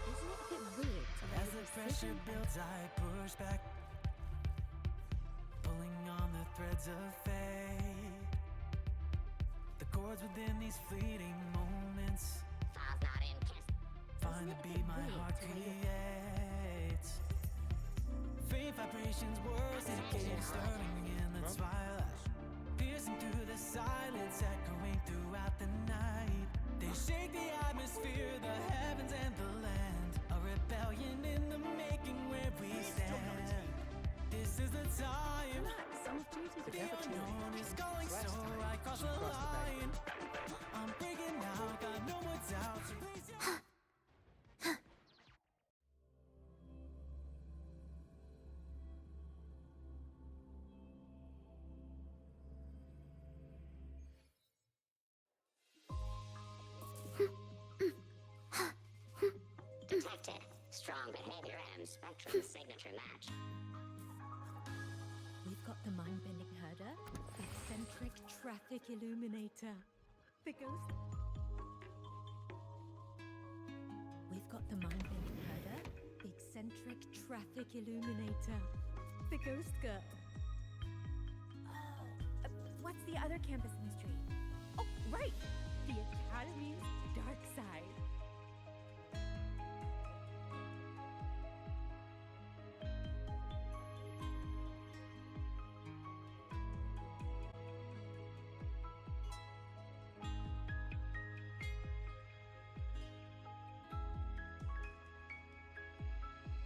Isn't it a bit weird to As the pressure builds, I push back, pulling on the threads of fate. The chords within these fleeting moments find the beat my heart creates. Faint vibrations, words indicating stirring in the twilight, piercing through the silence, echoing throughout the night. They shake the atmosphere, the heavens and the land. A rebellion in the making where we stand. This is the time. The unknown is going, so I cross the line. I'm breaking out, got no more doubt. Detected. Strong behavior and spectrum signature match. We've got the mind-bending herder, the eccentric traffic illuminator, the ghost. We've got the mind-bending herder, the eccentric traffic illuminator, the ghost girl. Oh, what's the other campus mystery? Oh, right, the Academy